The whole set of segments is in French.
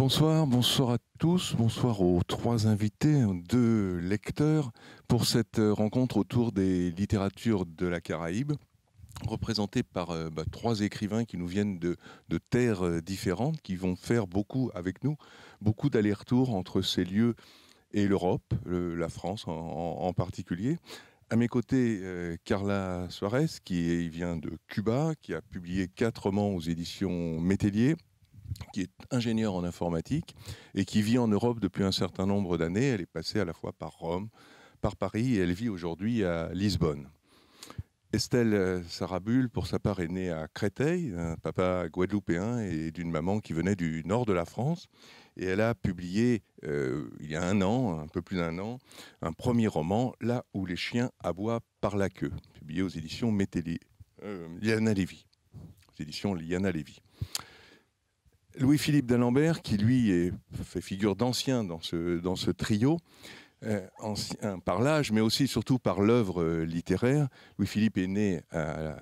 Bonsoir à tous, bonsoir aux trois invités, aux deux lecteurs, pour cette rencontre autour des littératures de la Caraïbe, représentée par trois écrivains qui nous viennent de terres différentes, qui vont faire beaucoup avec nous, beaucoup d'allers-retours entre ces lieux et l'Europe, la France en particulier. À mes côtés, Carla Suarez, qui vient de Cuba, qui a publié 4 romans aux éditions Métellier, qui est ingénieure en informatique et qui vit en Europe depuis un certain nombre d'années. Elle est passée à la fois par Rome, par Paris, et elle vit aujourd'hui à Lisbonne. Estelle Sarabul, pour sa part, est née à Créteil, un papa guadeloupéen et d'une maman qui venait du nord de la France. Et elle a publié, il y a un an, un peu plus d'un an, un premier roman, Là où les chiens aboient par la queue, publié aux éditions Métellier, Liana Lévy, aux éditions Liana Lévy. Louis-Philippe d'Alembert, qui lui fait figure d'ancien dans ce trio, ancien par l'âge, mais aussi surtout par l'œuvre littéraire. Louis-Philippe est né à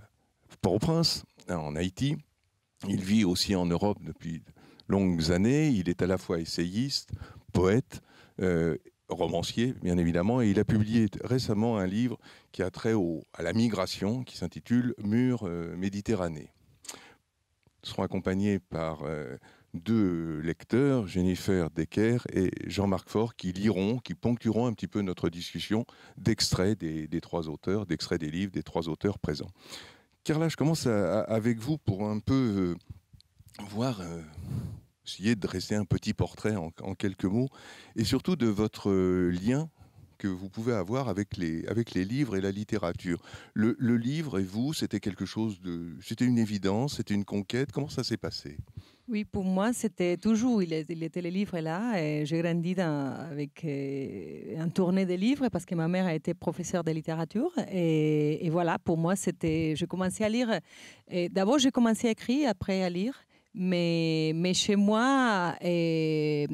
Port-au-Prince, en Haïti. Il vit aussi en Europe depuis de longues années. Il est à la fois essayiste, poète, romancier, bien évidemment, et il a publié récemment un livre qui a trait à la migration, qui s'intitule « Mur Méditerranée ». Seront accompagnés par deux lecteurs, Jennifer Decker et Jean-Marc Faure, qui ponctueront un petit peu notre discussion d'extraits des trois auteurs, d'extraits des livres des trois auteurs présents. Carla, je commence avec vous pour un peu essayer de dresser un petit portrait en quelques mots, et surtout de votre lien que vous pouvez avoir avec les livres et la littérature. Le livre et vous, c'était c'était une évidence, c'était une conquête. Comment ça s'est passé? Oui, pour moi, c'était toujours, il était le livre là, et j'ai grandi avec un tournée de livres parce que ma mère a été professeure de littérature. Et voilà, pour moi, j'ai commencé à lire. D'abord, j'ai commencé à écrire, après à lire. Mais chez moi, il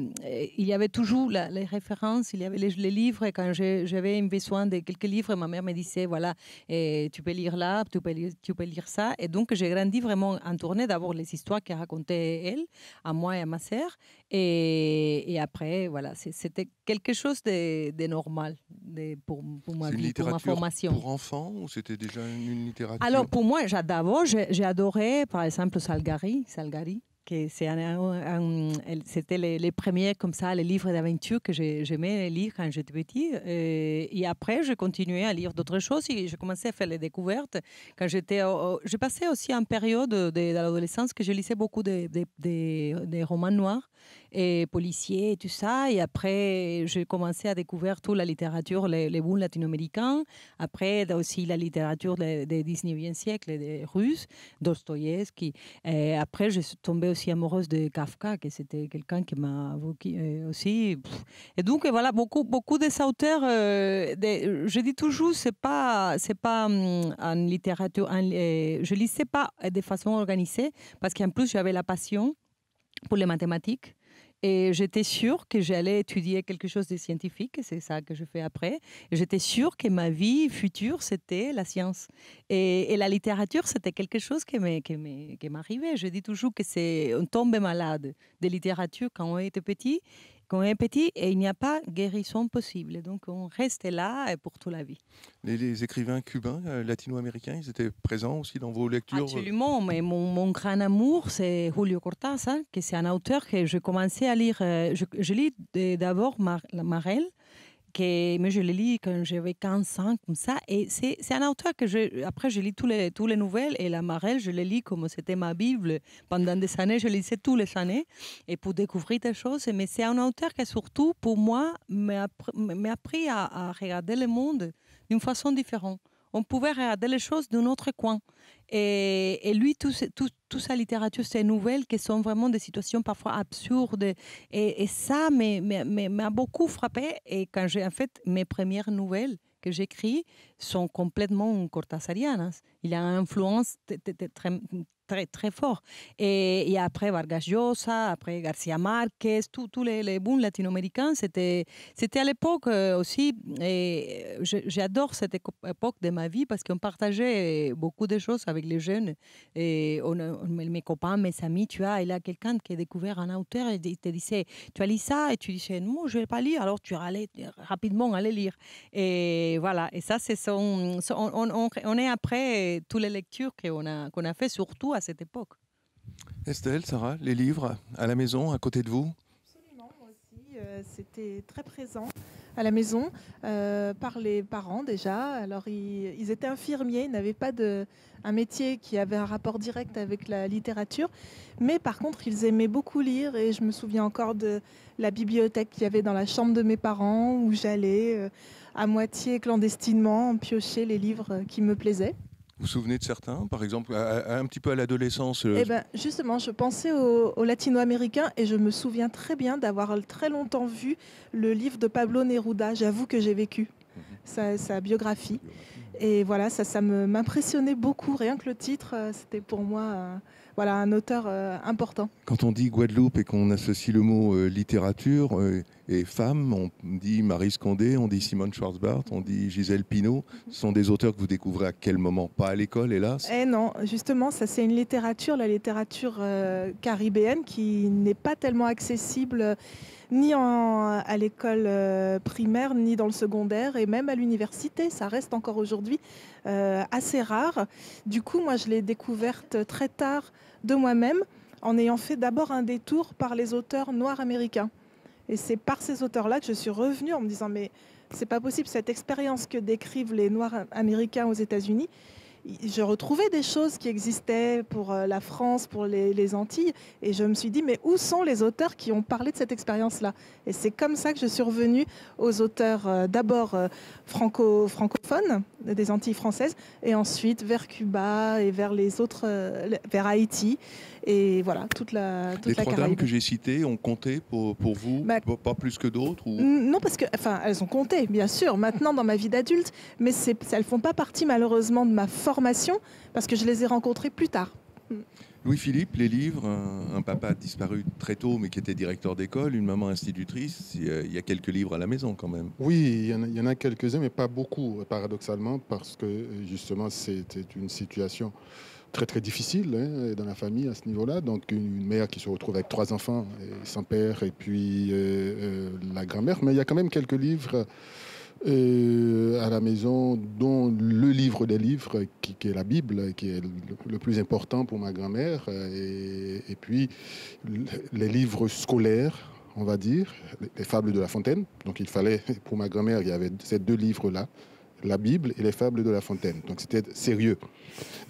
y avait toujours les références, il y avait les livres. Et quand j'avais besoin de quelques livres, ma mère me disait, voilà, tu peux lire là, tu peux lire ça. Et donc, j'ai grandi vraiment en tournée. D'abord, les histoires qu'elle racontait elle, à moi et à ma sœur. Et après, voilà, c'était quelque chose de normal pour ma C'est une vie, pour ma littérature formation. pour enfants ou c'était déjà une littérature? Alors, pour moi, d'abord, j'ai adoré, par exemple, Salgari, que c'était les premiers comme ça, les livres d'aventure que j'aimais lire quand j'étais petit. Et après, j'ai continué à lire d'autres choses et j'ai commencé à faire les découvertes. Quand j'ai passé aussi une période de l'adolescence que je lisais beaucoup des romans noirs et policiers et tout ça. Et après, j'ai commencé à découvrir toute la littérature, les bons latino-américains. Après, aussi la littérature du 19e siècle, des Russes, Dostoïevski. Et après, je suis tombée aussi amoureuse de Kafka, que c'était quelqu'un qui m'a aussi. Et donc, voilà, beaucoup de ces auteurs, je dis toujours, c'est pas en littérature, je lisais pas de façon organisée, parce qu'en plus, j'avais la passion pour les mathématiques. Et j'étais sûre que j'allais étudier quelque chose de scientifique, c'est ça que je fais après. Et j'étais sûre que ma vie future, c'était la science. Et la littérature, c'était quelque chose qui m'arrivait. Je dis toujours que on tombe malade de littérature quand on était petit. Quand on est petit, et il n'y a pas guérison possible. Donc, on reste là pour toute la vie. Les écrivains cubains, latino-américains, ils étaient présents aussi dans vos lectures? Absolument, mais mon grand amour, c'est Julio Cortázar, que c'est un auteur que je commençais à lire. Je lis d'abord Marel, mais je le lis quand j'avais 15 ans, comme ça. Et c'est un auteur que après, je lis tous les nouvelles. Et la Marel, je le lis comme c'était ma Bible. Pendant des années, je lisais tous les années et pour découvrir des choses. Mais c'est un auteur qui, surtout, pour moi, m'a appris à regarder le monde d'une façon différente. On pouvait regarder les choses d'un autre coin. Et lui, toute sa littérature, ces nouvelles qui sont vraiment des situations parfois absurdes. Et ça m'a beaucoup frappé. Et quand en fait, mes premières nouvelles que j'écris sont complètement cortasarianas. Il y a une influence très, très, très fort. Et après Vargas Llosa, après Garcia Marquez, tous les booms latino-américains, c'était à l'époque aussi, et j'adore cette époque de ma vie parce qu'on partageait beaucoup de choses avec les jeunes. Et mes copains, mes amis, tu vois, il y a quelqu'un qui a découvert un auteur et il te disait, tu as lu ça? Et tu disais, non, je ne vais pas lire. Alors tu allais rapidement aller lire. Et voilà, et ça, on est après toutes les lectures qu'on a fait, surtout à cette époque. Estelle, Sarah, les livres à la maison, à côté de vous? Absolument, moi aussi, c'était très présent à la maison par les parents déjà. Alors ils étaient infirmiers, ils n'avaient pas un métier qui avait un rapport direct avec la littérature, mais par contre ils aimaient beaucoup lire et je me souviens encore de la bibliothèque qu'il y avait dans la chambre de mes parents où j'allais à moitié clandestinement piocher les livres qui me plaisaient. Vous vous souvenez de certains, par exemple, un petit peu à l'adolescence? Eh ben, justement, je pensais aux latino-américains et je me souviens très bien d'avoir très longtemps vu le livre de Pablo Neruda, J'avoue que j'ai vécu, sa biographie. Et voilà, ça m'impressionnait beaucoup, rien que le titre, c'était pour moi voilà, un auteur important. Quand on dit Guadeloupe et qu'on associe le mot littérature et femme, on dit Marie Scondé, on dit Simone Schwarzbart, on dit Gisèle Pineau. Ce sont des auteurs que vous découvrez à quel moment? Pas à l'école, hélas? Eh non, justement, ça c'est une littérature, la littérature caribéenne, qui n'est pas tellement accessible ni à l'école primaire, ni dans le secondaire, et même à l'université. Ça reste encore aujourd'hui assez rare. Du coup, moi, je l'ai découverte très tard de moi-même, en ayant fait d'abord un détour par les auteurs noirs américains. Et c'est par ces auteurs-là que je suis revenue en me disant, mais c'est pas possible, cette expérience que décrivent les Noirs américains aux États-Unis. Je retrouvais des choses qui existaient pour la France, pour les Antilles, et je me suis dit, mais où sont les auteurs qui ont parlé de cette expérience-là? Et c'est comme ça que je suis revenue aux auteurs d'abord francophones, des Antilles françaises, et ensuite vers Cuba et vers les autres, vers Haïti, et voilà, toute la Les trois Caraïbe. dames que j'ai citées ont compté pour vous, pas plus que d'autres ou... Non, parce que, enfin, elles ont compté, bien sûr, maintenant dans ma vie d'adulte, mais elles ne font pas partie malheureusement de ma formation, parce que je les ai rencontrées plus tard. Louis-Philippe, les livres, un papa disparu très tôt mais qui était directeur d'école, une maman institutrice, il y a quelques livres à la maison quand même. Oui, il y en a quelques-uns, mais pas beaucoup, paradoxalement, parce que justement c'était une situation très très difficile dans la famille à ce niveau-là. Donc une mère qui se retrouve avec 3 enfants, et son père et puis la grand-mère. Mais il y a quand même quelques livres à la maison, dont le livre des livres, qui est la Bible, qui est le plus important pour ma grand-mère. Et puis les livres scolaires, on va dire, les fables de La Fontaine. Donc il fallait, pour ma grand-mère, il y avait ces 2 livres-là, la Bible et les fables de La Fontaine. Donc c'était sérieux.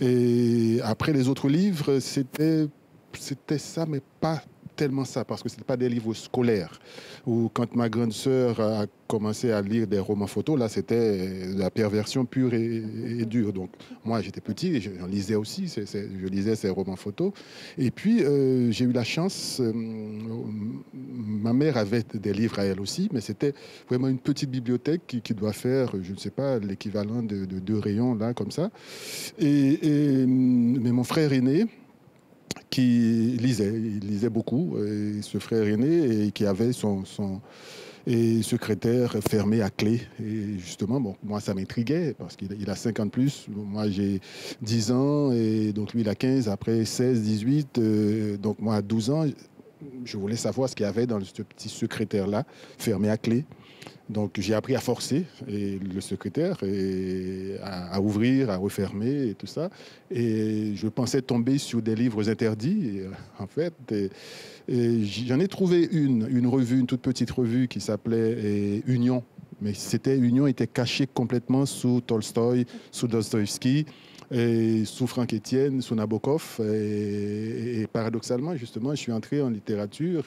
Et après les autres livres, c'était ça, mais pas tellement ça, parce que ce n'était pas des livres scolaires. Ou quand ma grande sœur a commencé à lire des romans photos, là c'était la perversion pure et dure. Donc moi j'étais petit et j'en lisais aussi, je lisais ces romans photos. Et puis j'ai eu la chance, ma mère avait des livres à elle aussi, mais c'était vraiment une petite bibliothèque qui doit faire, je ne sais pas, l'équivalent de 2 rayons là comme ça. Mais mon frère aîné, il lisait beaucoup, et ce frère aîné, et qui avait son secrétaire fermé à clé. Et justement, bon, moi, ça m'intriguait, parce qu'il a 50 plus, moi j'ai 10 ans, et donc lui, il a 15, après 16, 18, donc moi, à 12 ans, je voulais savoir ce qu'il y avait dans ce petit secrétaire-là, fermé à clé. Donc j'ai appris à forcer le secrétaire à ouvrir, à refermer et tout ça. Et je pensais tomber sur des livres interdits, en fait. Et j'en ai trouvé une revue, une toute petite revue qui s'appelait Union. Mais Union était cachée complètement sous Tolstoï, sous Dostoïevski, et sous Franck Etienne, sous Nabokov. Et paradoxalement, justement, je suis entré en littérature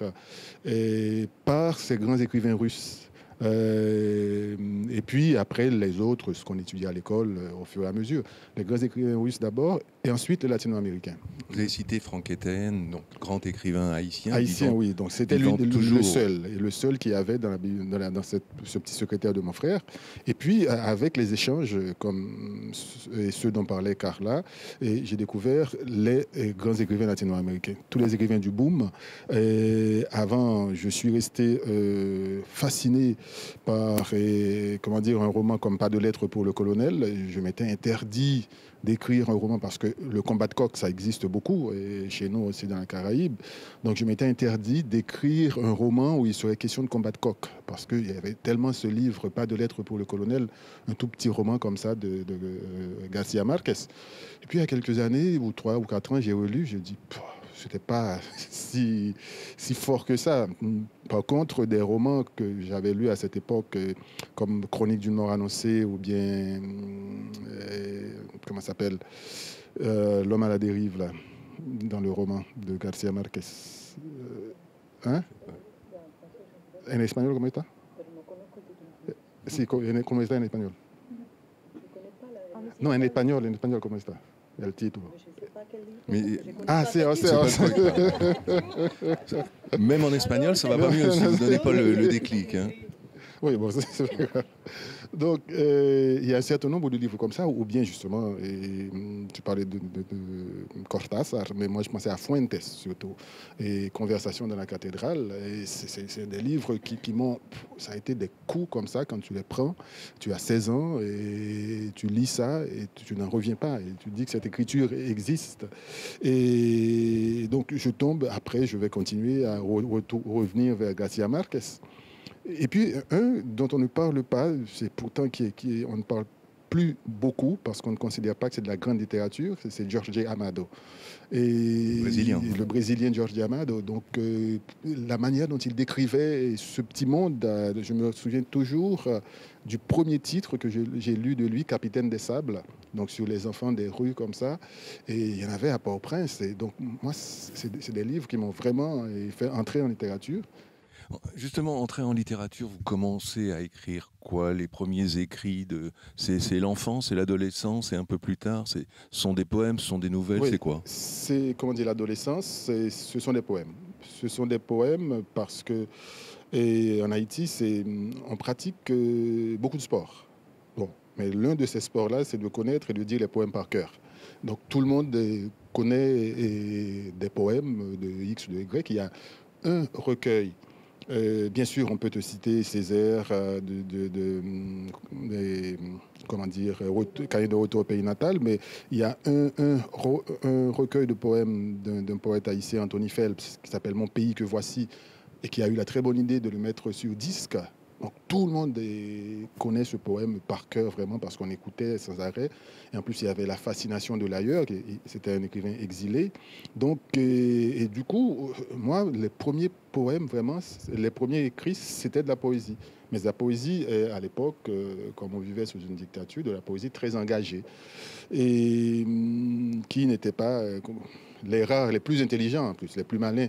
par ces grands écrivains russes. Et puis après les autres, ce qu'on étudie à l'école au fur et à mesure. Les grands écrivains russes d'abord, et ensuite le latino-américain. Vous avez cité Franck Etienne, donc grand écrivain haïtien. Haïtien, oui. Donc c'était toujours... le seul qui avait dans ce petit secrétaire de mon frère. Et puis avec les échanges comme ceux dont parlait Carla, j'ai découvert les grands écrivains latino-américains, tous les écrivains du boom. Avant, je suis resté fasciné par un roman comme Pas de lettres pour le colonel. Je m'étais interdit d'écrire un roman parce que le combat de coq, ça existe beaucoup, et chez nous aussi dans la Caraïbe. Donc je m'étais interdit d'écrire un roman où il serait question de combat de coq, parce qu'il y avait tellement ce livre, Pas de lettres pour le colonel, un tout petit roman comme ça de Garcia Marquez. Et puis il y a quelques années, ou 3 ou 4 ans, j'ai relu, je dis, c'était pas si fort que ça. Par contre, des romans que j'avais lus à cette époque, comme Chronique d'une mort annoncée, ou bien, comment ça s'appelle, L'homme à la dérive, là, dans le roman de Garcia Marquez. En espagnol, comment est-ce? Sí, ¿cómo está en español? No, en español, ¿cómo está? El título. Mais... c'est Même en espagnol, ça va pas mieux si vous ne donnez pas le déclic. Hein. Oui, bon, c'est vrai. Donc, il y a un certain nombre de livres comme ça, ou bien justement, tu parlais de Cortázar, mais moi je pensais à Fuentes surtout, et Conversation dans la cathédrale. C'est des livres qui m'ont... Ça a été des coups comme ça, quand tu les prends, tu as 16 ans, et tu lis ça, et tu n'en reviens pas, et tu dis que cette écriture existe. Et donc, je tombe, après, je vais continuer à revenir vers Garcia Marquez. Et puis, un dont on ne parle pas, c'est pourtant on ne parle plus beaucoup, parce qu'on ne considère pas que c'est de la grande littérature, c'est Jorge Amado. Le Brésilien Jorge Amado. Donc, la manière dont il décrivait ce petit monde, je me souviens toujours du premier titre que j'ai lu de lui, Capitaine des Sables, donc sur les enfants des rues comme ça. Et il y en avait à Port-au-Prince. Et donc, moi, c'est des livres qui m'ont vraiment fait entrer en littérature. Justement, entrer en littérature, vous commencez à écrire quoi? Les premiers écrits c'est l'enfance, c'est l'adolescence, et un peu plus tard, ce sont des poèmes, ce sont des nouvelles, oui, c'est quoi? C'est, comment dire, l'adolescence, ce sont des poèmes. Ce sont des poèmes parce que en Haïti, on pratique beaucoup de sports. Bon, mais l'un de ces sports-là, c'est de connaître et de dire les poèmes par cœur. Donc tout le monde connaît des poèmes de X ou de Y. Il y a un recueil. Bien sûr, on peut te citer Césaire, comment dire, Cahiers de retour au pays natal, mais il y a un recueil de poèmes d'un poète haïtien, Anthony Phelps, qui s'appelle Mon pays que voici, et qui a eu la très bonne idée de le mettre sur disque. Donc tout le monde connaît ce poème par cœur, vraiment, parce qu'on écoutait sans arrêt. Et en plus, il y avait la fascination de l'ailleurs, c'était un écrivain exilé. Donc, et du coup, moi, les premiers poèmes, vraiment, les premiers écrits, c'était de la poésie. Mais la poésie, à l'époque, comme on vivait sous une dictature, de la poésie très engagée. Et qui n'était pas les rares, les plus intelligents en plus, les plus malins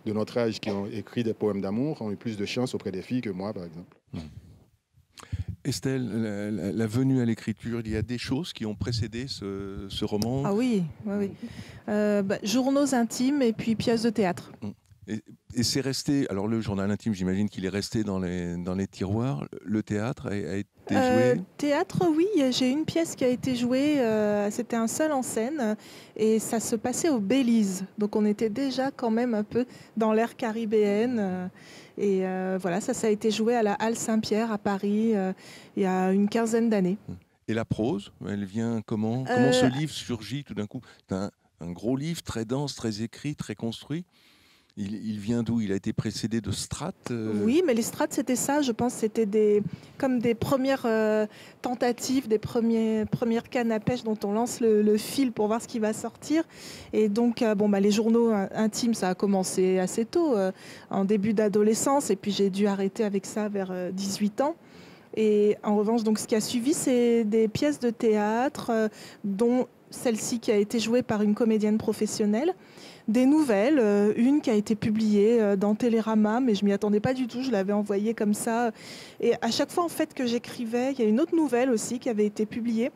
de notre âge qui ont écrit des poèmes d'amour ont eu plus de chance auprès des filles que moi, par exemple. Estelle, la venue à l'écriture, il y a des choses qui ont précédé ce roman? Ah oui. Journaux intimes et puis pièces de théâtre. Et c'est resté, alors le journal intime, j'imagine qu'il est resté dans les tiroirs. Le théâtre a été joué? Théâtre, oui, j'ai une pièce qui a été jouée, c'était un seul en scène, et ça se passait au Belize. Donc on était déjà quand même un peu dans l'ère caribéenne. Et voilà, ça a été joué à la Halle Saint-Pierre à Paris il y a une quinzaine d'années. Et la prose, elle vient comment? Comment ce livre surgit tout d'un coup? C'est un gros livre, très dense, très écrit, très construit. Il vient d'où? Il a été précédé de strates? Oui, mais les strates, c'était ça. Je pense que c'était comme des premières tentatives, des premières cannes à pêche dont on lance le fil pour voir ce qui va sortir. Et donc, les journaux intimes, ça a commencé assez tôt, en début d'adolescence. Et puis, j'ai dû arrêter avec ça vers 18 ans. Et en revanche, donc, ce qui a suivi, c'est des pièces de théâtre, dont celle-ci qui a été jouée par une comédienne professionnelle. Des nouvelles, une qui a été publiée dans Télérama, mais je m'y attendais pas du tout, je l'avais envoyée comme ça. Et à chaque fois en fait que j'écrivais, il y a une autre nouvelle aussi qui avait été publiée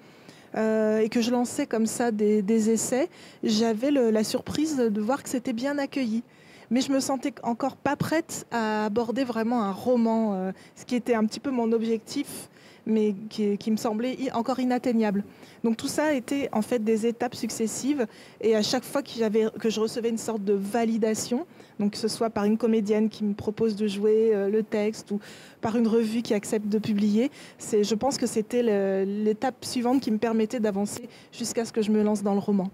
et que je lançais comme ça des essais, j'avais la surprise de voir que c'était bien accueilli. Mais je me sentais encore pas prête à aborder vraiment un roman, ce qui était un petit peu mon objectif, mais qui me semblait encore inatteignable. Donc tout ça a été en fait des étapes successives, et à chaque fois que je recevais une sorte de validation, donc que ce soit par une comédienne qui me propose de jouer le texte ou par une revue qui accepte de publier, je pense que c'était l'étape suivante qui me permettait d'avancer jusqu'à ce que je me lance dans le roman.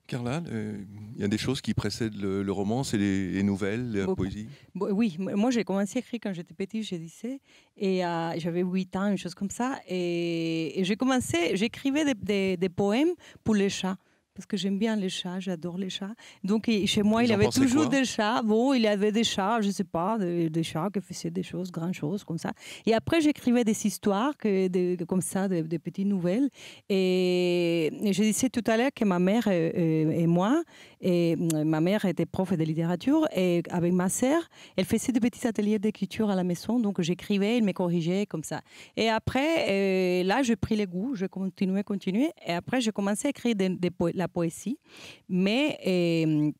Carla, il y a des choses qui précèdent le roman, c'est les nouvelles, la poésie? Oui, moi j'ai commencé à écrire quand j'étais petite, je disais, et j'avais 8 ans, une chose comme ça, et j'écrivais des poèmes pour les chats. Parce que j'aime bien les chats, j'adore les chats. Donc chez moi, il y avait toujours des chats. Bon, il y avait des chats, je ne sais pas, des chats qui faisaient des choses, grandes choses comme ça. Et après, j'écrivais des histoires comme ça, des petites nouvelles. Et je disais tout à l'heure que ma mère et moi, ma mère était prof de littérature, et avec ma sœur, elle faisait des petits ateliers d'écriture à la maison. Donc j'écrivais, elle me corrigeait comme ça. Et après, là, j'ai pris le goût, je continuais. Et après, j'ai commencé à écrire la poésie, mais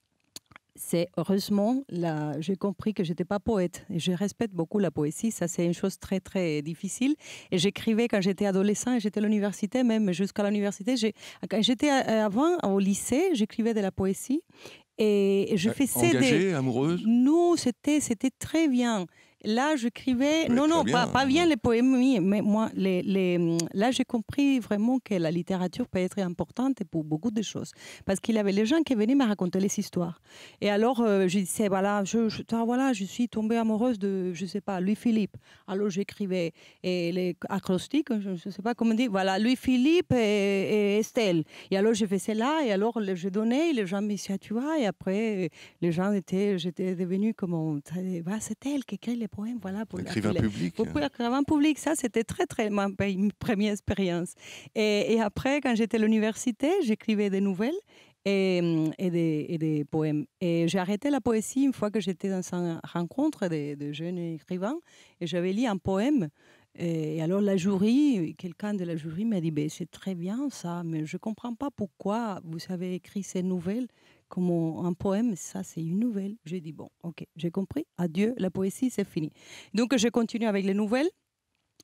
c'est heureusement, j'ai compris que je n'étais pas poète. Et je respecte beaucoup la poésie, ça c'est une chose très très difficile. Et j'écrivais quand j'étais adolescent, et j'étais à l'université, même jusqu'à l'université. Quand j'étais avant, au lycée, j'écrivais de la poésie. Et je faisais engagée, amoureuse? Non, c'était très bien. Là, j'écrivais... Non, pas bien les poèmes, mais moi, là, j'ai compris vraiment que la littérature peut être importante pour beaucoup de choses. Parce qu'il y avait les gens qui venaient me raconter les histoires. Et alors, je disais, voilà, je suis tombée amoureuse de, je ne sais pas, Louis-Philippe. Alors, j'écrivais les acrostiques, je ne sais pas comment dire, voilà, Louis-Philippe et Estelle. Et alors, je faisais là, et alors, je donnais, et les gens me disaient, tu vois, et après, les gens j'étais devenue comme, c'est elle qui écrit les poèmes, voilà. Pour écrivain public. Pour écrivain public, ça, c'était très, très ma première expérience. Et après, quand j'étais à l'université, j'écrivais des nouvelles et des poèmes. Et j'ai arrêté la poésie une fois que j'étais dans une rencontre de jeunes écrivains, et j'avais lu un poème. Et alors quelqu'un de la jury m'a dit, c'est très bien ça, mais je ne comprends pas pourquoi vous avez écrit ces nouvelles comme un poème, ça c'est une nouvelle. J'ai dit, bon, ok, j'ai compris, adieu, la poésie, c'est fini. Donc je continue avec les nouvelles.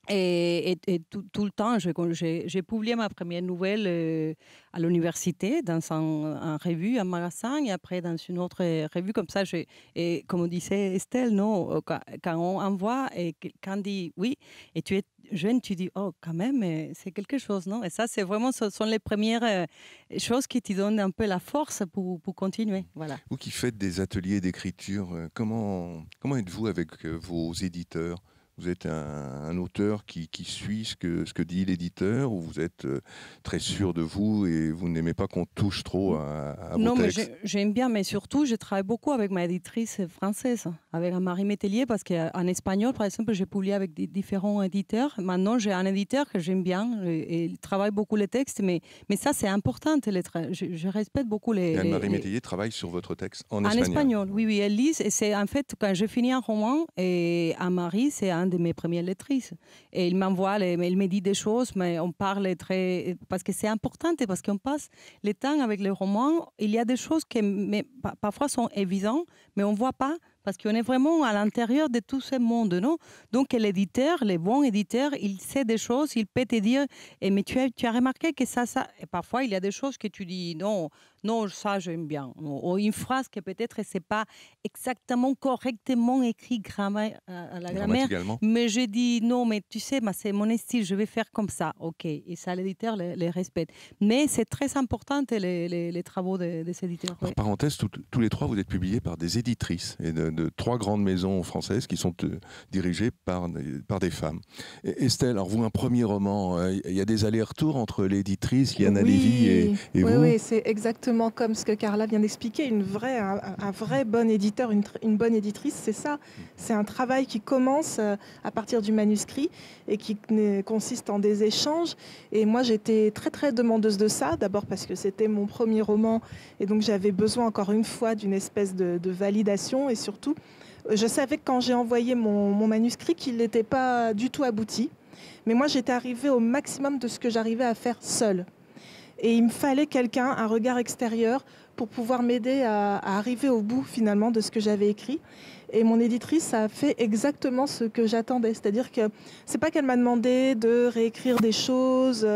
Et tout le temps, j'ai publié ma première nouvelle à l'université, dans un revue, un magasin, et après dans une autre revue. Comme ça, et comme on disait Estelle, non, quand on envoie et quand on dit oui, et tu es jeune, tu dis, oh, quand même, c'est quelque chose, non? Et ça, c'est vraiment, ce sont les premières choses qui te donnent un peu la force pour continuer. Voilà. Vous qui faites des ateliers d'écriture, comment êtes-vous avec vos éditeurs? Vous êtes un auteur qui suit ce que dit l'éditeur, ou vous êtes très sûr de vous et vous n'aimez pas qu'on touche trop à vos textes? Non, mais j'aime bien, mais surtout, je travaille beaucoup avec ma éditrice française, avec Marie Métellier, parce qu'en espagnol, par exemple, j'ai publié avec différents éditeurs. Maintenant, j'ai un éditeur que j'aime bien, et il travaille beaucoup les textes, mais ça, c'est important. Je respecte beaucoup les... Marie Métellier travaille sur votre texte en espagnol? En espagnol, oui, elle lit. Et c'est en fait, quand je finis un roman, et Marie, c'est de mes premières lectrices. Et il m'envoie, il me dit des choses, mais on parle parce que c'est important, parce qu'on passe le temps avec les romans. Il y a des choses qui parfois sont évidentes, mais on ne voit pas, parce qu'on est vraiment à l'intérieur de tout ce monde, non? Donc l'éditeur, les bons éditeurs, il sait des choses, il peut te dire, mais tu as remarqué que ça... Et parfois, il y a des choses que tu dis, non, ça j'aime bien. Ou une phrase que peut-être c'est pas exactement correctement écrit à la grammaire, mais je dis, non, mais tu sais, c'est mon style, je vais faire comme ça. OK, et ça, l'éditeur les respecte. Mais c'est très important, les travaux de ces éditeurs. En parenthèse, tous les trois, vous êtes publiés par des éditrices, et de 3 grandes maisons françaises qui sont dirigées par des femmes. Estelle, alors vous, un premier roman, il y a des allers-retours entre l'éditrice, Liana Lévy et vous? Oui, c'est exactement comme ce que Carla vient d'expliquer. Un vrai bon éditeur, une bonne éditrice, c'est ça. C'est un travail qui commence à partir du manuscrit et qui consiste en des échanges. Et moi, j'étais très, très demandeuse de ça. D'abord parce que c'était mon premier roman et donc j'avais besoin, encore une fois, d'une espèce de validation. Et surtout, je savais que quand j'ai envoyé mon manuscrit qu'il n'était pas du tout abouti. Mais moi, j'étais arrivée au maximum de ce que j'arrivais à faire seule. Et il me fallait quelqu'un, un regard extérieur, pour pouvoir m'aider à arriver au bout finalement de ce que j'avais écrit. Et mon éditrice a fait exactement ce que j'attendais. C'est-à-dire que c'est pas qu'elle m'a demandé de réécrire des choses,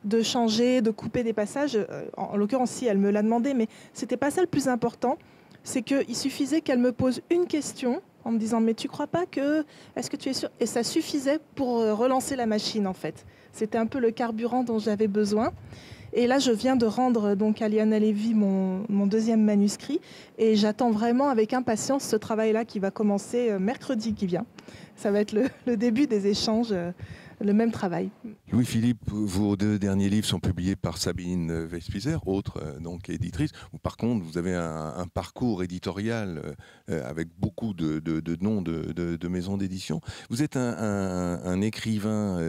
de changer, de couper des passages. En l'occurrence, si, elle me l'a demandé, mais c'était pas ça le plus important. C'est qu'il suffisait qu'elle me pose une question en me disant « Mais tu crois pas que... Est-ce que tu es sûr ?» Et ça suffisait pour relancer la machine, en fait. C'était un peu le carburant dont j'avais besoin. Et là, je viens de rendre donc à Liana Levy mon deuxième manuscrit. Et j'attends vraiment avec impatience ce travail-là qui va commencer mercredi qui vient. Ça va être le début des échanges, le même travail. Louis-Philippe, vos 2 derniers livres sont publiés par Sabine Vespizer, autre donc éditrice. Par contre, vous avez un parcours éditorial avec beaucoup de noms de maisons d'édition. Vous êtes un écrivain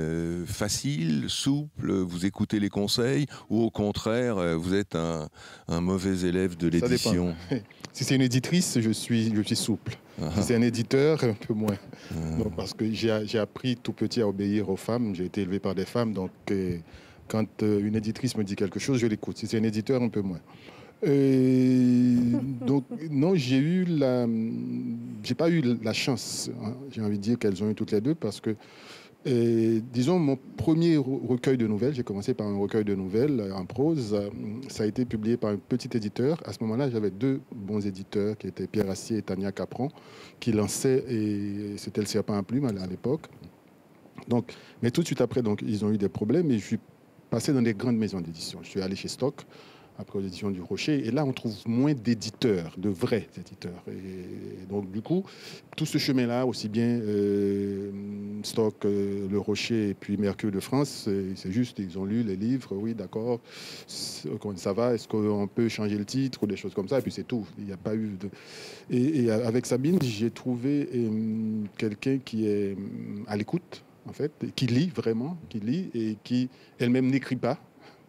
facile, souple, vous écoutez les conseils, ou au contraire, vous êtes un mauvais élève de l'édition? Si c'est une éditrice, je suis souple. Si c'est un éditeur, un peu moins. Donc, parce que j'ai appris tout petit à obéir aux femmes. J'ai été élevé par des femmes. Donc, quand une éditrice me dit quelque chose, je l'écoute. Si c'est un éditeur, un peu moins. Donc, non, j'ai pas eu la chance, hein, j'ai envie de dire qu'elles ont eu toutes les deux, parce que disons, mon premier recueil de nouvelles, j'ai commencé par un recueil de nouvelles en prose, ça a été publié par un petit éditeur. À ce moment-là, j'avais 2 bons éditeurs qui étaient Pierre Assier et Tania Capron, qui lançaient, et c'était le Serpent à plumes à l'époque. Donc, mais tout de suite après, donc, ils ont eu des problèmes et je suis passé dans des grandes maisons d'édition. Je suis allé chez Stock, après aux éditions du Rocher, et là on trouve moins d'éditeurs, de vrais éditeurs. Et donc du coup, tout ce chemin-là, aussi bien Stock, le Rocher et puis Mercure de France, c'est juste, ils ont lu les livres, oui d'accord, ça va, est-ce qu'on peut changer le titre ou des choses comme ça, et puis c'est tout. Il n'y a pas eu de... Et avec Sabine, j'ai trouvé quelqu'un qui est à l'écoute, en fait, qui lit vraiment, qui lit et qui elle-même n'écrit pas.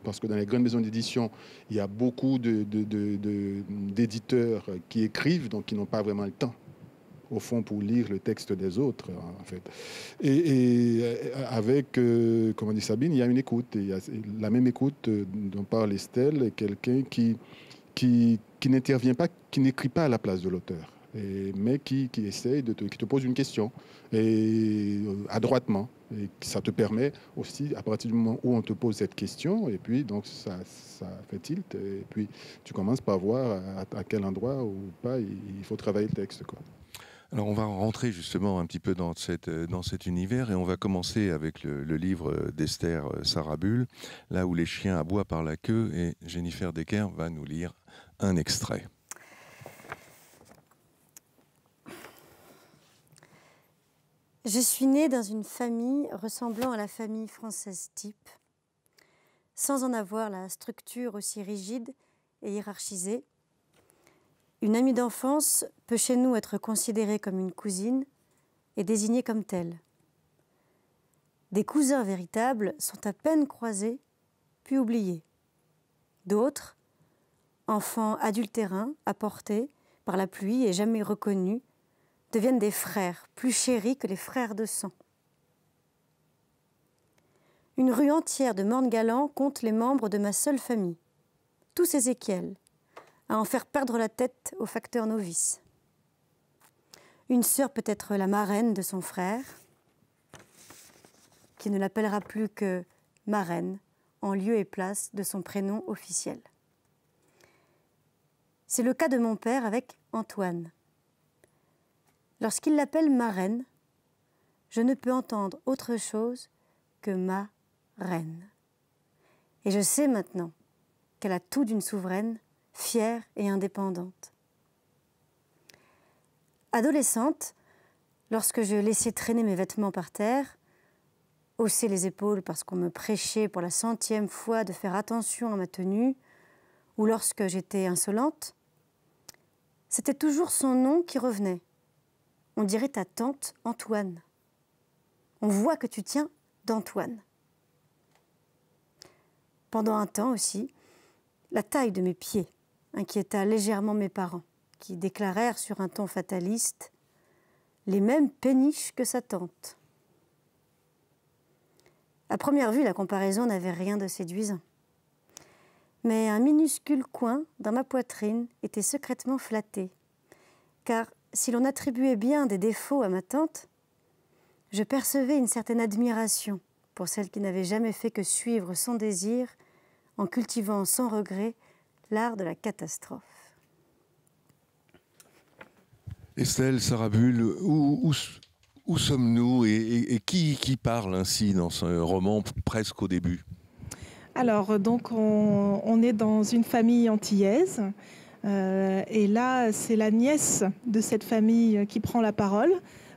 Parce que dans les grandes maisons d'édition, il y a beaucoup d'éditeurs qui écrivent, donc qui n'ont pas vraiment le temps, au fond, pour lire le texte des autres, en fait. Et avec, comme dit Sabine, il y a une écoute. Il y a la même écoute dont parle Estelle, quelqu'un qui n'intervient pas, qui n'écrit pas à la place de l'auteur, mais qui essaye qui te pose une question, et adroitement. Et ça te permet aussi, à partir du moment où on te pose cette question, et puis donc ça fait tilt, et puis tu commences par voir à quel endroit ou pas il faut travailler le texte, quoi. Alors on va rentrer justement un petit peu dans cet univers, et on va commencer avec le livre d'Esther Sarabul, là où les chiens aboient par la queue, et Jennifer Decker va nous lire un extrait. Je suis née dans une famille ressemblant à la famille française type, sans en avoir la structure aussi rigide et hiérarchisée. Une amie d'enfance peut chez nous être considérée comme une cousine et désignée comme telle. Des cousins véritables sont à peine croisés, puis oubliés. D'autres, enfants adultérins, apportés par la pluie et jamais reconnus, deviennent des frères, plus chéris que les frères de sang. Une rue entière de morne-galants compte les membres de ma seule famille, tous Ézéchiel, à en faire perdre la tête au facteur novice. Une sœur peut être la marraine de son frère, qui ne l'appellera plus que marraine, en lieu et place de son prénom officiel. C'est le cas de mon père avec Antoine. Lorsqu'il l'appelle marraine, je ne peux entendre autre chose que ma reine. Et je sais maintenant qu'elle a tout d'une souveraine, fière et indépendante. Adolescente, lorsque je laissais traîner mes vêtements par terre, hausser les épaules parce qu'on me prêchait pour la 100e fois de faire attention à ma tenue, ou lorsque j'étais insolente, c'était toujours son nom qui revenait. On dirait ta tante Antoine. On voit que tu tiens d'Antoine. Pendant un temps aussi, la taille de mes pieds inquiéta légèrement mes parents, qui déclarèrent sur un ton fataliste les mêmes péniches que sa tante. À première vue, la comparaison n'avait rien de séduisant. Mais un minuscule coin dans ma poitrine était secrètement flatté. Car si l'on attribuait bien des défauts à ma tante, je percevais une certaine admiration pour celle qui n'avait jamais fait que suivre son désir en cultivant sans regret l'art de la catastrophe. Estelle Sarabul, où sommes-nous et qui parle ainsi dans ce roman presque au début? Alors, donc, on est dans une famille antillaise. Et là, c'est la nièce de cette famille qui prend la parole,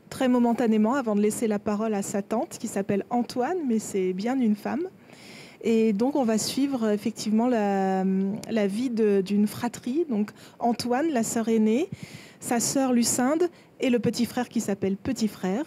très momentanément, avant de laisser la parole à sa tante, qui s'appelle Antoine, mais c'est bien une femme. Et donc, on va suivre effectivement la vie d'une fratrie. Donc, Antoine, la sœur aînée, sa sœur Lucinde et le petit frère qui s'appelle Petit Frère.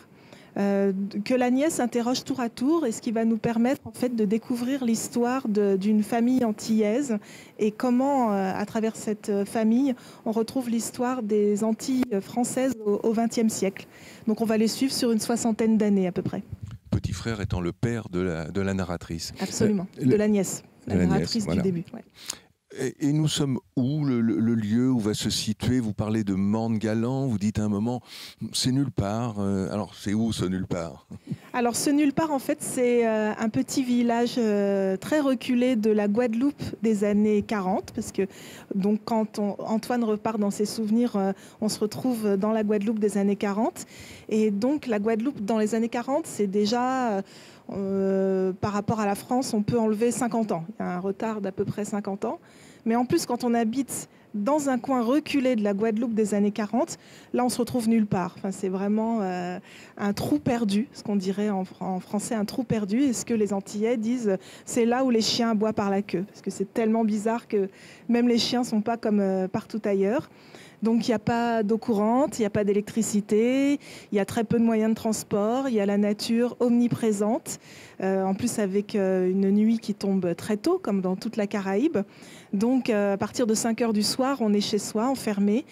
Que la nièce interroge tour à tour et ce qui va nous permettre en fait de découvrir l'histoire d'une famille antillaise et comment à travers cette famille on retrouve l'histoire des Antilles françaises au XXe siècle. Donc on va les suivre sur une 60aine d'années à peu près. Petit Frère étant le père de la narratrice. Absolument, de la nièce, la narratrice nièce, voilà. Du début. Ouais. Et nous sommes où, le lieu où va se situer? Vous parlez de Morne-Galant, vous dites à un moment, c'est nulle part. Alors, c'est où ce nulle part? Alors, ce nulle part, en fait, c'est un petit village très reculé de la Guadeloupe des années 40, parce que donc, quand Antoine repart dans ses souvenirs, on se retrouve dans la Guadeloupe des années 40. Et donc, la Guadeloupe dans les années 40, c'est déjà... par rapport à la France, on peut enlever 50 ans. Il y a un retard d'à peu près 50 ans. Mais en plus, quand on habite dans un coin reculé de la Guadeloupe des années 40, là, on se retrouve nulle part. Enfin, c'est vraiment un trou perdu, ce qu'on dirait en français, un trou perdu. Et ce que les Antillais disent, c'est là où les chiens aboient par la queue. Parce que c'est tellement bizarre que même les chiens ne sont pas comme partout ailleurs. Donc il n'y a pas d'eau courante, il n'y a pas d'électricité, il y a très peu de moyens de transport, il y a la nature omniprésente, en plus avec une nuit qui tombe très tôt, comme dans toute la Caraïbe. Donc à partir de 5 heures du soir, on est chez soi, enfermé,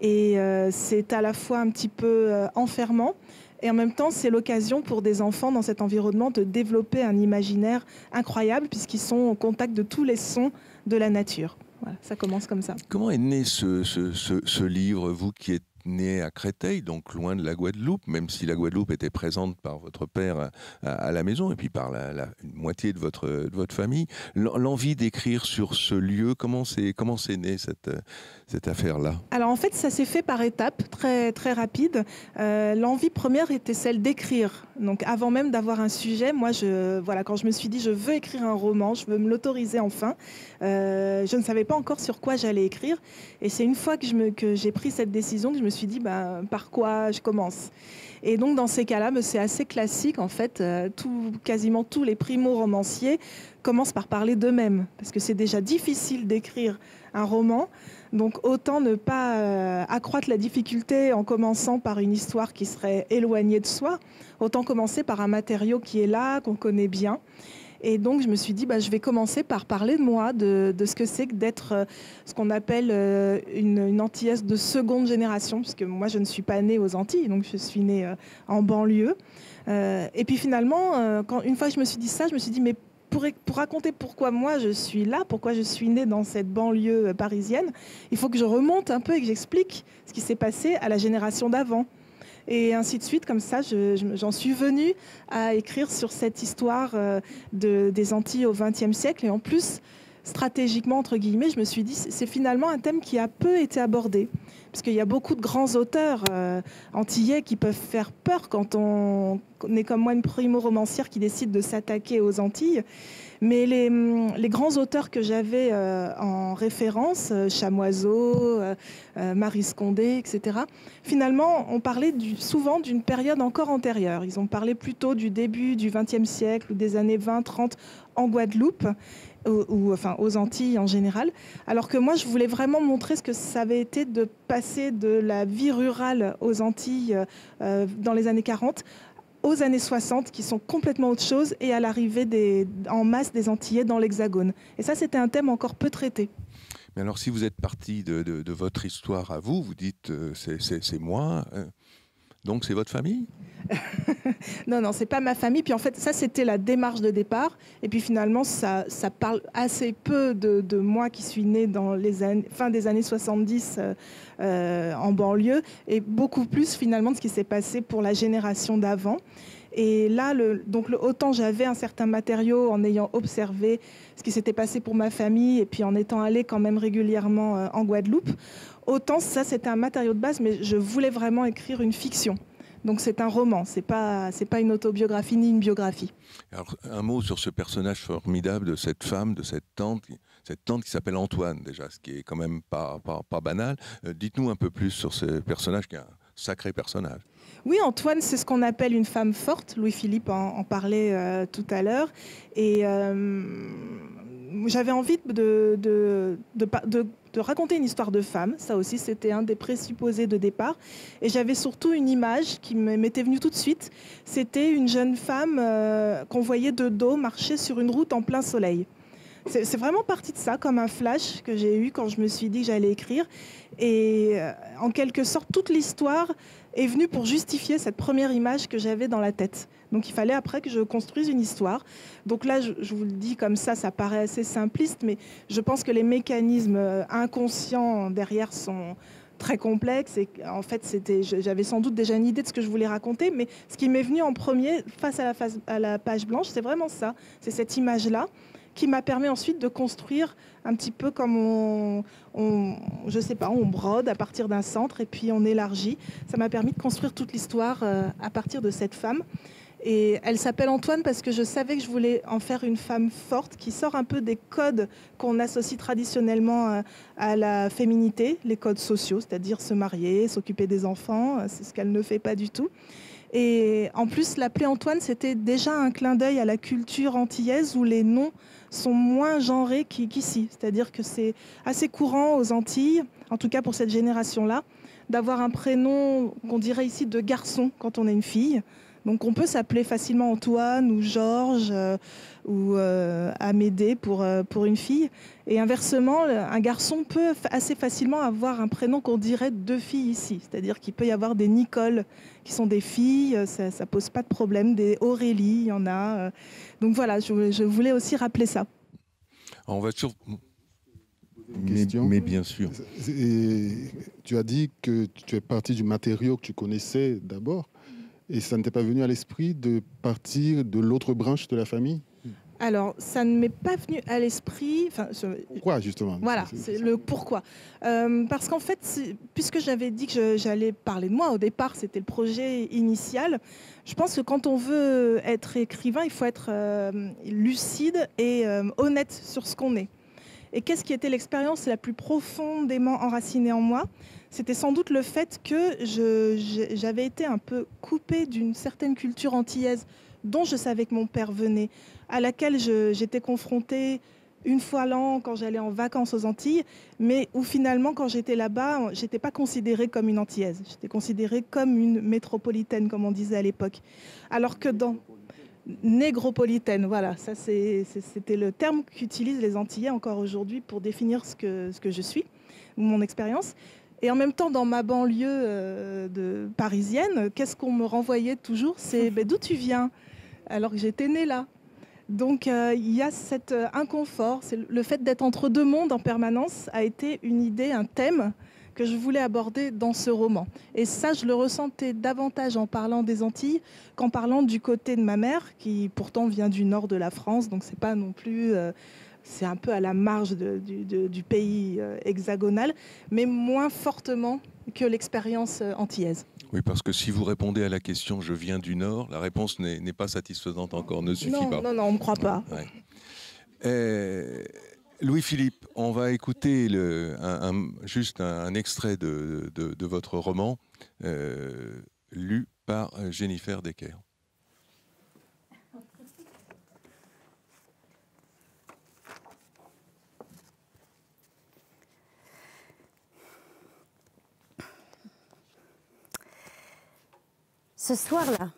et c'est à la fois un petit peu enfermant, et en même temps, c'est l'occasion pour des enfants dans cet environnement de développer un imaginaire incroyable, puisqu'ils sont au contact de tous les sons de la nature. Voilà, ça commence comme ça. Comment est né ce livre, vous qui êtes né à Créteil, donc loin de la Guadeloupe, même si la Guadeloupe était présente par votre père à la maison et puis par la moitié de votre famille, l'envie d'écrire sur ce lieu, comment c'est né cette affaire-là? Alors en fait, ça s'est fait par étapes, très, très rapides. L'envie première était celle d'écrire. Donc avant même d'avoir un sujet, moi, quand je me suis dit je veux écrire un roman, je veux me l'autoriser enfin, je ne savais pas encore sur quoi j'allais écrire. Et c'est une fois que j'ai pris cette décision que je me suis dit par quoi je commence. Et donc dans ces cas-là, c'est assez classique en fait. Quasiment tous les primo-romanciers commencent par parler d'eux-mêmes parce que c'est déjà difficile d'écrire un roman. Donc autant ne pas accroître la difficulté en commençant par une histoire qui serait éloignée de soi. Autant commencer par un matériau qui est là, qu'on connaît bien. Et donc, je me suis dit, je vais commencer par parler de moi, de ce que c'est que d'être ce qu'on appelle une Antillaise de seconde génération, puisque moi, je ne suis pas née aux Antilles, donc je suis née en banlieue. Et puis finalement, une fois que je me suis dit ça, je me suis dit, mais pour raconter pourquoi moi je suis là, pourquoi je suis née dans cette banlieue parisienne, il faut que je remonte un peu et que j'explique ce qui s'est passé à la génération d'avant. Et ainsi de suite, comme ça, j'en suis venue à écrire sur cette histoire des Antilles au XXe siècle. Et en plus, stratégiquement, entre guillemets, je me suis dit, c'est finalement un thème qui a peu été abordé. Parce qu'il y a beaucoup de grands auteurs antillais qui peuvent faire peur quand on est comme moi une primo-romancière qui décide de s'attaquer aux Antilles. Mais les grands auteurs que j'avais en référence, Chamoiseau, Marie Scondé, etc., finalement, on parlait souvent d'une période encore antérieure. Ils ont parlé plutôt du début du XXe siècle ou des années 20-30 en Guadeloupe, ou enfin aux Antilles en général. Alors que moi, je voulais vraiment montrer ce que ça avait été de passer de la vie rurale aux Antilles dans les années 40 aux années 60, qui sont complètement autre chose, et à l'arrivée en masse des Antillais dans l'Hexagone. Et ça, c'était un thème encore peu traité. Mais alors, si vous êtes parti de votre histoire à vous, vous dites c'est moi, donc c'est votre famille? Non, non, c'est pas ma famille. Puis en fait, ça, c'était la démarche de départ. Et puis finalement, ça parle assez peu de moi qui suis née dans les fin des années 70 en banlieue, et beaucoup plus finalement de ce qui s'est passé pour la génération d'avant. Et là, autant j'avais un certain matériau en ayant observé ce qui s'était passé pour ma famille et puis en étant allée quand même régulièrement en Guadeloupe, autant ça, c'était un matériau de base, mais je voulais vraiment écrire une fiction. Donc c'est un roman, c'est pas une autobiographie ni une biographie. Alors, un mot sur ce personnage formidable de cette femme, de cette tante qui s'appelle Antoine déjà, ce qui est quand même pas banal. Dites-nous un peu plus sur ce personnage qui est un sacré personnage. Oui, Antoine, c'est ce qu'on appelle une femme forte. Louis-Philippe en parlait tout à l'heure. Et j'avais envie de raconter une histoire de femme. Ça aussi, c'était un des présupposés de départ. Et j'avais surtout une image qui m'était venue tout de suite. C'était une jeune femme qu'on voyait de dos marcher sur une route en plein soleil. C'est vraiment parti de ça, comme un flash que j'ai eu quand je me suis dit que j'allais écrire. Et en quelque sorte, toute l'histoire est venue pour justifier cette première image que j'avais dans la tête. Donc il fallait après que je construise une histoire. Donc là, je vous le dis comme ça paraît assez simpliste, mais je pense que les mécanismes inconscients derrière sont très complexes. Et en fait, j'avais sans doute déjà une idée de ce que je voulais raconter, mais ce qui m'est venu en premier face à la page blanche, c'est vraiment ça. C'est cette image-là qui m'a permis ensuite de construire un petit peu comme je sais pas, on brode à partir d'un centre et puis on élargit. Ça m'a permis de construire toute l'histoire à partir de cette femme. Et elle s'appelle Antoine parce que je savais que je voulais en faire une femme forte qui sort un peu des codes qu'on associe traditionnellement à la féminité, les codes sociaux, c'est-à-dire se marier, s'occuper des enfants, c'est ce qu'elle ne fait pas du tout. Et en plus, l'appeler Antoine, c'était déjà un clin d'œil à la culture antillaise où les noms sont moins genrés qu'ici. C'est-à-dire que c'est assez courant aux Antilles, en tout cas pour cette génération-là, d'avoir un prénom qu'on dirait ici de garçon quand on est une fille. Donc on peut s'appeler facilement Antoine ou Georges ou Amédée pour une fille. Et inversement, un garçon peut assez facilement avoir un prénom qu'on dirait de filles ici. C'est-à-dire qu'il peut y avoir des Nicole qui sont des filles, ça ne pose pas de problème. Des Aurélie, il y en a. Donc voilà, je voulais aussi rappeler ça. Alors on va toujours... Mais bien sûr. Et tu as dit que tu es parti du matériau que tu connaissais d'abord. Et ça ne t'est pas venu à l'esprit de partir de l'autre branche de la famille ? Alors, ça ne m'est pas venu à l'esprit. Pourquoi, justement ? Voilà, c'est le pourquoi. Parce qu'en fait, puisque j'avais dit que j'allais parler de moi, au départ, c'était le projet initial. Je pense que quand on veut être écrivain, il faut être lucide et honnête sur ce qu'on est. Et qu'est-ce qui était l'expérience la plus profondément enracinée en moi ? C'était sans doute le fait que j'avais été un peu coupée d'une certaine culture antillaise dont je savais que mon père venait, à laquelle j'étais confrontée une fois l'an quand j'allais en vacances aux Antilles, mais où finalement, quand j'étais là-bas, je n'étais pas considérée comme une Antillaise. J'étais considérée comme une métropolitaine, comme on disait à l'époque. Alors que dans... Négropolitaine, voilà, ça c'était le terme qu'utilisent les Antillais encore aujourd'hui pour définir ce que je suis, ou mon expérience. Et en même temps, dans ma banlieue parisienne, qu'est-ce qu'on me renvoyait toujours ? C'est d'où tu viens, alors que j'étais née là. Donc il y a cet inconfort, c'est le fait d'être entre deux mondes en permanence a été une idée, un thème que je voulais aborder dans ce roman. Et ça, je le ressentais davantage en parlant des Antilles qu'en parlant du côté de ma mère, qui pourtant vient du nord de la France, donc c'est pas non plus... c'est un peu à la marge du pays hexagonal, mais moins fortement que l'expérience antillaise. Oui, parce que si vous répondez à la question « je viens du Nord », la réponse n'est pas satisfaisante encore, ne suffit pas. Non, on ne me croit pas. Ouais. Louis-Philippe, on va écouter juste un extrait de votre roman, lu par Jennifer Decker. Ce soir-là,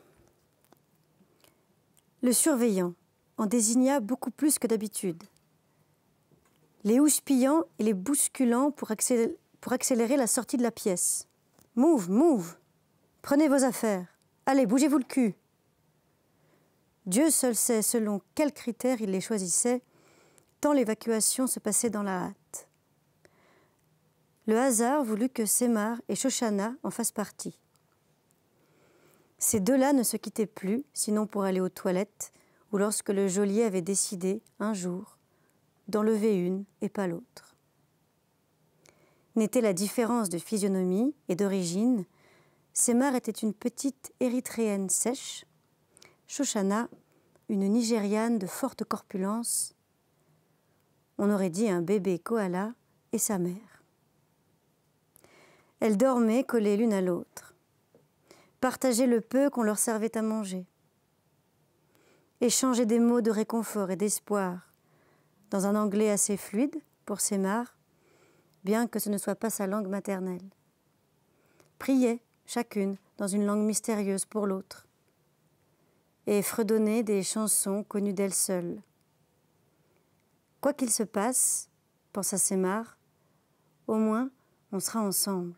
le surveillant en désigna beaucoup plus que d'habitude, les houspillant et les bousculant pour accélérer la sortie de la pièce. « Move, move! Prenez vos affaires. Allez, bougez-vous le cul. Dieu seul sait selon quels critères il les choisissait, tant l'évacuation se passait dans la hâte. Le hasard voulut que Semar et Shoshana en fassent partie. Ces deux-là ne se quittaient plus, sinon pour aller aux toilettes, ou lorsque le geôlier avait décidé, un jour, d'enlever une et pas l'autre. N'était la différence de physionomie et d'origine, Semar était une petite érythréenne sèche, Shoshana, une Nigériane de forte corpulence, on aurait dit un bébé koala et sa mère. Elles dormaient collées l'une à l'autre, partageaient le peu qu'on leur servait à manger, échangeaient des mots de réconfort et d'espoir, dans un anglais assez fluide pour Semar, bien que ce ne soit pas sa langue maternelle. Priaient, chacune, dans une langue mystérieuse pour l'autre, et fredonnaient des chansons connues d'elles seules. Quoi qu'il se passe, pensa Semar, au moins on sera ensemble.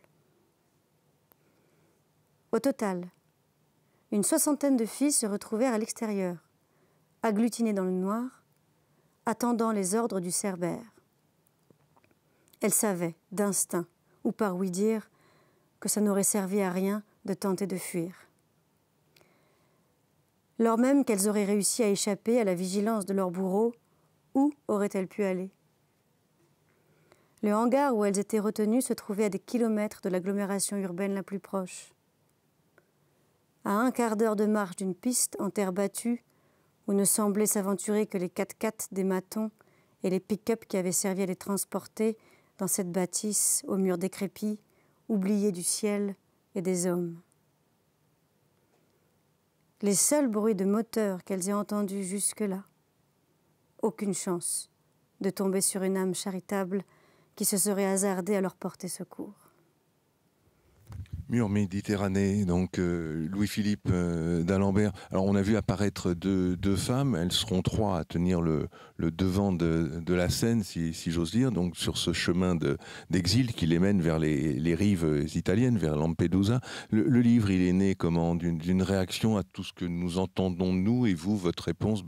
Au total, une 60aine de filles se retrouvèrent à l'extérieur, agglutinées dans le noir, attendant les ordres du cerbère. Elles savaient, d'instinct, ou par ouï dire, que ça n'aurait servi à rien de tenter de fuir. Lors même qu'elles auraient réussi à échapper à la vigilance de leur bourreau, où auraient-elles pu aller? Le hangar où elles étaient retenues se trouvait à des kilomètres de l'agglomération urbaine la plus proche. À un quart d'heure de marche d'une piste en terre battue, où ne semblaient s'aventurer que les 4x4 des matons et les pick-up qui avaient servi à les transporter dans cette bâtisse aux murs décrépits, oubliés du ciel et des hommes. Les seuls bruits de moteur qu'elles aient entendus jusque-là, aucune chance de tomber sur une âme charitable qui se serait hasardée à leur porter secours. Mur Méditerranée, donc Louis-Philippe d'Alembert. Alors on a vu apparaître deux femmes, elles seront trois à tenir le devant de la scène, si j'ose dire, donc sur ce chemin d'exil qui les mène vers les rives italiennes, vers Lampedusa. Le livre, il est né comment? D'une réaction à tout ce que nous entendons nous, et vous, votre réponse,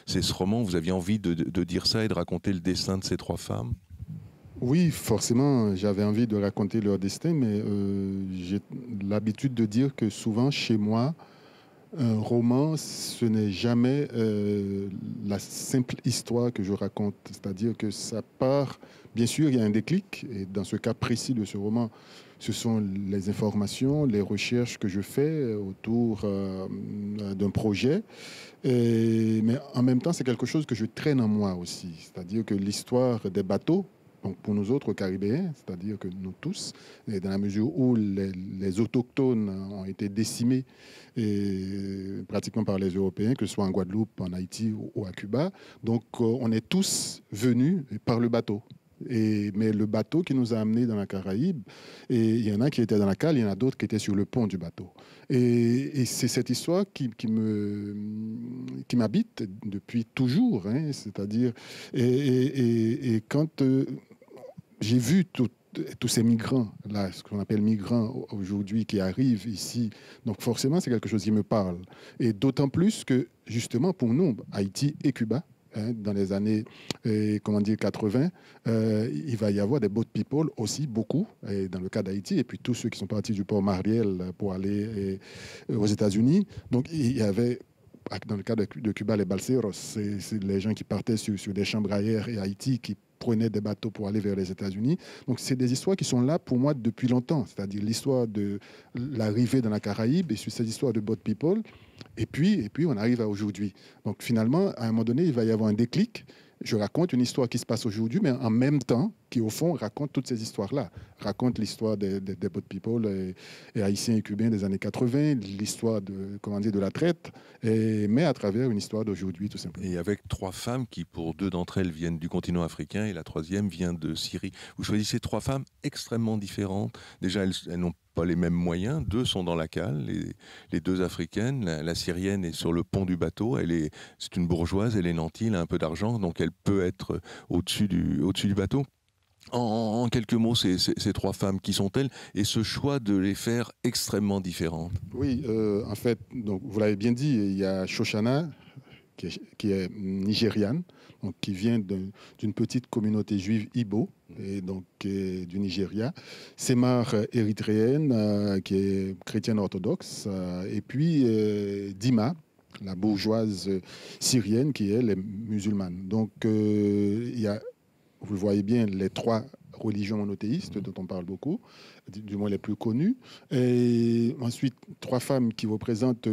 c'est ce roman. Vous aviez envie de dire ça et de raconter le destin de ces trois femmes? Oui, forcément, j'avais envie de raconter leur destin, mais j'ai l'habitude de dire que souvent, chez moi, un roman, ce n'est jamais la simple histoire que je raconte. C'est-à-dire que ça part, bien sûr, il y a un déclic, et dans ce cas précis de ce roman, ce sont les informations, les recherches que je fais autour d'un projet. Mais en même temps, c'est quelque chose que je traîne en moi aussi. C'est-à-dire que l'histoire des bateaux, donc pour nous autres Caribéens, c'est-à-dire que nous tous, et dans la mesure où les autochtones ont été décimés pratiquement par les Européens, que ce soit en Guadeloupe, en Haïti ou à Cuba, donc on est tous venus par le bateau. Mais le bateau qui nous a amenés dans la Caraïbe, et il y en a qui étaient dans la cale, il y en a d'autres qui étaient sur le pont du bateau. Et c'est cette histoire qui m'habite depuis toujours, hein, c'est-à-dire, et quand j'ai vu tous ces migrants, là, ce qu'on appelle migrants aujourd'hui, qui arrivent ici, donc forcément, c'est quelque chose qui me parle. Et d'autant plus que, justement, pour nous, Haïti et Cuba, dans les années 80, il va y avoir des boat people aussi, beaucoup, dans le cas d'Haïti, et puis tous ceux qui sont partis du port Mariel pour aller aux États-Unis. Donc, il y avait, dans le cas de Cuba, les balseros, c'est les gens qui partaient sur des chambres à air, et Haïti qui prenaient des bateaux pour aller vers les États-Unis. Donc, c'est des histoires qui sont là pour moi depuis longtemps, c'est-à-dire l'histoire de l'arrivée dans la Caraïbe et sur ces histoires de boat people. Et puis, on arrive à aujourd'hui. Donc, finalement, à un moment donné, il va y avoir un déclic. Je raconte une histoire qui se passe aujourd'hui, mais en même temps, qui, au fond, raconte toutes ces histoires-là. Raconte l'histoire des boat people et haïtiens et cubains des années 80, l'histoire de la traite, mais à travers une histoire d'aujourd'hui, tout simplement. Et avec trois femmes qui, pour deux d'entre elles, viennent du continent africain et la troisième vient de Syrie. Vous choisissez trois femmes extrêmement différentes. Déjà, elles n'ont pas les mêmes moyens. Deux sont dans la cale, les deux africaines. La syrienne est sur le pont du bateau. C'est une bourgeoise, elle est nantie, elle a un peu d'argent, donc elle peut être au-dessus du bateau. En quelques mots, ces trois femmes, qui sont-elles? Et ce choix de les faire extrêmement différentes. Oui, en fait, donc, vous l'avez bien dit, il y a Shoshana, qui est nigériane, donc qui vient d'une petite communauté juive Igbo, et donc du Nigeria. Semar, érythréenne, qui est chrétienne orthodoxe, et puis Dima, la bourgeoise syrienne, qui elle est musulmane. Donc il y a, vous le voyez bien, les trois religions monothéistes dont on parle beaucoup, du moins les plus connues. Et ensuite, trois femmes qui représentent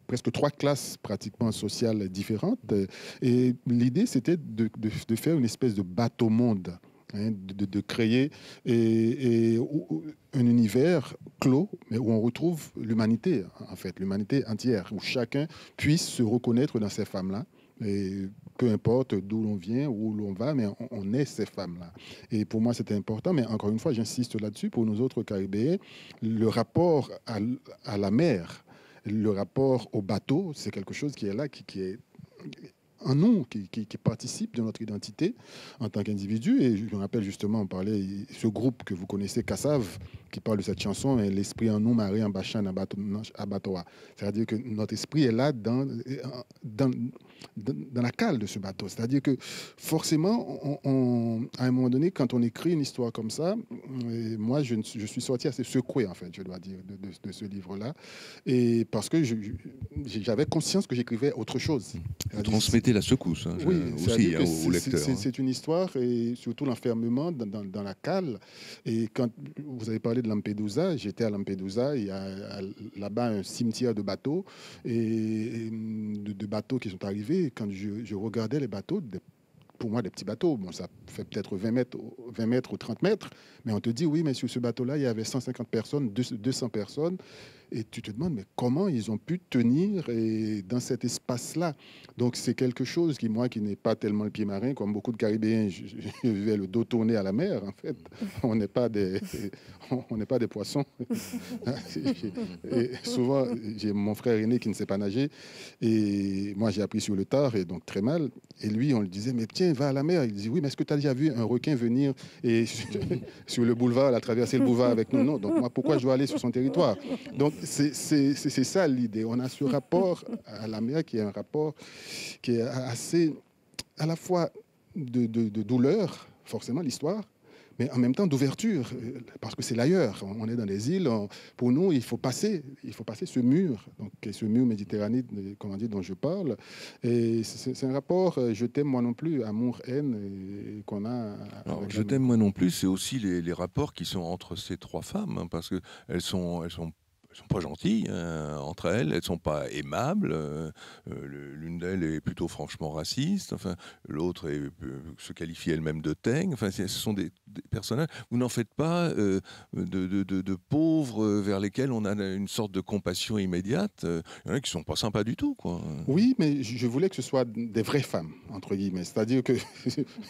presque trois classes pratiquement sociales différentes. Et l'idée, c'était de faire une espèce de bateau-monde, hein, de créer un univers clos, mais où on retrouve l'humanité, en fait, l'humanité entière, où chacun puisse se reconnaître dans ces femmes-là. Et peu importe d'où l'on vient, où l'on va, mais on est ces femmes-là. Et pour moi, c'était important. Mais encore une fois, j'insiste là-dessus, pour nous autres Caribéens, le rapport à la mer, le rapport au bateau, c'est quelque chose qui est là, qui est en nous, qui participe de notre identité en tant qu'individu. Et je me rappelle justement, on parlait, ce groupe que vous connaissez, Kassav, qui parle de cette chanson, l'esprit en nous, Marie en Bachan, Abatoa. C'est-à-dire que notre esprit est là dans la cale de ce bateau. C'est-à-dire que forcément, à un moment donné, quand on écrit une histoire comme ça, moi, je suis sorti assez secoué, en fait, je dois dire, de ce livre-là. Et parce que j'avais conscience que j'écrivais autre chose. Vous transmettez la secousse, hein, oui, aussi au lecteur. C'est une histoire, et surtout l'enfermement dans la cale. Et quand vous avez parlé de Lampedusa, j'étais à Lampedusa, il y a là-bas un cimetière de bateaux, et de bateaux qui sont arrivés. Et quand je regardais les bateaux, pour moi, des petits bateaux, bon, ça fait peut-être 20 mètres ou 30 mètres, mais on te dit, oui, mais sur ce bateau-là, il y avait 150 personnes, 200 personnes, et tu te demandes, mais comment ils ont pu tenir dans cet espace-là? Donc, c'est quelque chose qui, moi, qui n'ai pas tellement le pied marin, comme beaucoup de Caribéens, je vais le dos tourné à la mer, en fait. On n'est pas des poissons. Et souvent, j'ai mon frère aîné qui ne sait pas nager, et moi, j'ai appris sur le tard, et donc très mal. Et lui, on lui disait, mais tiens, va à la mer. Il dit, oui, mais est-ce que tu as déjà vu un requin venir et sur le boulevard, elle a traversé le boulevard avec nous? Non, donc moi, pourquoi je dois aller sur son territoire? Donc, c'est ça l'idée. On a ce rapport à la mer qui est un rapport qui est assez, à la fois de douleur, forcément, l'histoire, mais en même temps d'ouverture, parce que c'est l'ailleurs. On est dans des îles. Pour nous, il faut passer ce mur, donc ce mur méditerranéen, comment dire, dont je parle. Et c'est un rapport, je t'aime moi non plus, amour-haine qu'on a. Alors, je t'aime moi non plus, c'est aussi les rapports qui sont entre ces trois femmes, hein, parce qu'elles sont pas gentilles entre elles, elles sont pas aimables. L'une d'elles est plutôt franchement raciste. Enfin, l'autre se qualifie elle-même de teigne. Enfin, ce sont des personnages. Vous n'en faites pas de pauvres vers lesquels on a une sorte de compassion immédiate. Il y en a qui sont pas sympas du tout, quoi. Oui, mais je voulais que ce soit des vraies femmes, entre guillemets. C'est-à-dire que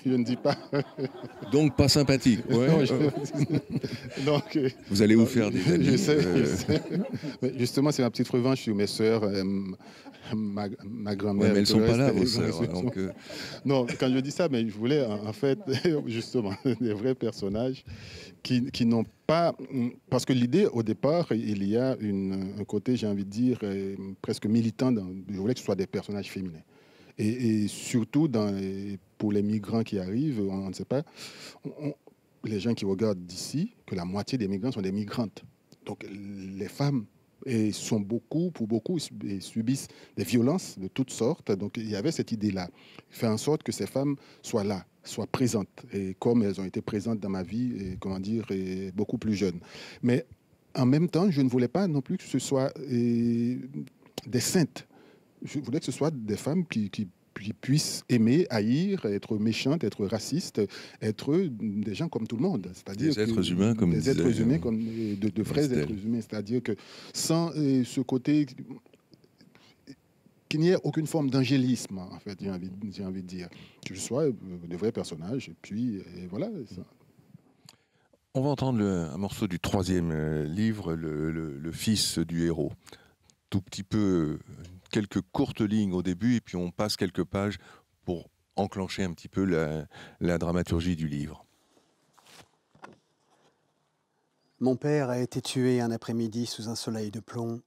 je ne dis pas. Donc pas sympathique. Ouais. Donc, vous allez vous faire des amis. Je sais. Justement, c'est ma petite revanche sur mes sœurs, ma grand-mère. Ouais, mais elles ne sont pas là, vos sœurs. Donc, non, quand je dis ça, mais je voulais en fait, justement, des vrais personnages qui n'ont pas... Parce que l'idée, au départ, il y a un côté, j'ai envie de dire, presque militant. Je voulais que ce soit des personnages féminins. Et surtout, pour les migrants qui arrivent, on ne sait pas, les gens qui regardent d'ici, que la moitié des migrants sont des migrantes. Donc, les femmes sont pour beaucoup, subissent des violences de toutes sortes. Donc, il y avait cette idée-là. Faire en sorte que ces femmes soient là, soient présentes. Et comme elles ont été présentes dans ma vie, beaucoup plus jeunes. Mais en même temps, je ne voulais pas non plus que ce soit des saintes. Je voulais que ce soit des femmes qui puissent aimer, haïr, être méchantes, être racistes, être des gens comme tout le monde. C'est-à-dire des êtres humains, comme des êtres humains, comme de vrais êtres humains. C'est-à-dire que sans ce côté, qu'il n'y ait aucune forme d'angélisme, en fait, j'ai envie de dire. Que ce soit de vrais personnages, et puis voilà. Ça. On va entendre un morceau du troisième livre, le fils du héros. Tout petit peu... quelques courtes lignes au début, et puis on passe quelques pages pour enclencher un petit peu la dramaturgie du livre. Mon père a été tué un après-midi sous un soleil de plomb,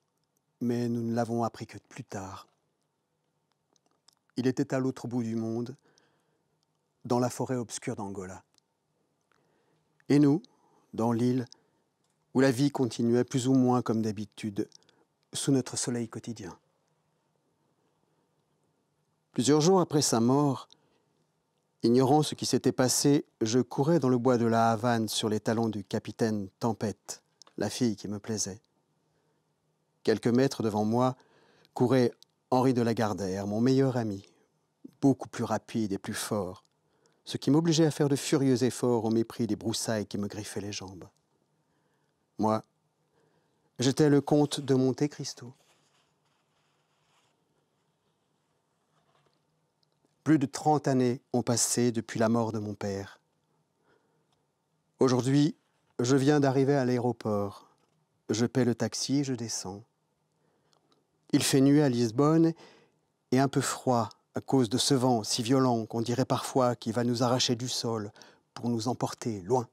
mais nous ne l'avons appris que plus tard. il était à l'autre bout du monde, dans la forêt obscure d'Angola. Et nous, dans l'île, où la vie continuait plus ou moins comme d'habitude, sous notre soleil quotidien. Plusieurs jours après sa mort, ignorant ce qui s'était passé, je courais dans le bois de la Havane sur les talons du capitaine Tempête, la fille qui me plaisait. Quelques mètres devant moi courait Henri de Lagardère, mon meilleur ami, beaucoup plus rapide et plus fort, ce qui m'obligeait à faire de furieux efforts au mépris des broussailles qui me griffaient les jambes. Moi, j'étais le comte de Monte Cristo. Plus de 30 années ont passé depuis la mort de mon père. Aujourd'hui, je viens d'arriver à l'aéroport. Je paie le taxi et je descends. Il fait nuit à Lisbonne et un peu froid à cause de ce vent si violent qu'on dirait parfois qu'il va nous arracher du sol pour nous emporter loin.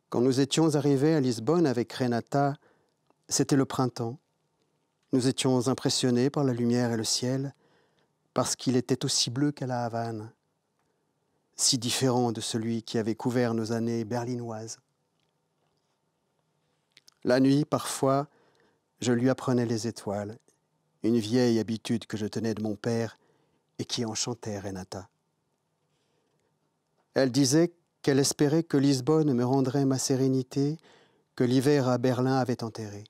Quand nous étions arrivés à Lisbonne avec Renata, c'était le printemps. Nous étions impressionnés par la lumière et le ciel, parce qu'il était aussi bleu qu'à la Havane, si différent de celui qui avait couvert nos années berlinoises. La nuit, parfois, je lui apprenais les étoiles, une vieille habitude que je tenais de mon père et qui enchantait Renata. Elle disait qu'elle espérait que Lisbonne me rendrait ma sérénité que l'hiver à Berlin avait enterrée.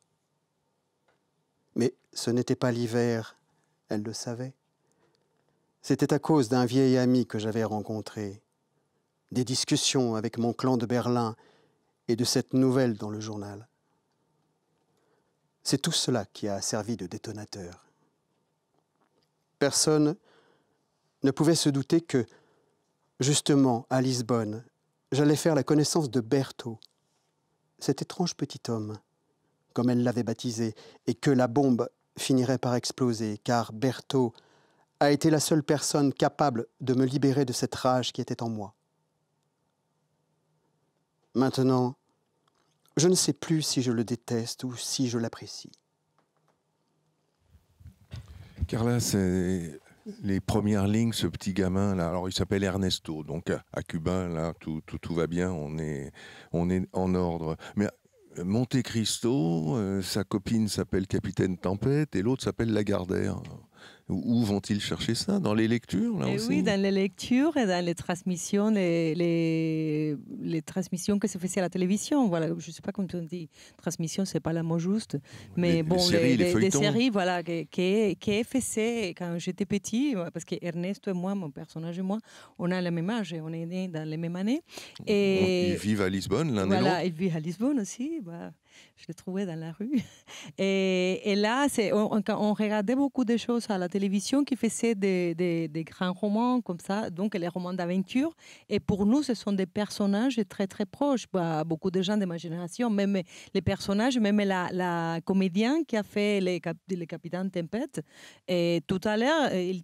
Mais ce n'était pas l'hiver, elle le savait. C'était à cause d'un vieil ami que j'avais rencontré, des discussions avec mon clan de Berlin et de cette nouvelle dans le journal. C'est tout cela qui a servi de détonateur. Personne ne pouvait se douter que, justement, à Lisbonne, j'allais faire la connaissance de Berto, cet étrange petit homme, comme elle l'avait baptisé, et que la bombe finirait par exploser, car Berto a été la seule personne capable de me libérer de cette rage qui était en moi. Maintenant, je ne sais plus si je le déteste ou si je l'apprécie. Carla, c'est les premières lignes, ce petit gamin là. Alors il s'appelle Ernesto, donc à Cuba là, tout va bien, on est en ordre. Mais Monte Cristo, sa copine s'appelle Capitaine Tempête et l'autre s'appelle Lagardère. Où vont-ils chercher ça? Dans les lectures là aussi? Oui, dans les lectures et dans les transmissions, les transmissions que se faisaient à la télévision. Voilà, je ne sais pas comment on dit. Transmission, c'est pas le mot juste, mais bon, les séries, voilà, qui faisaient quand j'étais petit, parce que Ernesto et moi, mon personnage et moi, on a le même âge, on est nés dans les mêmes années. Et ils vivent à Lisbonne, l'un et l'autre. Voilà, ils vivent à Lisbonne aussi. Bah, je l'ai trouvé dans la rue. Et là, on regardait beaucoup de choses à la télévision qui faisaient des grands romans comme ça, donc les romans d'aventure. Et pour nous, ce sont des personnages très, très proches. Bah, beaucoup de gens de ma génération, même les personnages, même la comédienne qui a fait le Capitaine Tempête. Et tout à l'heure, il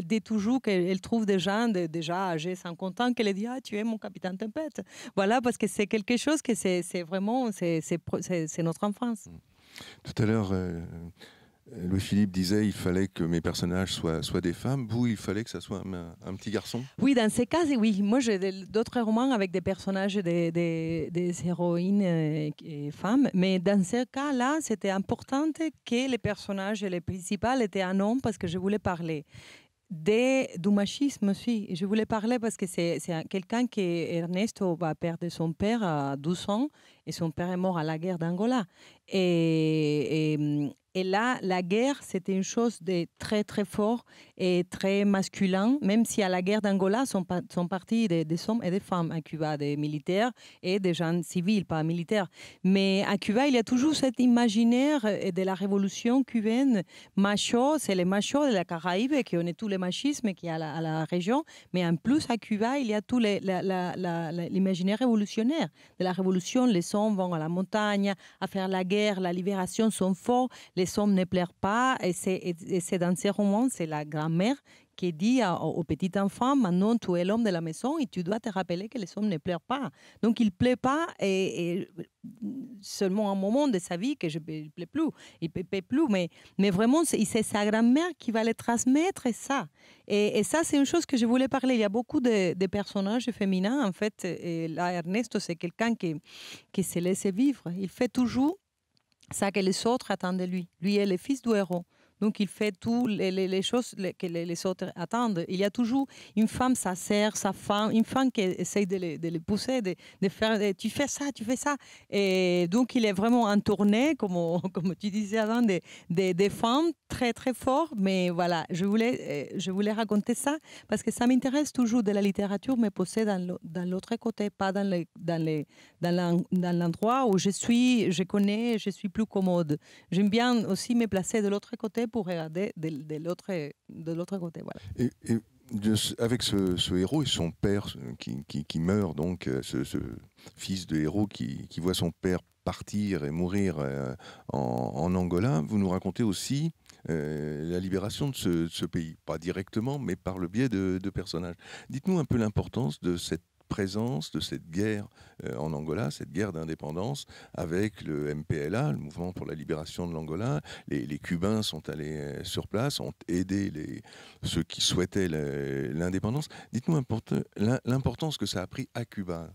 dit toujours qu'elle trouve des gens déjà âgés 50 ans qui dit « Ah, tu es mon Capitaine Tempête ». Voilà, parce que c'est quelque chose que c'est vraiment... C'est notre enfance. Tout à l'heure, Louis-Philippe disait qu'il fallait que mes personnages soient des femmes. Vous, il fallait que ça soit un petit garçon? Oui, dans ces cas, oui. Moi, j'ai d'autres romans avec des personnages, des héroïnes et femmes. Mais dans ce cas-là, c'était important que les personnages, les principaux, étaient un homme parce que je voulais parler du machisme aussi. Je voulais parler parce que c'est quelqu'un qui, Ernesto, va perdre son père à 12 ans et son père est mort à la guerre d'Angola. Et là, la guerre, c'était une chose de très, très fort et très masculin, même si à la guerre d'Angola sont partis des hommes et des femmes à Cuba, des militaires et des gens civils, pas militaires. Mais à Cuba, il y a toujours cet imaginaire de la révolution cubaine. Macho, c'est les machos de la Caraïbe qui ont tous les machismes qu'il y a à la région. Mais en plus, à Cuba, il y a tout l'imaginaire révolutionnaire. De la révolution, les hommes vont à la montagne, à faire la guerre, la libération sont forts. Les hommes ne pleurent pas, et c'est dans ces romans, c'est la grand-mère qui dit au petit enfant, maintenant tu es l'homme de la maison et tu dois te rappeler que les hommes ne pleurent pas. Donc il ne plaît pas et seulement un moment de sa vie que je ne plaît plus. Il ne plaît plus, mais vraiment c'est sa grand-mère qui va le transmettre ça. Et ça, c'est une chose que je voulais parler. Il y a beaucoup de personnages féminins, en fait. Et là, Ernesto, c'est quelqu'un qui se laisse vivre. Il fait toujours ça que les autres attendent de lui. Lui est le fils du héros. Donc, il fait toutes les choses que les autres attendent. Il y a toujours une femme, sa sœur, sa femme, une femme qui essaye de les pousser, de faire tu fais ça, tu fais ça. Et donc, il est vraiment entourné, comme tu disais avant, des femmes très, très fortes. Mais voilà, je voulais raconter ça parce que ça m'intéresse toujours de la littérature, mais posée dans l'autre côté, pas dans l'endroit où je connais, je suis plus commode. J'aime bien aussi me placer de l'autre côté pour regarder de l'autre côté. Voilà. Et avec ce héros et son père qui meurt, donc ce fils de héros qui voit son père partir et mourir en Angola, vous nous racontez aussi la libération de ce pays, pas directement, mais par le biais de personnages. Dites-nous un peu l'importance de cette présence de cette guerre en Angola, cette guerre d'indépendance avec le MPLA, le mouvement pour la libération de l'Angola. Les Cubains sont allés sur place, ont aidé ceux qui souhaitaient l'indépendance. Dites-nous l'importance que ça a pris à Cuba.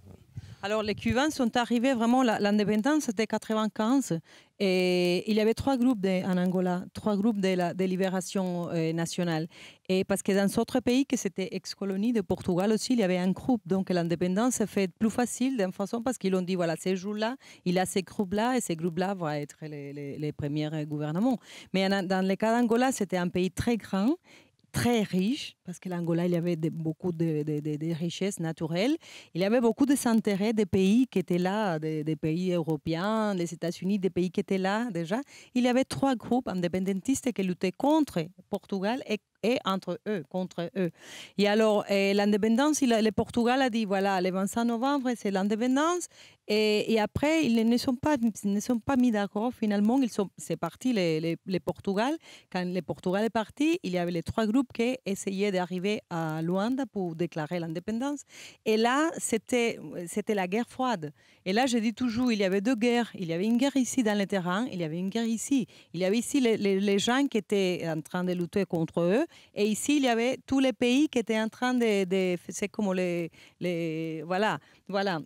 Alors, les Cubains sont arrivés vraiment, l'indépendance c'était 95 et il y avait 3 groupes en Angola, 3 groupes de libération nationale. Et parce que dans d'autres pays, que c'était ex-colonie de Portugal aussi, il y avait un groupe. Donc, l'indépendance s'est fait plus facile d'une façon parce qu'ils ont dit, voilà, ces jours-là, il y a ces groupes-là et ces groupes-là vont être les premiers gouvernements. Mais dans le cas d'Angola, c'était un pays très grand, très riche, parce que l'Angola, il y avait beaucoup de richesses naturelles. Il y avait beaucoup d'intérêts des pays qui étaient là, des pays européens, les États-Unis, des pays qui étaient là déjà. Il y avait 3 groupes indépendantistes qui luttaient contre Portugal et entre eux, contre eux. Et alors, l'indépendance, le Portugal a dit, voilà, le 25 novembre, c'est l'indépendance. Et après, ils ne sont pas mis d'accord. Finalement, c'est parti, le Portugal. Quand le Portugal est parti, il y avait les 3 groupes qui essayaient d'arriver à Luanda pour déclarer l'indépendance. Et là, c'était la guerre froide. Et là, je dis toujours, il y avait 2 guerres. Il y avait une guerre ici dans le terrain, il y avait une guerre ici. Il y avait ici les gens qui étaient en train de lutter contre eux. Et ici, il y avait tous les pays qui étaient en train c'est comme voilà.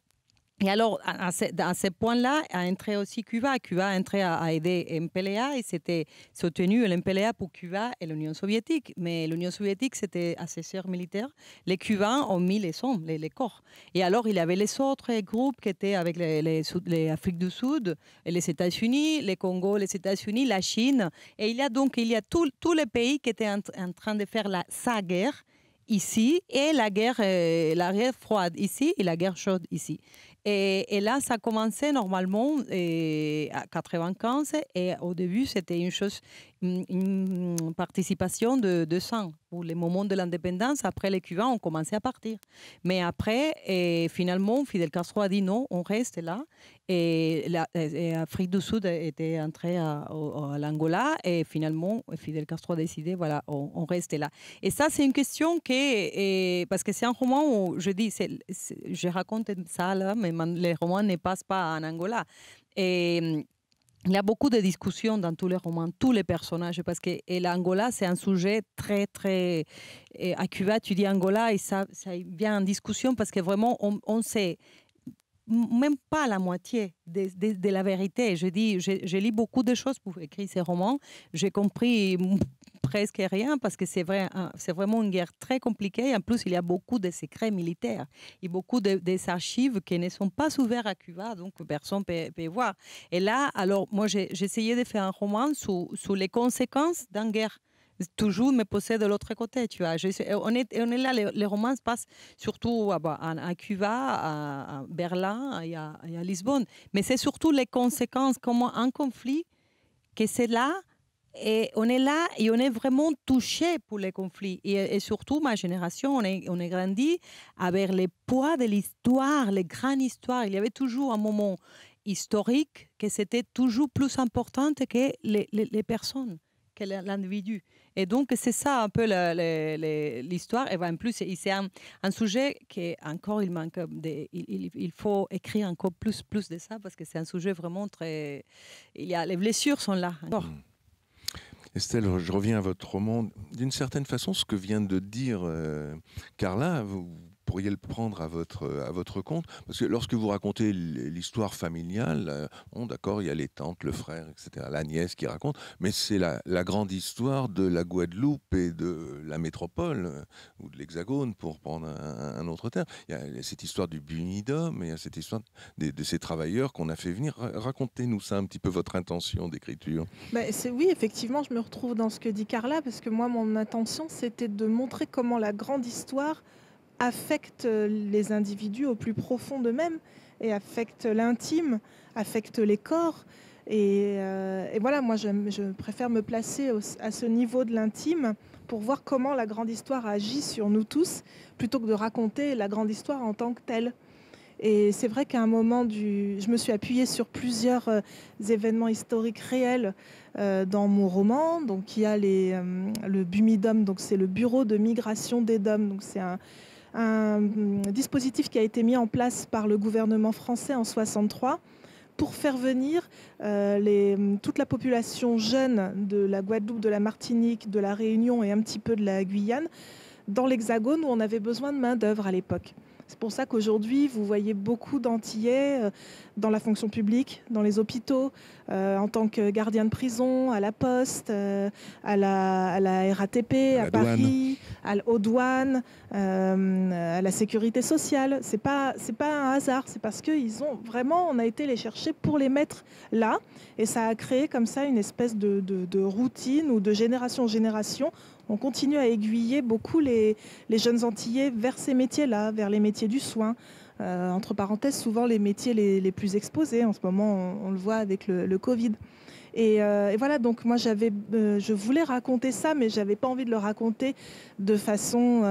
Et alors, à ce point-là, a entré aussi Cuba. Cuba a entré à aider MPLA et c'était soutenu l'MPLA pour Cuba et l'Union soviétique. Mais l'Union soviétique, c'était assesseur militaire. Les Cubains ont mis les corps. Et alors, il y avait les autres groupes qui étaient avec les Afriques du Sud, et les États-Unis, les Congo, les États-Unis, la Chine. Et il y a tous les pays qui étaient en train de faire sa guerre ici et la guerre froide ici et la guerre chaude ici. Et là, ça a commencé normalement à 95 et au début, c'était une participation de 100 pour les moments de l'indépendance. Après, les Cubains ont commencé à partir. Mais après, finalement, Fidel Castro a dit non, on reste là. Et l'Afrique du Sud était entrée à l'Angola et finalement, Fidel Castro a décidé, voilà, on reste là. Et ça, c'est une question parce que c'est un roman où je dis, je raconte ça là, mais les romans ne passent pas en Angola. Et il y a beaucoup de discussions dans tous les romans, tous les personnages, parce que l'Angola, c'est un sujet très, très... à Cuba, tu dis Angola, et ça vient en discussion parce que vraiment, on sait même pas la moitié de la vérité. Je dis, je lis beaucoup de choses pour écrire ces romans. J'ai compris presque rien parce que c'est vraiment une guerre très compliquée. En plus, il y a beaucoup de secrets militaires et beaucoup des archives qui ne sont pas ouvertes à Cuba, donc personne ne peut voir. Et là, alors, moi, j'ai essayé de faire un roman sur les conséquences d'une guerre. Toujours me poser de l'autre côté, tu vois. On est là, les romans passent surtout à Cuba, à Berlin et à Lisbonne. Mais c'est surtout les conséquences, comment un conflit, que c'est là, et on est là et on est vraiment touché pour les conflits. Et surtout, ma génération, on est grandi avec les poids de l'histoire, les grandes histoires. Il y avait toujours un moment historique que c'était toujours plus important que les personnes. que l'individu. Et donc, c'est ça un peu l'histoire. Et en plus, c'est un sujet qui, encore, il manque il faut écrire encore plus de ça parce que c'est un sujet vraiment très... Les blessures sont là. Estelle, je reviens à votre roman. D'une certaine façon, ce que vient de dire Carla, vous pourriez le prendre à votre compte. Parce que lorsque vous racontez l'histoire familiale, bon, d'accord, il y a les tantes, le frère, etc., la nièce qui raconte, mais c'est la grande histoire de la Guadeloupe et de la métropole, ou de l'Hexagone, pour prendre un autre terme. Il y a cette histoire du Bunidom, et il y a cette histoire de ces travailleurs qu'on a fait venir. Racontez-nous ça un petit peu, votre intention d'écriture. Oui, effectivement, je me retrouve dans ce que dit Carla, parce que moi, mon intention, c'était de montrer comment la grande histoire affecte les individus au plus profond d'eux-mêmes et affecte l'intime, affecte les corps. Et voilà, moi, je préfère me placer à ce niveau de l'intime pour voir comment la grande histoire agit sur nous tous, plutôt que de raconter la grande histoire en tant que telle. Et c'est vrai qu'à un moment, je me suis appuyée sur plusieurs événements historiques réels dans mon roman. Donc, il y a le BUMIDOM, donc c'est le Bureau de migration des DOM. Donc, c'est un dispositif qui a été mis en place par le gouvernement français en 1963 pour faire venir toute la population jeune de la Guadeloupe, de la Martinique, de la Réunion et un petit peu de la Guyane dans l'Hexagone où on avait besoin de main-d'œuvre à l'époque. C'est pour ça qu'aujourd'hui, vous voyez beaucoup d'Antillais dans la fonction publique, dans les hôpitaux, en tant que gardien de prison, à la Poste, à la RATP, à Paris, aux douanes, à la sécurité sociale. C'est pas un hasard, c'est parce on a été les chercher pour les mettre là. Et ça a créé comme ça une espèce de routine où de génération en génération, on continue à aiguiller beaucoup les jeunes Antillais vers ces métiers-là, vers les métiers du soin. Entre parenthèses, souvent les métiers les plus exposés. En ce moment, on le voit avec le Covid. Et voilà, donc moi, je voulais raconter ça, mais je n'avais pas envie de le raconter de façon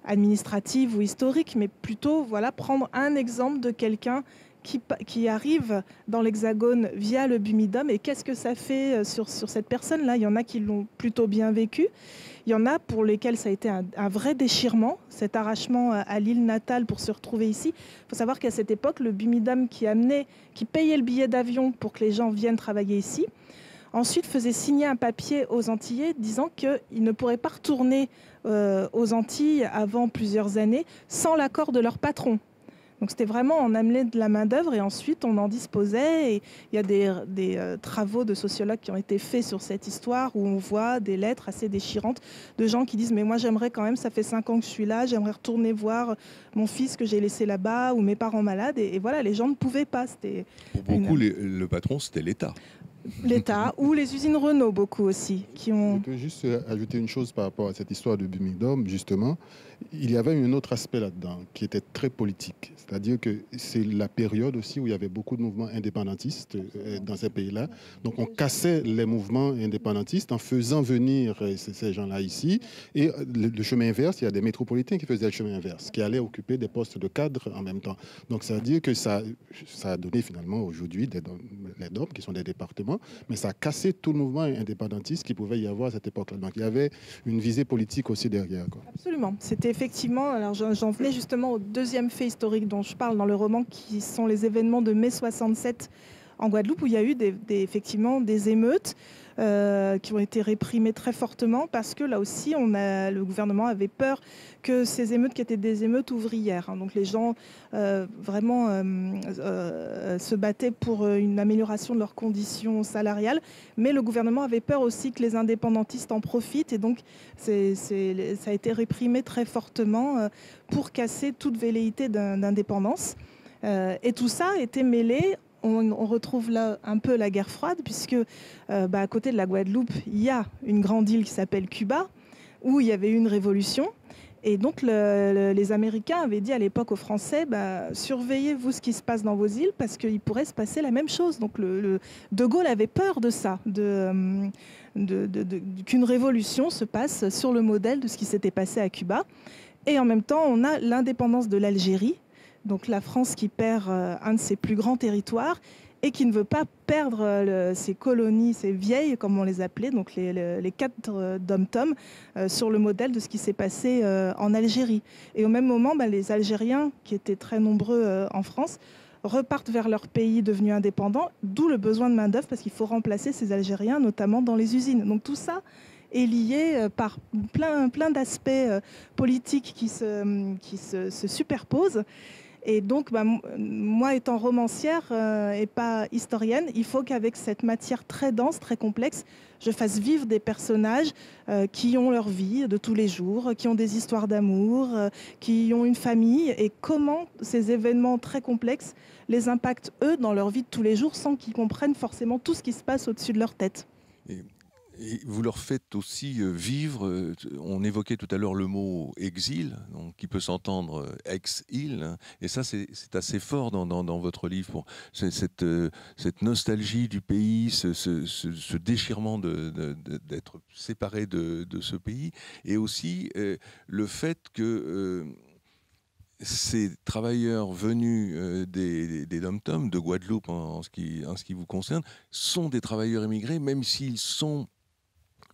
administrative ou historique, mais plutôt prendre un exemple de quelqu'un qui arrive dans l'Hexagone via le BUMIDOM. Et qu'est-ce que ça fait sur cette personne-là? Il y en a qui l'ont plutôt bien vécu. Il y en a pour lesquels ça a été un vrai déchirement, cet arrachement à l'île natale pour se retrouver ici. Il faut savoir qu'à cette époque, le BUMIDOM qui payait le billet d'avion pour que les gens viennent travailler ici, ensuite faisait signer un papier aux Antillais disant qu'ils ne pourraient pas retourner aux Antilles avant plusieurs années sans l'accord de leur patron. Donc c'était vraiment, on amenait de la main-d'œuvre et ensuite on en disposait. Et il y a des travaux de sociologues qui ont été faits sur cette histoire où on voit des lettres assez déchirantes de gens qui disent « Mais moi j'aimerais quand même, ça fait 5 ans que je suis là, j'aimerais retourner voir mon fils que j'ai laissé là-bas ou mes parents malades. » Et voilà, les gens ne pouvaient pas. Pour beaucoup, le patron, c'était l'État. L'État ou les usines Renault, beaucoup aussi. Je peux juste ajouter une chose par rapport à cette histoire de BUMIDOM, justement. Il y avait un autre aspect là-dedans qui était très politique. C'est-à-dire que c'est la période aussi où il y avait beaucoup de mouvements indépendantistes dans ces pays-là. Donc on cassait les mouvements indépendantistes en faisant venir ces gens-là ici. Et le chemin inverse, il y a des métropolitains qui faisaient le chemin inverse, qui allaient occuper des postes de cadre en même temps. Donc ça veut dire que ça a donné finalement aujourd'hui les DOM, qui sont des départements, mais ça a cassé tout le mouvement indépendantiste qu'il pouvait y avoir à cette époque-là. Donc il y avait une visée politique aussi derrière, quoi. Absolument. C'était effectivement, alors j'en venais justement au deuxième fait historique dont je parle dans le roman, qui sont les événements de mai 67 en Guadeloupe, où il y a eu effectivement des émeutes qui ont été réprimées très fortement parce que là aussi, le gouvernement avait peur que ces émeutes, qui étaient des émeutes ouvrières, hein, donc les gens vraiment se battaient pour une amélioration de leurs conditions salariales, mais le gouvernement avait peur aussi que les indépendantistes en profitent, et donc ça a été réprimé très fortement pour casser toute velléité d'indépendance. Et tout ça a été mêlé. On retrouve là un peu la guerre froide, puisque à côté de la Guadeloupe, il y a une grande île qui s'appelle Cuba, où il y avait eu une révolution. Et donc les Américains avaient dit à l'époque aux Français, surveillez-vous ce qui se passe dans vos îles, parce qu'il pourrait se passer la même chose. Donc De Gaulle avait peur de ça, qu'une révolution se passe sur le modèle de ce qui s'était passé à Cuba. Et en même temps, on a l'indépendance de l'Algérie, donc la France qui perd un de ses plus grands territoires, et qui ne veut pas perdre ses colonies, ses vieilles, comme on les appelait, donc les 4 dom-toms, sur le modèle de ce qui s'est passé en Algérie. Et au même moment, les Algériens, qui étaient très nombreux en France, repartent vers leur pays devenu indépendant, d'où le besoin de main-d'œuvre, parce qu'il faut remplacer ces Algériens, notamment dans les usines. Donc tout ça est lié par plein d'aspects politiques qui se superposent. Et donc, moi, étant romancière et pas historienne, il faut qu'avec cette matière très dense, très complexe, je fasse vivre des personnages qui ont leur vie de tous les jours, qui ont des histoires d'amour, qui ont une famille, et comment ces événements très complexes les impactent, eux, dans leur vie de tous les jours, sans qu'ils comprennent forcément tout ce qui se passe au-dessus de leur tête. Et vous leur faites aussi vivre, on évoquait tout à l'heure le mot exil, donc, qui peut s'entendre ex-île, hein, et ça c'est assez fort dans votre livre, cette nostalgie du pays, ce déchirement d'être séparé de ce pays, et aussi le fait que ces travailleurs venus des dom-toms, de Guadeloupe en ce qui vous concerne, sont des travailleurs immigrés, même s'ils sont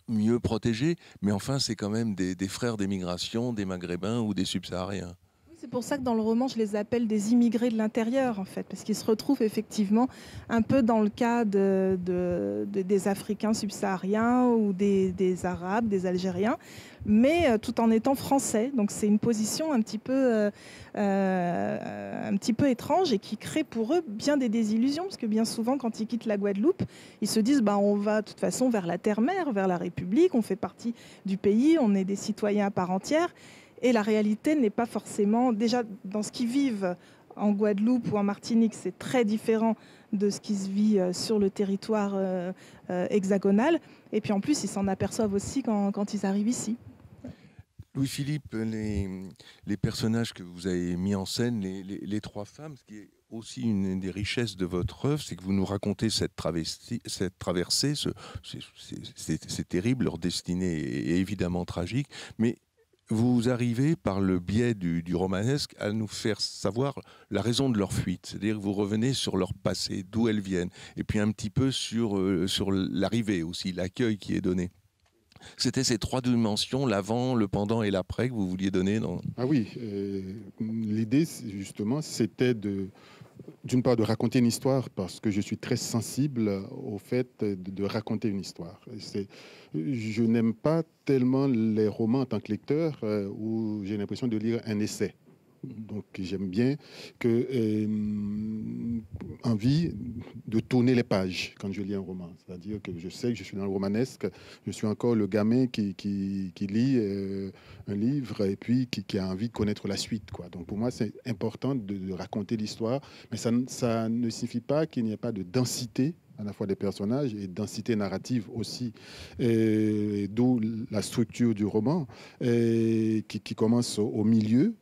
mieux protégés, mais enfin c'est quand même des frères d'émigration, des Maghrébins ou des Subsahariens. C'est pour ça que dans le roman, je les appelle des immigrés de l'intérieur, en fait, parce qu'ils se retrouvent effectivement un peu dans le cas des Africains subsahariens ou des Arabes, des Algériens, mais tout en étant français. Donc c'est une position un petit peu étrange et qui crée pour eux bien des désillusions, parce que bien souvent, quand ils quittent la Guadeloupe, ils se disent on va de toute façon vers la terre-mère, vers la République, on fait partie du pays, on est des citoyens à part entière. Et la réalité n'est pas forcément, déjà dans ce qu'ils vivent en Guadeloupe ou en Martinique, c'est très différent de ce qui se vit sur le territoire hexagonal. Et puis en plus, ils s'en aperçoivent aussi quand ils arrivent ici. Louis-Philippe, les personnages que vous avez mis en scène, les 3 femmes, ce qui est aussi une des richesses de votre œuvre, c'est que vous nous racontez cette traversée, c'est terrible, leur destinée est évidemment tragique, mais vous arrivez, par le biais du romanesque, à nous faire savoir la raison de leur fuite. C'est-à-dire que vous revenez sur leur passé, d'où elles viennent, et puis un petit peu sur l'arrivée aussi, l'accueil qui est donné. C'était ces 3 dimensions, l'avant, le pendant et l'après, que vous vouliez donner dans... Ah oui, l'idée, justement, c'était d'une part de raconter une histoire, parce que je suis très sensible au fait de raconter une histoire. Je n'aime pas tellement les romans en tant que lecteur où j'ai l'impression de lire un essai. Donc j'aime bien envie de tourner les pages quand je lis un roman. C'est-à-dire que je sais que je suis dans le romanesque, je suis encore le gamin qui lit un livre et puis qui a envie de connaître la suite, quoi. Donc pour moi, c'est important de raconter l'histoire, mais ça ne signifie pas qu'il n'y ait pas de densité à la fois des personnages et densité narrative aussi, d'où la structure du roman qui commence au milieu,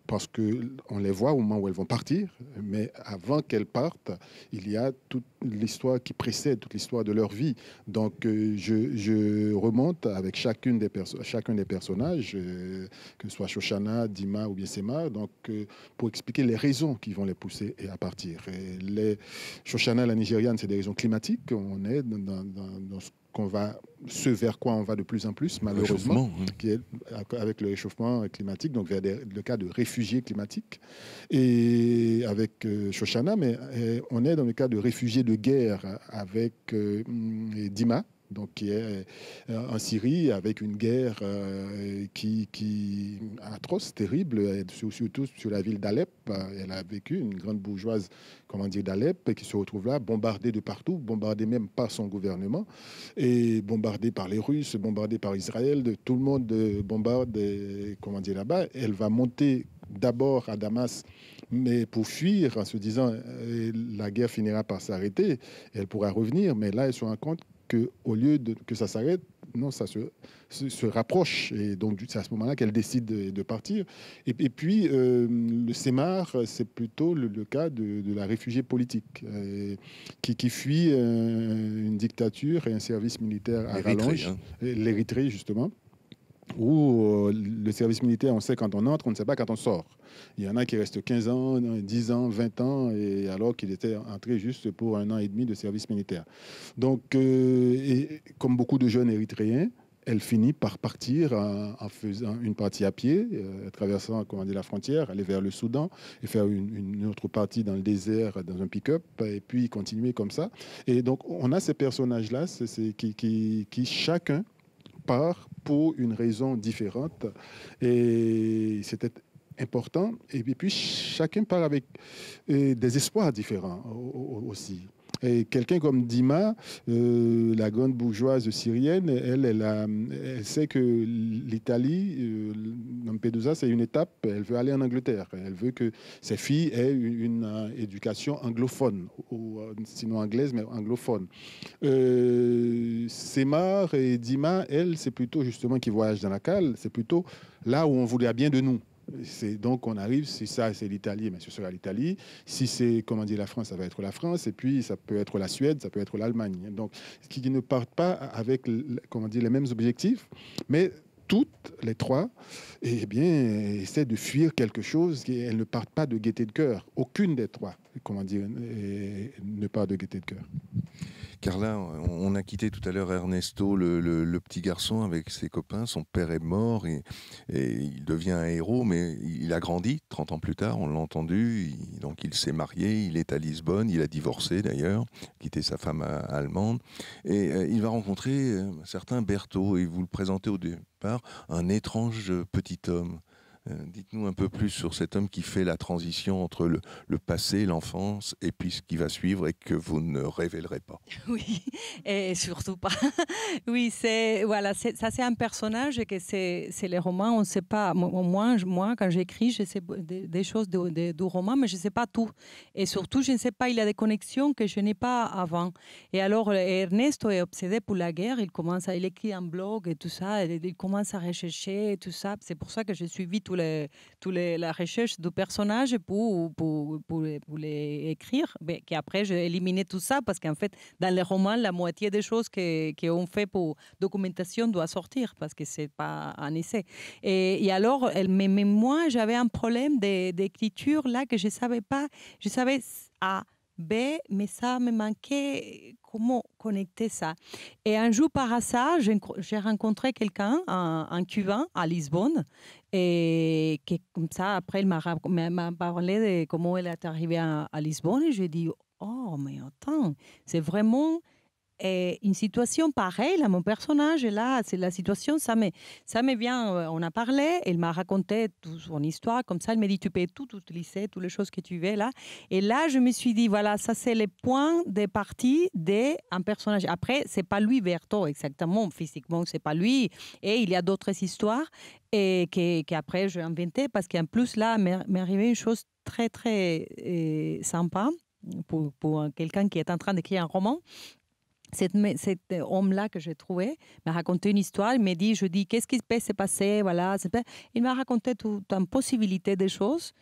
parce qu'on les voit au moment où elles vont partir, mais avant qu'elles partent, il y a toute l'histoire qui précède, toute l'histoire de leur vie. Donc je remonte avec chacun des personnages, que ce soit Shoshana, Dima ou bien Semar, donc pour expliquer les raisons qui vont les pousser à partir. Shoshana, la Nigériane, c'est des raisons climatiques. On est dans ce vers quoi on va de plus en plus, malheureusement, qui est avec le réchauffement climatique, donc vers le cas de réfugiés climatiques. Et avec Shoshana, mais on est dans le cas de réfugiés de guerre avec Dima, donc qui est en Syrie, avec une guerre qui atroce, terrible, surtout sur la ville d'Alep. Elle a vécu, une grande bourgeoise, d'Alep, qui se retrouve là, bombardée de partout, bombardée même par son gouvernement, et bombardée par les Russes, bombardée par Israël, tout le monde bombarde, là-bas. Elle va monter d'abord à Damas, mais pour fuir, en se disant la guerre finira par s'arrêter, elle pourra revenir, mais là elle se rend compte qu'au lieu que ça s'arrête, non, ça se rapproche. Et donc, c'est à ce moment-là qu'elle décide de partir. Et puis, le Semar, c'est plutôt le cas de la réfugiée politique qui fuit une dictature et un service militaire à rallonge, l'Érythrée, justement. où le service militaire, on sait quand on entre, on ne sait pas quand on sort. Il y en a qui restent 15 ans, 10 ans, 20 ans, et alors qu'il était entré juste pour 1 an et demi de service militaire. Donc, et comme beaucoup de jeunes Érythréens, elle finit par partir en faisant une partie à pied, traversant la frontière, aller vers le Soudan et faire une autre partie dans le désert, dans un pick-up, et puis continuer comme ça. Et donc, on a ces personnages-là qui chacun part pour une raison différente. Et c'était important. Et puis, chacun part avec des espoirs différents aussi. Et quelqu'un comme Dima, la grande bourgeoise syrienne, elle sait que l'Italie, Lampedusa, c'est une étape. Elle veut aller en Angleterre. Elle veut que ses filles aient une éducation anglophone, ou sinon anglaise, mais anglophone. Semar et Dima, elle, c'est plutôt justement qui voyage dans la cale. C'est plutôt là où on voudrait bien de nous. Donc on arrive, si ça c'est l'Italie, mais ce sera l'Italie. Si c'est, la France, ça va être la France. Et puis ça peut être la Suède, ça peut être l'Allemagne. Donc qui ne partent pas avec, les mêmes objectifs, mais toutes les trois, eh bien, essaient de fuir quelque chose. Elles ne partent pas de gaieté de cœur. Aucune des trois, ne part de gaieté de cœur. Carla, on a quitté tout à l'heure Ernesto, le petit garçon avec ses copains. Son père est mort et il devient un héros, mais il a grandi 30 ans plus tard, on l'a entendu. Donc il s'est marié, il est à Lisbonne, il a divorcé d'ailleurs, quitté sa femme allemande. Et il va rencontrer un certain Berthaud, et vous le présentez au départ, un étrange petit homme. Dites-nous un peu plus sur cet homme qui fait la transition entre le passé, l'enfance, et puis ce qui va suivre et que vous ne révélerez pas. Oui, et surtout pas. Oui, ça c'est un personnage et que c'est les romans, on ne sait pas. Moi, quand j'écris, je sais des choses du roman, mais je ne sais pas tout. Et surtout, je ne sais pas, il y a des connexions que je n'ai pas avant. Et alors, Ernesto est obsédé pour la guerre, il écrit un blog et tout ça, il commence à rechercher et tout ça. C'est pour ça que j'ai suivi la recherche du personnage pour les écrire, mais qu'après j'ai éliminé tout ça parce qu'en fait dans les romans la moitié des choses qu'on fait pour documentation doit sortir parce que c'est pas un essai. Et alors mais moi j'avais un problème d'écriture là que je savais pas, je savais A, B, mais ça me manquait comment connecter ça. Et un jour par hasard, j'ai rencontré quelqu'un, un Cubain à Lisbonne, et qui, comme ça, après, il m'a parlé de comment elle est arrivée à Lisbonne, et j'ai dit, oh, mais attends, c'est vraiment une situation pareille, mon personnage, là, c'est la situation, ça me vient, on a parlé, elle m'a raconté toute son histoire, comme ça, elle m'a dit, tu peux tout utiliser, toutes les choses que tu veux, là. Et là, je me suis dit, voilà, ça, c'est le point de partie d'un personnage. Après, c'est pas lui, Berthaud, exactement, physiquement, c'est pas lui. Et il y a d'autres histoires et qu'après, j'ai inventé, parce qu'en plus, là, m'est arrivé une chose très, très sympa pour quelqu'un qui est en train d'écrire un roman. Cet homme-là que j'ai trouvé m'a raconté une histoire. Il m'a dit, qu'est-ce qui peut se passer, voilà. Il m'a raconté toute une possibilité de choses.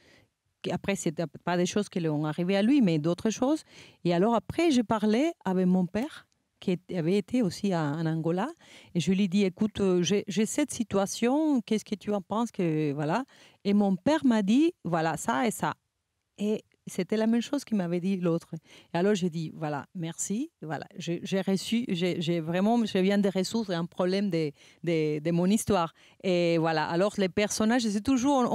Après, ce n'étaient pas des choses qui lui ont arrivé à lui, mais d'autres choses. Et alors après, j'ai parlé avec mon père, qui avait été aussi en Angola. Et je lui ai dit, écoute, j'ai cette situation, qu'est-ce que tu en penses que, voilà. Et mon père m'a dit, voilà, ça et ça. Et c'était la même chose qu'il m'avait dit l'autre. Et alors, j'ai dit, voilà, merci. Voilà, je viens de résoudre un problème de mon histoire. Et voilà, alors les personnages, c'est toujours,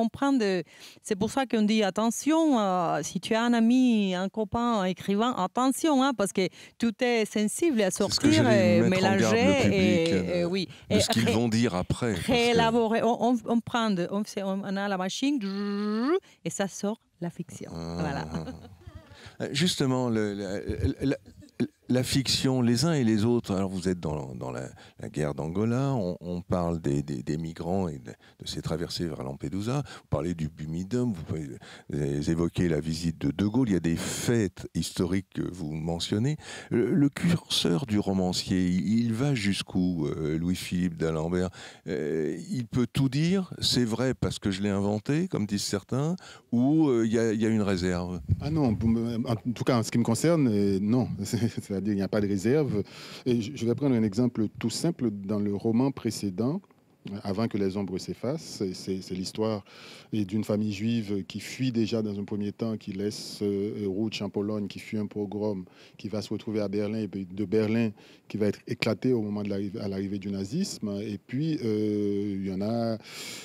c'est pour ça qu'on dit, attention, si tu as un ami, un copain, un écrivain, attention, hein, parce que tout est sensible à sortir, et mélanger. Oui. De ce qu'ils vont dire après. Réélaborer. On a la machine, et ça sort la fiction. Voilà. Justement, la fiction, les uns et les autres. Alors vous êtes dans la guerre d'Angola, on parle des migrants et de ces traversées vers Lampedusa, vous parlez du Bumidum, vous évoquez la visite de Gaulle, il y a des faits historiques que vous mentionnez. Le curseur du romancier, il va jusqu'où, Louis-Philippe d'Alembert? Il peut tout dire, c'est vrai parce que je l'ai inventé, comme disent certains, ou il y a une réserve? Ah non, en tout cas en ce qui me concerne, non. C'est-à-dire qu'il n'y a pas de réserve. Et je vais prendre un exemple tout simple. Dans le roman précédent, avant que les ombres s'effacent. C'est l'histoire d'une famille juive qui fuit déjà dans un premier temps, qui laisse Łódź en Pologne, qui fuit un pogrom, qui va se retrouver à Berlin, et puis de Berlin qui va être éclaté au moment de l'arrivée du nazisme. Et puis, il y en a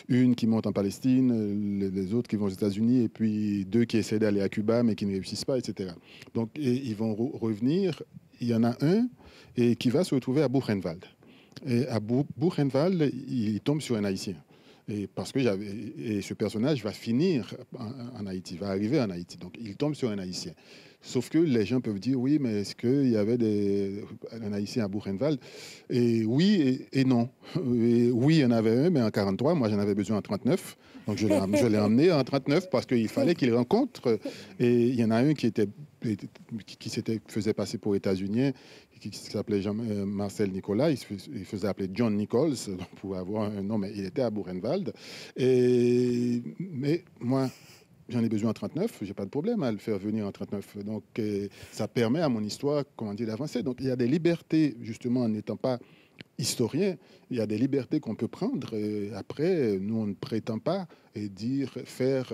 une qui monte en Palestine, les autres qui vont aux États-Unis, et puis 2 qui essaient d'aller à Cuba, mais qui ne réussissent pas, etc. Donc, ils vont revenir. Il y en a un qui va se retrouver à Buchenwald. Et à Buchenwald, il tombe sur un Haïtien. Et parce que ce personnage va finir en Haïti, va arriver en Haïti. Donc, il tombe sur un Haïtien. Sauf que les gens peuvent dire, oui, mais est-ce qu'il y avait un Haïtien à Buchenwald? Et oui et non. Et oui, il y en avait un, mais en 1943, moi, j'en avais besoin en 1939. Donc, je l'ai emmené en 1939 parce qu'il fallait qu'il rencontre. Et il y en a un qui faisait passer pour états-unien, qui s'appelait Marcel Nicolas, il faisait appeler John Nichols, pour avoir un nom, mais il était à Buchenwald. Mais moi, j'en ai besoin en 1939, j'ai pas de problème à le faire venir en 1939. Donc, ça permet à mon histoire, comment dire, d'avancer. Donc, il y a des libertés, justement, en n'étant pas historien, il y a des libertés qu'on peut prendre. Après, nous, on ne prétend pas faire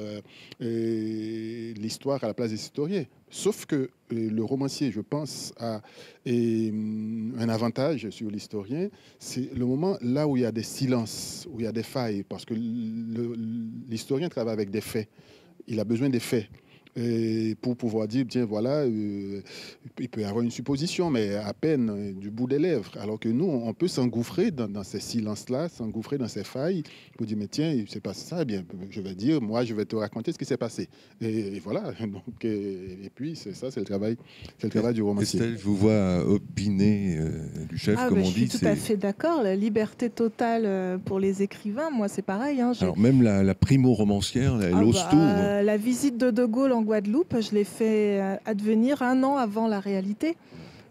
l'histoire à la place des historiens. Sauf que le romancier, je pense, a un avantage sur l'historien, c'est le moment là où il y a des silences, où il y a des failles, parce que l'historien travaille avec des faits. Il a besoin des faits. Pour pouvoir dire, tiens, voilà, il peut y avoir une supposition, mais à peine du bout des lèvres. Alors que nous, on peut s'engouffrer dans ces silences-là, s'engouffrer dans ces failles, pour dire, mais tiens, il s'est passé ça, eh bien, je vais dire, moi, je vais te raconter ce qui s'est passé. Et voilà. Donc, et puis, c'est ça, c'est le travail du romancier. Estelle, je vous vois opiner du chef, comme on dit. Je suis tout à fait d'accord. La liberté totale pour les écrivains, moi, c'est pareil. Hein, alors, même la primo-romancière, elle ose tout. La visite de Gaulle en Guadeloupe, je l'ai fait advenir 1 an avant la réalité.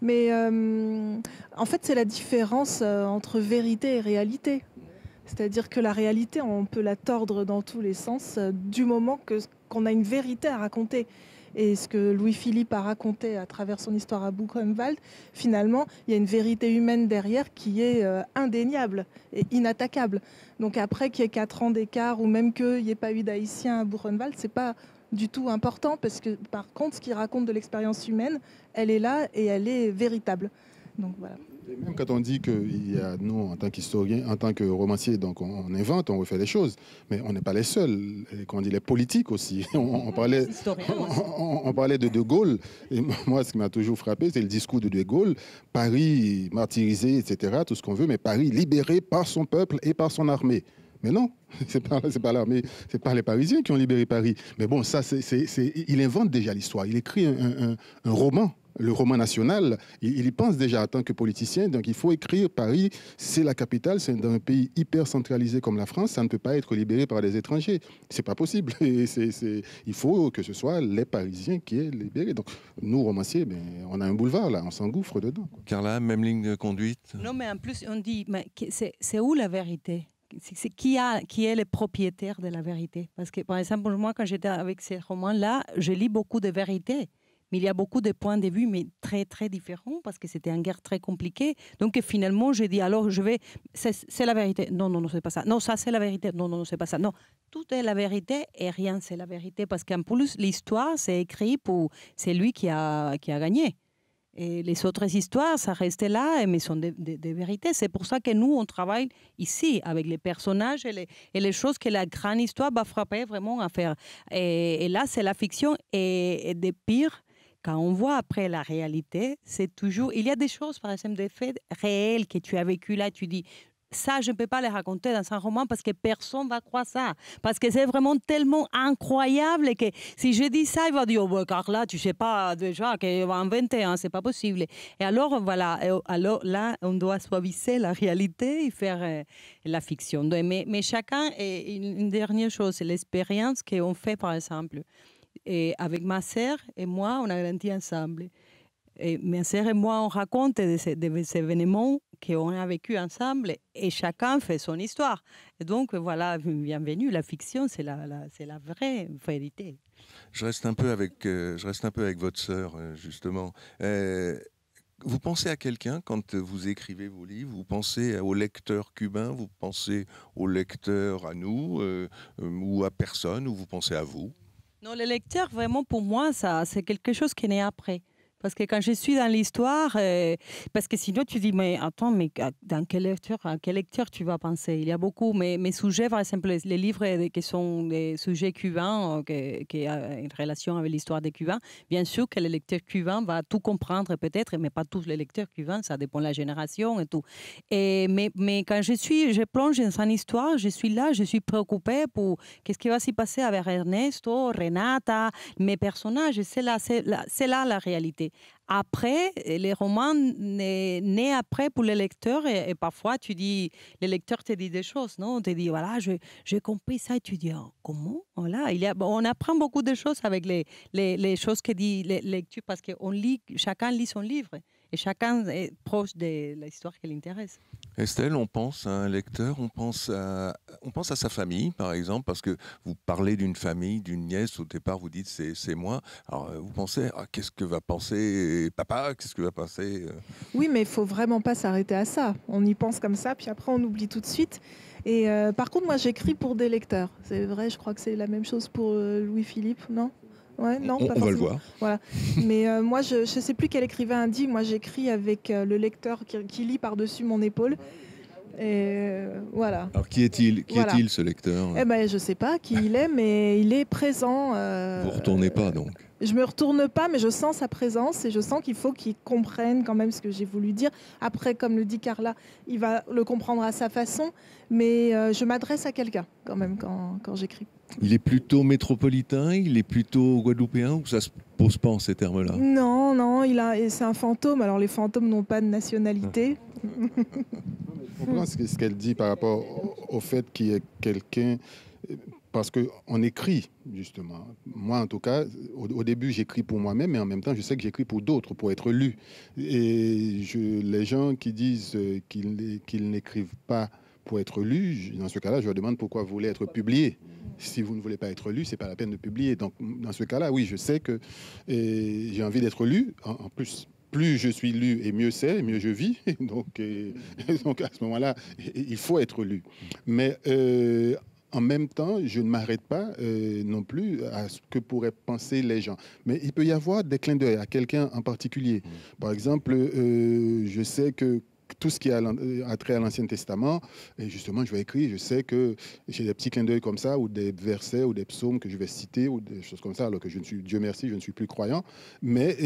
Mais en fait, c'est la différence entre vérité et réalité. C'est-à-dire que la réalité, on peut la tordre dans tous les sens du moment qu'on a une vérité à raconter. Et ce que Louis-Philippe a raconté à travers son histoire à Buchenwald, finalement, il y a une vérité humaine derrière qui est indéniable et inattaquable. Donc après qu'il y ait 4 ans d'écart ou même qu'il n'y ait pas eu d'Haïtien à Buchenwald, c'est pas du tout important parce que par contre, ce qu'il raconte de l'expérience humaine, elle est là et elle est véritable. Donc voilà. Et même quand on dit que nous, en tant qu'historiens, en tant que romanciers, donc on invente, on refait les choses, mais on n'est pas les seuls. Et quand on dit les politiques aussi, on parlait de Gaulle. Et moi, ce qui m'a toujours frappé, c'est le discours de De Gaulle. Paris martyrisé, etc., tout ce qu'on veut, mais Paris libéré par son peuple et par son armée. Mais non, c'est pas l'armée, c'est pas les Parisiens qui ont libéré Paris. Mais bon, ça, il invente déjà l'histoire. Il écrit un roman. Le roman national, il y pense déjà en tant que politicien, donc il faut écrire Paris, c'est la capitale, c'est dans un pays hyper centralisé comme la France, ça ne peut pas être libéré par des étrangers, c'est pas possible. Il faut que ce soit les Parisiens qui aient libéré. Donc nous, romanciers, on a un boulevard là, on s'engouffre dedans. Carla, même ligne de conduite. Non, mais en plus, on dit, mais c'est où la vérité? C'est qui est le propriétaire de la vérité? Parce que, par exemple, moi, quand j'étais avec ces romans-là, je lis beaucoup de vérités. Mais il y a beaucoup de points de vue, mais très, très différents, parce que c'était une guerre très compliquée. Donc, finalement, j'ai dit, alors, c'est la vérité. Non, non, non, c'est pas ça. Non, ça, c'est la vérité. Non, non, non, c'est pas ça. Non, tout est la vérité et rien, c'est la vérité. Parce qu'en plus, l'histoire, c'est écrit pour... C'est lui qui a gagné. Et les autres histoires, ça restait là, mais sont des vérités. C'est pour ça que nous, on travaille ici, avec les personnages et les choses que la grande histoire va frapper vraiment à faire. Et là, c'est la fiction. Et des pires, quand on voit après la réalité, c'est toujours... Il y a des choses, par exemple, des faits réels que tu as vécu là, tu dis... Ça, je ne peux pas les raconter dans un roman parce que personne ne va croire ça. Parce que c'est vraiment tellement incroyable que si je dis ça, il va dire, oh, Carla, tu ne sais pas déjà qu'il va inventer, hein, ce n'est pas possible. Et alors, voilà, alors là, on doit suaviser la réalité et faire la fiction. Mais chacun, et une dernière chose, c'est l'expérience qu'on fait, par exemple. Et avec ma sœur et moi, on a grandi ensemble. Et ma sœur et moi, on raconte des événements qu'on a vécu ensemble et chacun fait son histoire. Et donc, voilà, bienvenue, la fiction, c'est la vraie vérité. Je reste un peu avec votre sœur, justement. Vous pensez à quelqu'un quand vous écrivez vos livres? Vous pensez au lecteur cubain? Vous pensez au lecteur à nous ou à personne? Ou vous pensez à vous? Non, le lecteur, vraiment, pour moi, ça, c'est quelque chose qui naît après. Parce que quand je suis dans l'histoire, parce que sinon tu dis, mais attends, mais à quel lecteur tu vas penser? Il y a beaucoup, mes sujets, par exemple, les livres qui sont des sujets cubains, qui ont une relation avec l'histoire des Cubains, bien sûr que le lecteur cubain va tout comprendre peut-être, mais pas tous les lecteurs cubains, ça dépend de la génération et tout. Mais quand je plonge dans une histoire, je suis là, je suis préoccupée pour qu'est-ce qui va s'y passer avec Ernesto, Renata, mes personnages, c'est là la réalité. Après, les romans naissent après pour les lecteurs et parfois tu dis, le lecteur te dit des choses, non? On te dit, voilà, j'ai compris ça et tu dis, oh, comment? Voilà, on apprend beaucoup de choses avec les choses que dit les lectures parce que chacun lit son livre et chacun est proche de l'histoire qui l'intéresse. Estelle, on pense à un lecteur, on pense à sa famille, par exemple, parce que vous parlez d'une famille, d'une nièce, au départ vous dites c'est moi. Alors vous pensez, qu'est-ce que va penser papa, qu'est-ce que va penser Oui, mais il faut vraiment pas s'arrêter à ça. On y pense comme ça, puis après on oublie tout de suite. Et par contre, moi j'écris pour des lecteurs. C'est vrai, je crois que c'est la même chose pour Louis-Philippe, non? Ouais, non, pas on va le forcément. voir. Voilà. Mais moi, je ne sais plus quel écrivain dit. Moi, j'écris avec le lecteur qui lit par-dessus mon épaule. Et voilà. Alors qui est-il Voilà. Qui est-il ce lecteur? Eh ben, je ne sais pas qui il est, mais il est présent. Vous retournez pas donc? Je me retourne pas, mais je sens sa présence et je sens qu'il faut qu'il comprenne quand même ce que j'ai voulu dire. Après, comme le dit Carla, il va le comprendre à sa façon, mais je m'adresse à quelqu'un quand même quand j'écris. Il est plutôt métropolitain, il est plutôt guadeloupéen ou ça se pose pas en ces termes-là? Non, c'est un fantôme. Alors les fantômes n'ont pas de nationalité. Je comprends ce qu'elle dit par rapport au fait qu'il y ait quelqu'un, parce qu'on écrit, justement. Moi, en tout cas, au début, j'écris pour moi-même, mais en même temps, je sais que j'écris pour d'autres, pour être lu. Et les gens qui disent qu'ils n'écrivent pas pour être lus, dans ce cas-là, je leur demande pourquoi vous voulez être publié. Si vous ne voulez pas être lu, c'est pas la peine de publier. Donc, dans ce cas-là, oui, je sais que j'ai envie d'être lu. En plus, plus je suis lu et mieux c'est, mieux je vis. Donc à ce moment-là, il faut être lu. Mais en même temps, je ne m'arrête pas non plus à ce que pourraient penser les gens. Mais il peut y avoir des clins d'œil à quelqu'un en particulier. Par exemple, je sais que tout ce qui a trait à l'Ancien Testament, et justement, je vais écrire, je sais que j'ai des petits clins d'œil comme ça, ou des versets, ou des psaumes que je vais citer, ou des choses comme ça, alors que Dieu merci, je ne suis plus croyant. Mais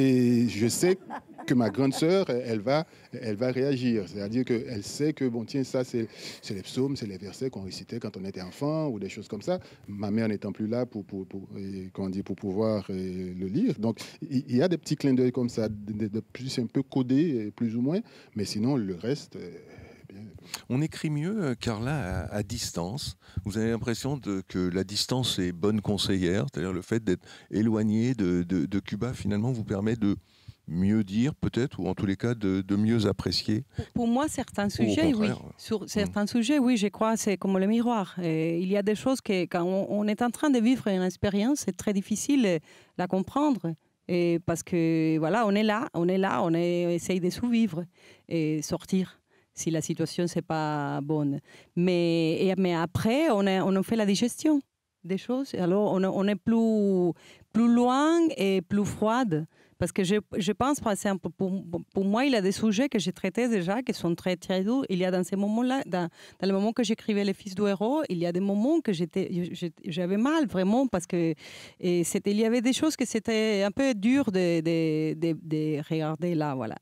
je sais que ma grande sœur, elle va réagir. C'est-à-dire qu'elle sait que, bon, tiens, ça, c'est les psaumes, c'est les versets qu'on récitait quand on était enfant, ou des choses comme ça. Ma mère n'étant plus là pour pouvoir le lire. Donc, il y a des petits clins d'œil comme ça, de plus un peu codés, plus ou moins, mais sinon, le reste... On écrit mieux, Carla, à distance. Vous avez l'impression que la distance est bonne conseillère, c'est-à-dire le fait d'être éloigné de Cuba, finalement, vous permet de mieux dire, peut-être, ou en tous les cas, de mieux apprécier. Pour moi, certains sujets, oui. Sur certains sujets, oui, je crois, c'est comme le miroir. Et il y a des choses que, quand on est en train de vivre une expérience, c'est très difficile de la comprendre. Et parce que, voilà, on essaye de survivre et sortir si la situation n'est pas bonne. Mais après, on fait la digestion des choses. Alors, on est plus loin et plus froide. Parce que je pense, par exemple, pour moi, il y a des sujets que j'ai traités déjà, qui sont très, très durs. Il y a dans ces moments-là, dans le moment que j'écrivais Les Fils du héros, il y a des moments que j'avais mal, vraiment, parce que il y avait des choses que c'était un peu dur de regarder là, voilà.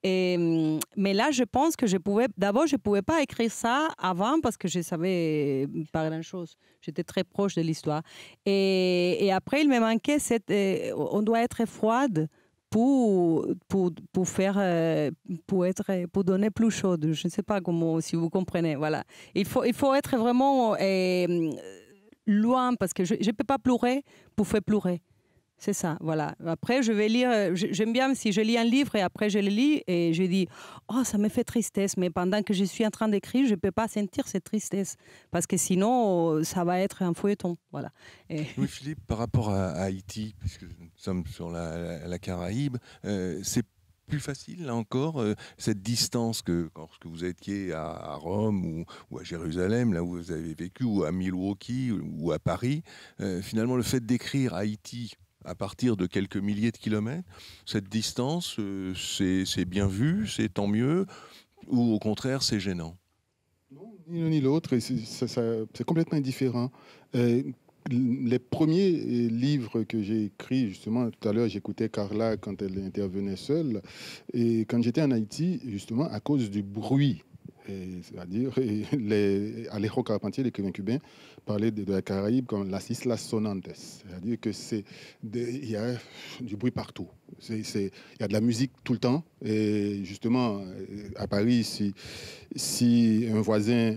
Mais là, je pense que je ne pouvais pas écrire ça avant parce que je savais pas grand-chose. J'étais très proche de l'histoire. Et après, il me manquait on doit être froide pour donner plus chaud. Je ne sais pas si vous comprenez. Voilà. Il faut être vraiment loin parce que je ne peux pas pleurer pour faire pleurer. C'est ça, voilà. Après, je vais lire. J'aime bien si je lis un livre et après je le lis et je dis oh, ça me fait tristesse. Mais pendant que je suis en train d'écrire, je ne peux pas sentir cette tristesse parce que sinon, ça va être un feuilleton. Voilà. Louis-Philippe, par rapport à Haïti, puisque nous sommes sur la Caraïbe, c'est plus facile, là encore, cette distance que lorsque vous étiez à Rome ou à Jérusalem, là où vous avez vécu, ou à Milwaukee ou à Paris, finalement, le fait d'écrire Haïti à partir de quelques milliers de kilomètres, cette distance, c'est bien vu, c'est tant mieux, ou au contraire, c'est gênant? Non, ni l'un ni l'autre, c'est complètement indifférent. Les premiers livres que j'ai écrits, justement, tout à l'heure, j'écoutais Carla quand elle intervenait seule, et quand j'étais en Haïti, justement, à cause du bruit, c'est-à-dire Alejo Carpentier, l'écrivain cubain, parlait de la Caraïbe comme las islas sonantes, c'est-à-dire que il y a du bruit partout. Il y a de la musique tout le temps, et justement, à Paris, si un voisin,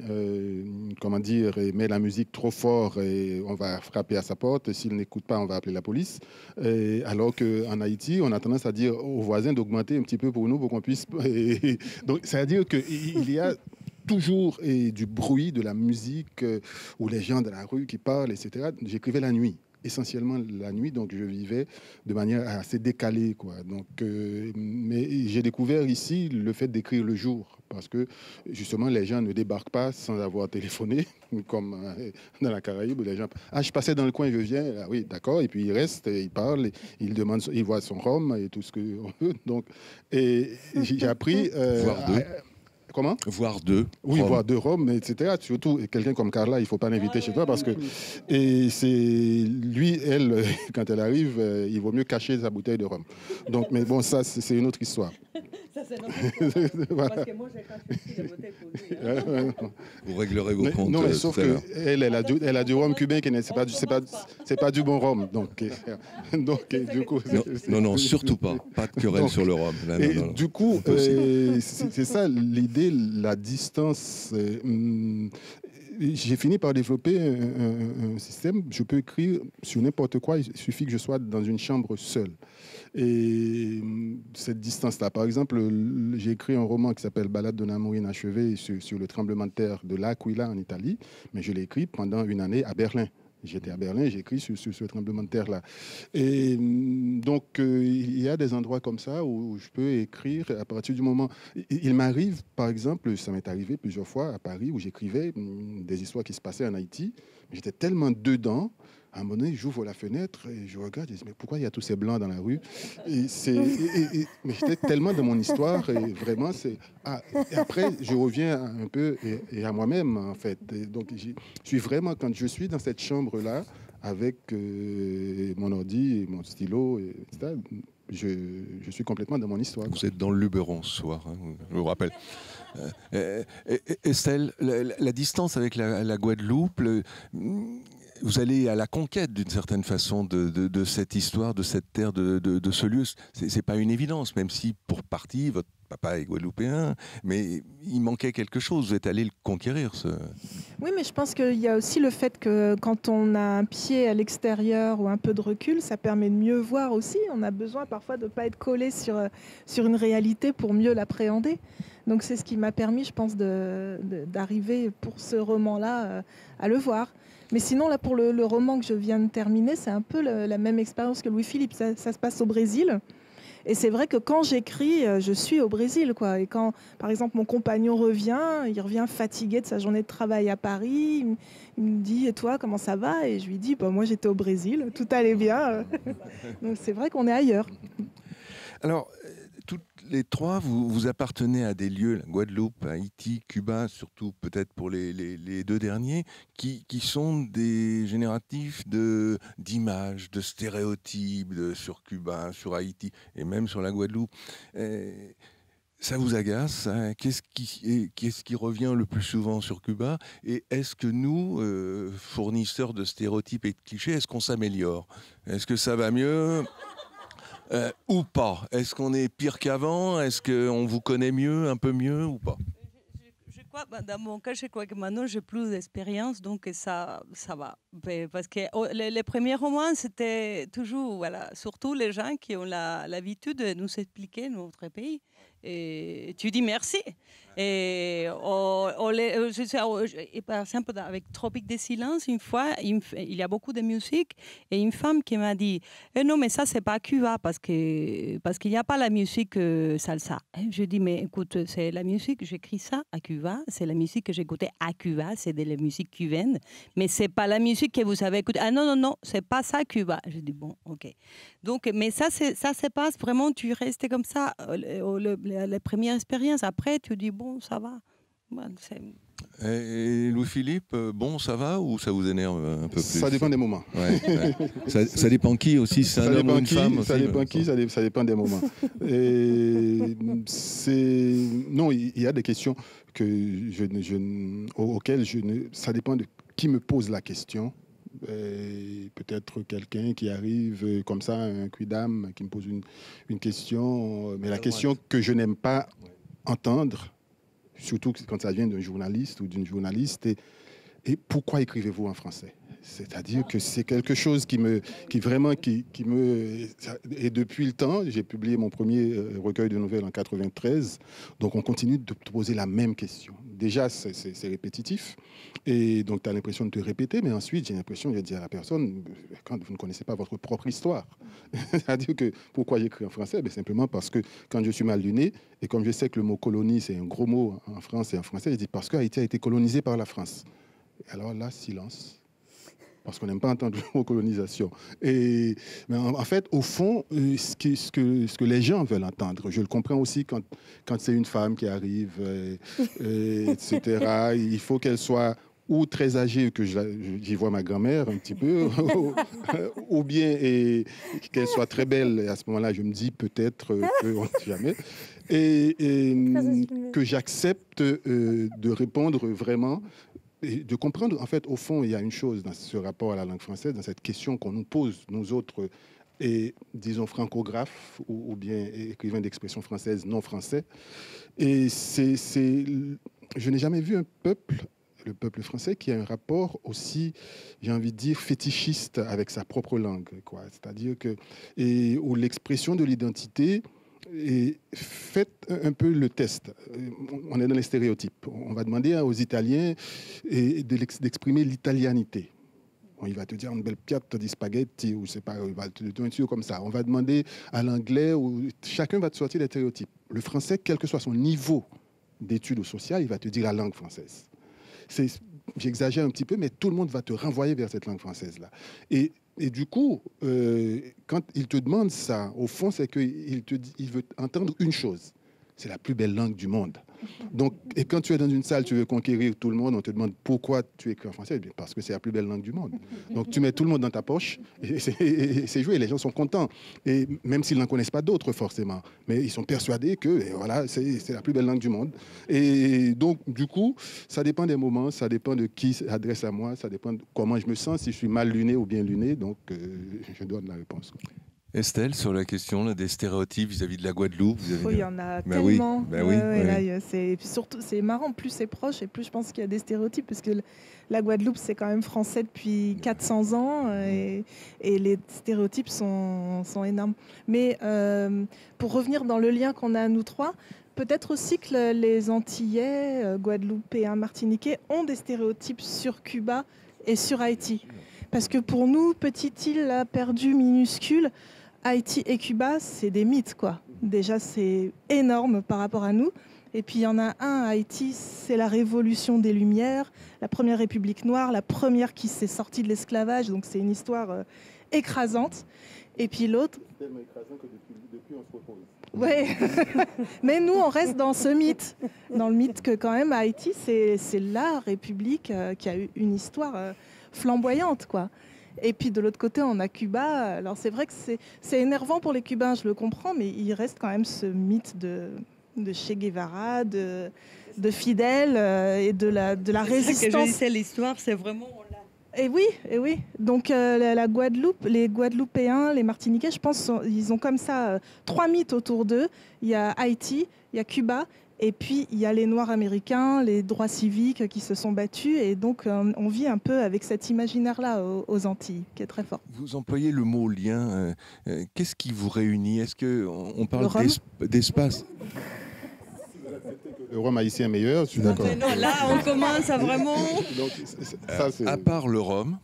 comment dire, met la musique trop fort, et on va frapper à sa porte. S'il n'écoute pas, on va appeler la police. Alors qu'en Haïti, on a tendance à dire aux voisins d'augmenter un petit peu pour nous, pour qu'on puisse... Donc, c'est-à-dire qu'il y a toujours du bruit, de la musique, ou les gens de la rue qui parlent, etc. J'écrivais la nuit. Essentiellement la nuit, donc je vivais de manière assez décalée, quoi. Donc, mais j'ai découvert ici le fait d'écrire le jour, parce que justement les gens ne débarquent pas sans avoir téléphoné, comme dans la Caraïbe, les gens, je passais dans le coin, je viens, ah oui, d'accord, et puis ils restent, ils parlent, ils demandent, ils voient son rhum et tout ce qu'on veut. Donc, et j'ai appris Voire deux. Comment? Voire deux. Oui, Rome. voire de Rome, etc. Surtout quelqu'un comme Carla, il ne faut pas l'inviter chez toi parce que et c'est lui, elle, quand elle arrive, il vaut mieux cacher sa bouteille de rhum. Donc, mais bon, ça, c'est une autre histoire. Ça, c'est notre histoire. Voilà. Parce que moi, j'ai caché aussi les bouteilles pour lui. Vous réglerez vos comptes. Non, mais sauf tout à l'heure. elle a du rhum cubain qui n'est c'est pas du bon rhum. Donc du coup. Non, surtout pas. Pas de querelle Donc, sur le rhum. Là, et non. du coup, c'est ça l'idée, la distance. J'ai fini par développer un système. Je peux écrire sur n'importe quoi. Il suffit que je sois dans une chambre seule. Et cette distance-là, par exemple, j'ai écrit un roman qui s'appelle Ballade d'un amour inachevé sur le tremblement de terre de l'Aquila en Italie, mais je l'ai écrit pendant une année à Berlin. J'étais à Berlin, j'ai écrit sur ce tremblement de terre-là. Et donc, il y a des endroits comme ça où je peux écrire à partir du moment... Il m'arrive, par exemple, ça m'est arrivé plusieurs fois à Paris, où j'écrivais des histoires qui se passaient en Haïti, mais j'étais tellement dedans. À un moment donné, j'ouvre la fenêtre et je regarde et je dis, mais pourquoi il y a tous ces blancs dans la rue? Mais j'étais tellement dans mon histoire et vraiment, et après, je reviens un peu et à moi-même, en fait. Et donc, je suis vraiment, quand je suis dans cette chambre-là, avec mon ordi et mon stylo, etc., je suis complètement dans mon histoire. Vous êtes dans le Luberon ce soir, hein, je vous rappelle. Estelle, la distance avec la Guadeloupe, vous allez à la conquête d'une certaine façon de cette histoire, de cette terre, de ce lieu. C'est pas une évidence, même si pour partie, votre papa est guadeloupéen, mais il manquait quelque chose. Vous êtes allé le conquérir. Oui, mais je pense qu'il y a aussi le fait que quand on a un pied à l'extérieur ou un peu de recul, ça permet de mieux voir aussi. On a besoin parfois de ne pas être collé sur une réalité pour mieux l'appréhender. Donc c'est ce qui m'a permis, je pense, d'arriver pour ce roman-là à le voir. Mais sinon, là, pour le roman que je viens de terminer, c'est un peu la même expérience que Louis-Philippe. Ça se passe au Brésil. Et c'est vrai que quand j'écris, je suis au Brésil, quoi. Et quand, par exemple, mon compagnon il revient fatigué de sa journée de travail à Paris. Il me dit, et toi, comment ça va? Et je lui dis, moi, j'étais au Brésil, tout allait bien. Donc c'est vrai qu'on est ailleurs. Alors, toutes les trois, vous appartenez à des lieux, la Guadeloupe, Haïti, Cuba, surtout peut-être pour les deux derniers, qui sont des génératifs d'images, de stéréotypes sur Cuba, sur Haïti et même sur la Guadeloupe. Ça vous agace, hein? Qu'est-ce qui revient le plus souvent sur Cuba? Et est-ce que nous, fournisseurs de stéréotypes et de clichés, est-ce qu'on s'améliore? Est-ce que ça va mieux? Ou pas? Est-ce qu'on est pire qu'avant? Est-ce qu'on vous connaît mieux, un peu mieux ou pas? Je crois, dans mon cas, je crois que maintenant j'ai plus d'expérience, donc ça va. Parce que les premiers romans, c'était toujours, voilà, surtout les gens qui ont l'habitude de nous expliquer notre pays. Et tu dis merci. Et par exemple, avec Tropique des Silences, une fois, il y a beaucoup de musique et une femme qui m'a dit non, mais ça, c'est pas Cuba parce qu'il n'y a pas la musique salsa. Et je dis mais écoute, c'est la musique, j'écris ça à Cuba, c'est la musique que j'écoutais à Cuba, c'est de la musique cubaine, mais c'est pas la musique que vous avez écoutée. Ah non, non, non, c'est pas ça Cuba. Je dis bon, ok. Donc, mais ça se passe vraiment, tu restes comme ça, la première expérience. Après, tu dis bon, ça va. Bon, et Louis-Philippe, bon, ça va ou ça vous énerve un peu plus? Ça dépend des moments. Ouais, ouais. Ça dépend qui aussi, c'est un homme ou une femme ça aussi, dépend qui, ça dépend des moments. Et non, il y a des questions que auxquelles ça dépend de qui me pose la question. Peut-être quelqu'un qui arrive comme ça, un quidam, qui me pose une question, mais la question que je n'aime pas entendre, surtout quand ça vient d'un journaliste ou d'une journaliste, et pourquoi écrivez-vous en français? C'est-à-dire que c'est quelque chose qui me... Et depuis le temps, j'ai publié mon premier recueil de nouvelles en 93, donc on continue de te poser la même question. Déjà, c'est répétitif, et donc tu as l'impression de te répéter, mais ensuite, j'ai l'impression de dire à la personne, quand vous ne connaissez pas votre propre histoire, c'est-à-dire que pourquoi j'écris en français? Simplement parce que quand je suis mal luné, et comme je sais que le mot colonie, c'est un gros mot en France et en français, je dis parce qu'Haïti a été colonisé par la France. Alors là, silence. Parce qu'on n'aime pas entendre le mot colonisation. Mais en fait, au fond, ce que les gens veulent entendre, je le comprends aussi quand c'est une femme qui arrive, etc. Il faut qu'elle soit ou très âgée, que j'y vois ma grand-mère un petit peu, ou bien qu'elle soit très belle. Et à ce moment-là, je me dis peut-être qu'on ne sait jamais. Et que j'accepte de répondre vraiment. Et de comprendre, en fait, au fond, il y a une chose dans ce rapport à la langue française, dans cette question qu'on nous pose, nous autres, et disons francographes ou bien écrivains d'expression française non français. Et je n'ai jamais vu un peuple, le peuple français, qui a un rapport aussi, j'ai envie de dire, fétichiste avec sa propre langue, quoi. C'est-à-dire où l'expression de l'identité... Et faites un peu le test. On est dans les stéréotypes. On va demander aux Italiens d'exprimer l'italianité. Il va te dire une belle piatte di spaghetti, ou c'est pas, il va te dire un truc comme ça. On va demander à l'anglais, chacun va te sortir des stéréotypes. Le français, quel que soit son niveau d'études sociales, il va te dire la langue française. J'exagère un petit peu, mais tout le monde va te renvoyer vers cette langue française-là. Et du coup, quand il te demande ça, au fond, c'est qu'il veut entendre une chose. C'est la plus belle langue du monde. Donc, et quand tu es dans une salle, tu veux conquérir tout le monde, on te demande pourquoi tu écris en français. Bien, parce que c'est la plus belle langue du monde. Donc, tu mets tout le monde dans ta poche et c'est joué. Les gens sont contents. Et même s'ils n'en connaissent pas d'autres, forcément. Mais ils sont persuadés que voilà, c'est la plus belle langue du monde. Et donc, du coup, ça dépend des moments, ça dépend de qui s'adresse à moi, ça dépend de comment je me sens, si je suis mal luné ou bien luné. Donc, je donne la réponse. Estelle, sur la question là, des stéréotypes vis-à-vis de la Guadeloupe, il y en a tellement. Oui. Et puis surtout, c'est marrant, plus c'est proche et plus je pense qu'il y a des stéréotypes, parce que la Guadeloupe, c'est quand même français depuis 400 ans et les stéréotypes sont énormes. Mais pour revenir dans le lien qu'on a nous trois, peut-être aussi que les Antillais, Guadeloupéens, Martiniquais ont des stéréotypes sur Cuba et sur Haïti. Parce que pour nous, petite île perdue, minuscule, Haïti et Cuba, c'est des mythes, quoi. Déjà, c'est énorme par rapport à nous. Et puis, il y en a un à Haïti, c'est la révolution des Lumières, la première république noire, la première qui s'est sortie de l'esclavage. Donc, c'est une histoire écrasante. Et puis l'autre... C'est tellement écrasant que depuis on se repose. Oui, mais nous, on reste dans ce mythe. Dans le mythe que, quand même, Haïti, c'est la république qui a eu une histoire flamboyante, quoi. Et puis de l'autre côté, on a Cuba. Alors c'est vrai que c'est énervant pour les Cubains, je le comprends, mais il reste quand même ce mythe de Che Guevara, de Fidel et de la résistance. C'est ça que je disais, l'histoire, c'est vraiment... Et oui. Donc la Guadeloupe, les Guadeloupéens, les Martiniquais, je pense, ils ont comme ça 3 mythes autour d'eux. Il y a Haïti, il y a Cuba. Et puis, il y a les Noirs américains, les droits civiques qui se sont battus. Et donc, on vit un peu avec cet imaginaire-là aux Antilles, qui est très fort. Vous employez le mot lien. Qu'est-ce qui vous réunit? Est-ce qu'on parle d'espace? le rhum haïtien est meilleur, je suis d'accord. Non, là, on commence à vraiment... Donc, ça, c'est... À part le rhum,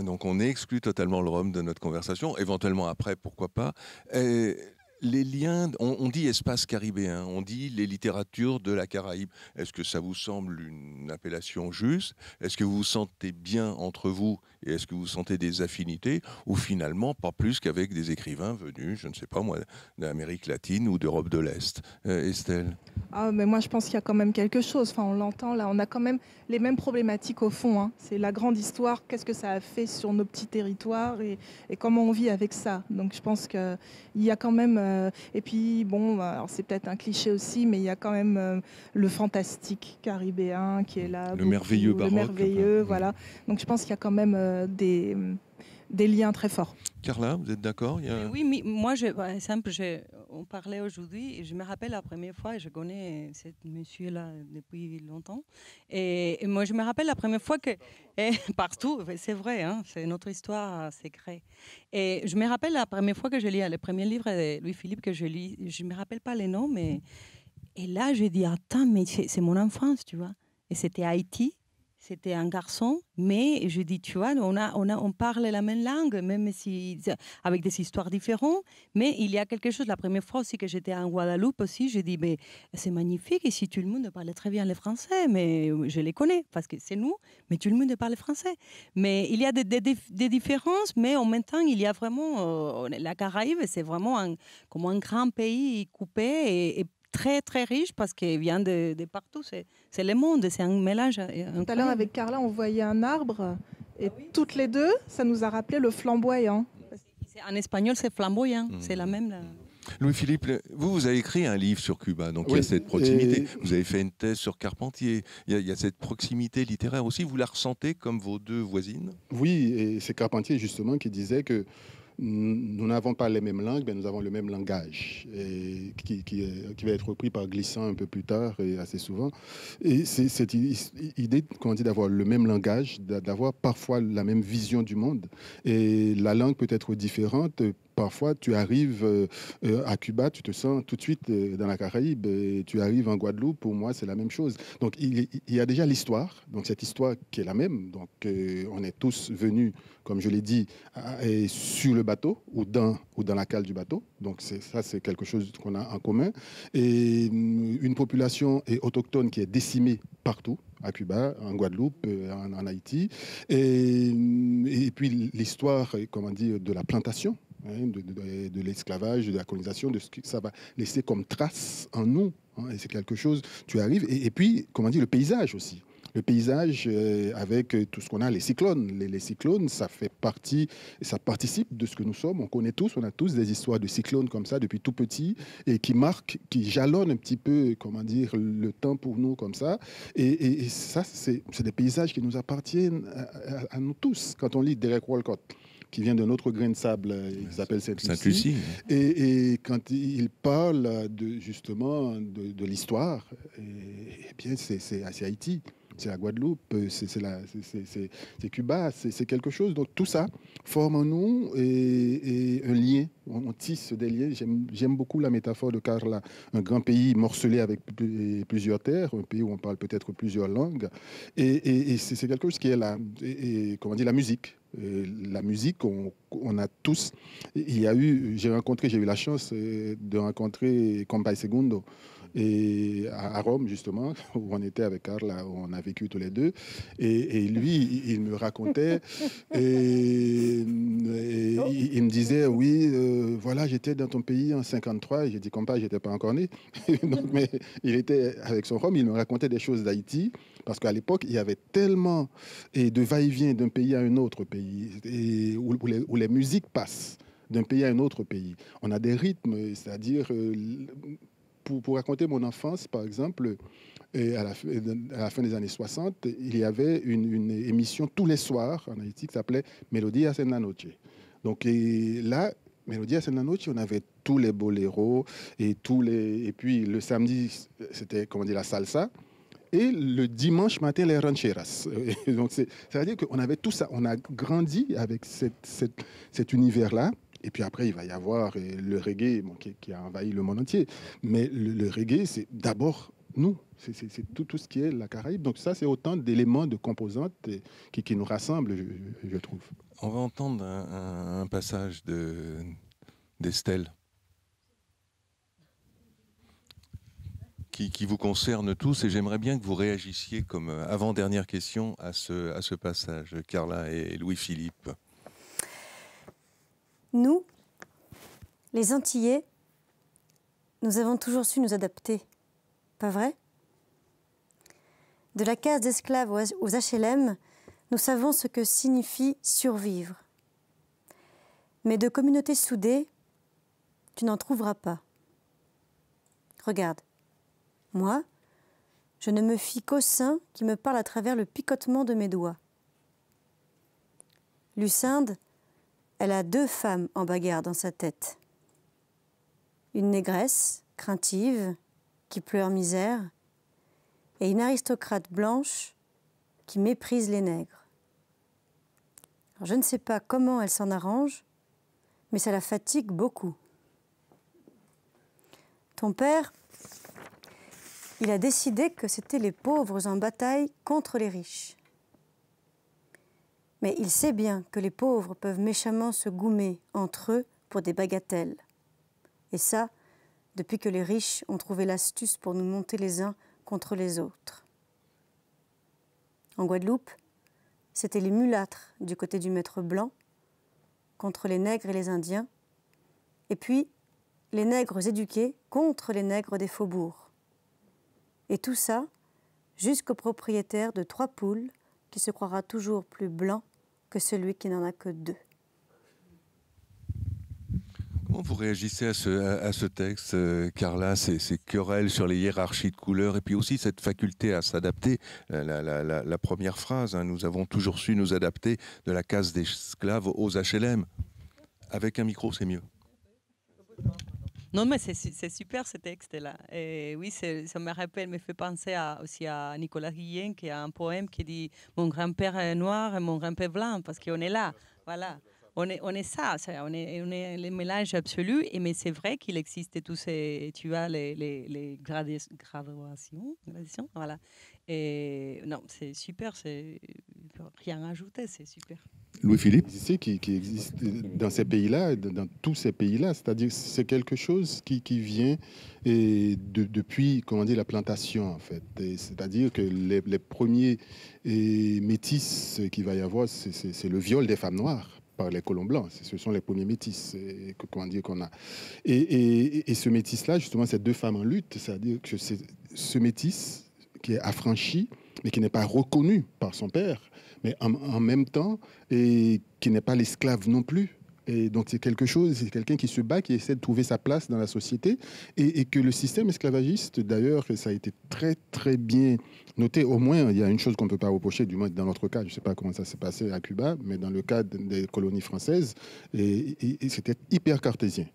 donc on exclut totalement le rhum de notre conversation, éventuellement après, pourquoi pas. Et les liens, on dit espace caribéen, on dit les littératures de la Caraïbe. Est-ce que ça vous semble une appellation juste? Est-ce que vous vous sentez bien entre vous et est-ce que vous sentez des affinités? Ou finalement, pas plus qu'avec des écrivains venus, je ne sais pas moi, d'Amérique latine ou d'Europe de l'Est. Estelle? Ah, mais moi, je pense qu'il y a quand même quelque chose. Enfin, on l'entend là. On a quand même les mêmes problématiques au fond, hein. C'est la grande histoire. Qu'est-ce que ça a fait sur nos petits territoires et comment on vit avec ça. Donc, je pense qu'il y a quand même. Et puis, bon, alors c'est peut-être un cliché aussi, mais il y a quand même le fantastique caribéen qui est là. Le merveilleux baroque. Le merveilleux, voilà. Donc, je pense qu'il y a quand même des liens très forts. Carla, vous êtes d'accord? Oui, mais moi, par exemple, on parlait aujourd'hui, et je me rappelle la première fois, et je connais ce monsieur-là depuis longtemps, et moi, je me rappelle la première fois que, partout, c'est vrai, hein, c'est notre histoire secrète. Et je me rappelle la première fois que je lis le premier livre de Louis-Philippe que je lis, je ne me rappelle pas les noms, mais et là, je dis, attends, mais c'est mon enfance, tu vois. Et c'était Haïti. C'était un garçon, mais je dis, tu vois, on parle la même langue, même si avec des histoires différentes. Mais il y a quelque chose. La première fois aussi que j'étais en Guadeloupe aussi, j'ai dit, mais c'est magnifique. Ici, tout le monde parle très bien le français, mais je les connais parce que c'est nous. Mais tout le monde parle français. Mais il y a des différences, mais en même temps, il y a vraiment la Caraïbe, c'est vraiment comme un grand pays coupé et très très riche parce qu'il vient de partout, c'est le monde, c'est un mélange. Tout à l'heure avec Carla, on voyait un arbre et toutes les deux, ça nous a rappelé le flamboyant. En espagnol, c'est flamboyant, c'est la même. Louis-Philippe, vous avez écrit un livre sur Cuba, donc il y a cette proximité. Vous avez fait une thèse sur Carpentier, il y a cette proximité littéraire aussi. Vous la ressentez comme vos deux voisines? Oui, et c'est Carpentier justement qui disait que nous n'avons pas les mêmes langues, mais nous avons le même langage, et qui va être repris par Glissant un peu plus tard et assez souvent. Et c'est cette idée, comment dire, d'avoir le même langage, d'avoir parfois la même vision du monde. Et la langue peut être différente. Parfois, tu arrives à Cuba, tu te sens tout de suite dans la Caraïbe. Et tu arrives en Guadeloupe, pour moi, c'est la même chose. Donc, il y a déjà l'histoire. Donc, cette histoire qui est la même. Donc, on est tous venus, comme je l'ai dit, sur le bateau ou dans la cale du bateau. Donc, ça, c'est quelque chose qu'on a en commun. Et une population autochtone qui est décimée partout, à Cuba, en Guadeloupe, en Haïti. Et puis, l'histoire, comment dire, de la plantation, de l'esclavage, de la colonisation, de ce que ça va laisser comme trace en nous. Et c'est quelque chose, tu arrives, et puis, comment dire, le paysage aussi. Le paysage avec tout ce qu'on a, les cyclones. Les cyclones, ça fait partie, ça participe de ce que nous sommes. On connaît tous, on a tous des histoires de cyclones comme ça depuis tout petit et qui marquent, qui jalonnent un petit peu, comment dire, le temps pour nous comme ça. Et ça, c'est des paysages qui nous appartiennent à nous tous. Quand on lit Derek Walcott, qui vient d'un autre grain de sable, il s'appelle Sainte-Lucie. Et quand il parle justement de l'histoire, eh bien c'est Haïti, c'est la Guadeloupe, c'est Cuba, c'est quelque chose. Donc tout ça forme en nous et un lien. On tisse des liens. J'aime beaucoup la métaphore de Carla. Un grand pays morcelé avec plusieurs terres, un pays où on parle peut-être plusieurs langues. Et c'est quelque chose qui est là. Comment dire, la musique. La musique, on a tous. J'ai eu la chance de rencontrer Compay Segundo à Rome, justement, où on était avec Carla, où on a vécu tous les deux. Et lui, il me racontait, il me disait, oui, voilà, j'étais dans ton pays en 53, et j'ai dit, Compay, j'étais pas encore né. Donc, mais il était avec son Rome, il me racontait des choses d'Haïti, parce qu'à l'époque, il y avait tellement de va-et-vient d'un pays à un autre pays, où les musiques passent d'un pays à un autre pays. On a des rythmes, c'est-à-dire... Pour raconter mon enfance, par exemple, à la fin des années 60, il y avait une émission tous les soirs en Haïti qui s'appelait Melodías en la noche. Donc là, Melodías en la noche, on avait tous les boléros et puis le samedi, c'était, comment dire, la salsa. Et le dimanche matin, les rancheras. Donc c'est-à-dire qu'on avait tout ça. On a grandi avec cet univers-là. Et puis après, il va y avoir le reggae qui a envahi le monde entier. Mais le reggae, c'est d'abord nous. C'est tout ce qui est la Caraïbe. Donc ça, c'est autant d'éléments, de composantes qui nous rassemblent, je trouve. On va entendre un passage d'Estelle qui vous concerne tous, et j'aimerais bien que vous réagissiez comme avant-dernière question à ce passage, Carla et Louis-Philippe. Nous, les Antillais, nous avons toujours su nous adapter, pas vrai? De la case d'esclaves aux HLM, nous savons ce que signifie survivre. Mais de communautés soudées, tu n'en trouveras pas. Regarde, moi, je ne me fie qu'au sein qui me parle à travers le picotement de mes doigts. Lucinde, elle a 2 femmes en bagarre dans sa tête. Une négresse, craintive, qui pleure misère, et une aristocrate blanche qui méprise les nègres. Alors, je ne sais pas comment elle s'en arrange, mais ça la fatigue beaucoup. Ton père, il a décidé que c'étaient les pauvres en bataille contre les riches. Mais il sait bien que les pauvres peuvent méchamment se goumer entre eux pour des bagatelles. Et ça, depuis que les riches ont trouvé l'astuce pour nous monter les uns contre les autres. En Guadeloupe, c'était les mulâtres du côté du maître blanc, contre les nègres et les Indiens, et puis les nègres éduqués contre les nègres des faubourgs. Et tout ça, jusqu'au propriétaire de 3 poules qui se croira toujours plus blanc que celui qui n'en a que 2. Comment vous réagissez à ce texte, Carla, ces querelles sur les hiérarchies de couleurs, et puis aussi cette faculté à s'adapter, la première phrase, hein, nous avons toujours su nous adapter de la case d'esclaves aux HLM. Avec un micro, c'est mieux. Non, mais c'est super ce texte-là. Et oui, ça me fait penser aussi à Nicolas Guillen, qui a un poème qui dit « Mon grand-père est noir et mon grand-père blanc », parce qu'on est là. Voilà. On est ça, on est le mélange absolu. Mais c'est vrai qu'il existe tous ces, tu vois, les gradations, voilà. Et non, c'est super, rien à ajouter, c'est super. Louis-Philippe. Qui existe dans ces pays-là, dans tous ces pays-là, c'est-à-dire c'est quelque chose qui vient depuis, comment dire, la plantation, en fait. C'est-à-dire que les premiers métis qu'il va y avoir, c'est le viol des femmes noires par les colons blancs. Ce sont les premiers métis qu'on a. Et ce métis-là, justement, ces 2 femmes en lutte, c'est-à-dire que c'est ce métis qui est affranchi, mais qui n'est pas reconnu par son père, mais en même temps, et qui n'est pas l'esclave non plus. Et donc c'est quelqu'un qui se bat, qui essaie de trouver sa place dans la société, et que le système esclavagiste, d'ailleurs, ça a été très très bien noté. Au moins, il y a une chose qu'on ne peut pas reprocher, du moins dans notre cas, je ne sais pas comment ça s'est passé à Cuba, mais dans le cas des colonies françaises, et c'était hyper cartésien.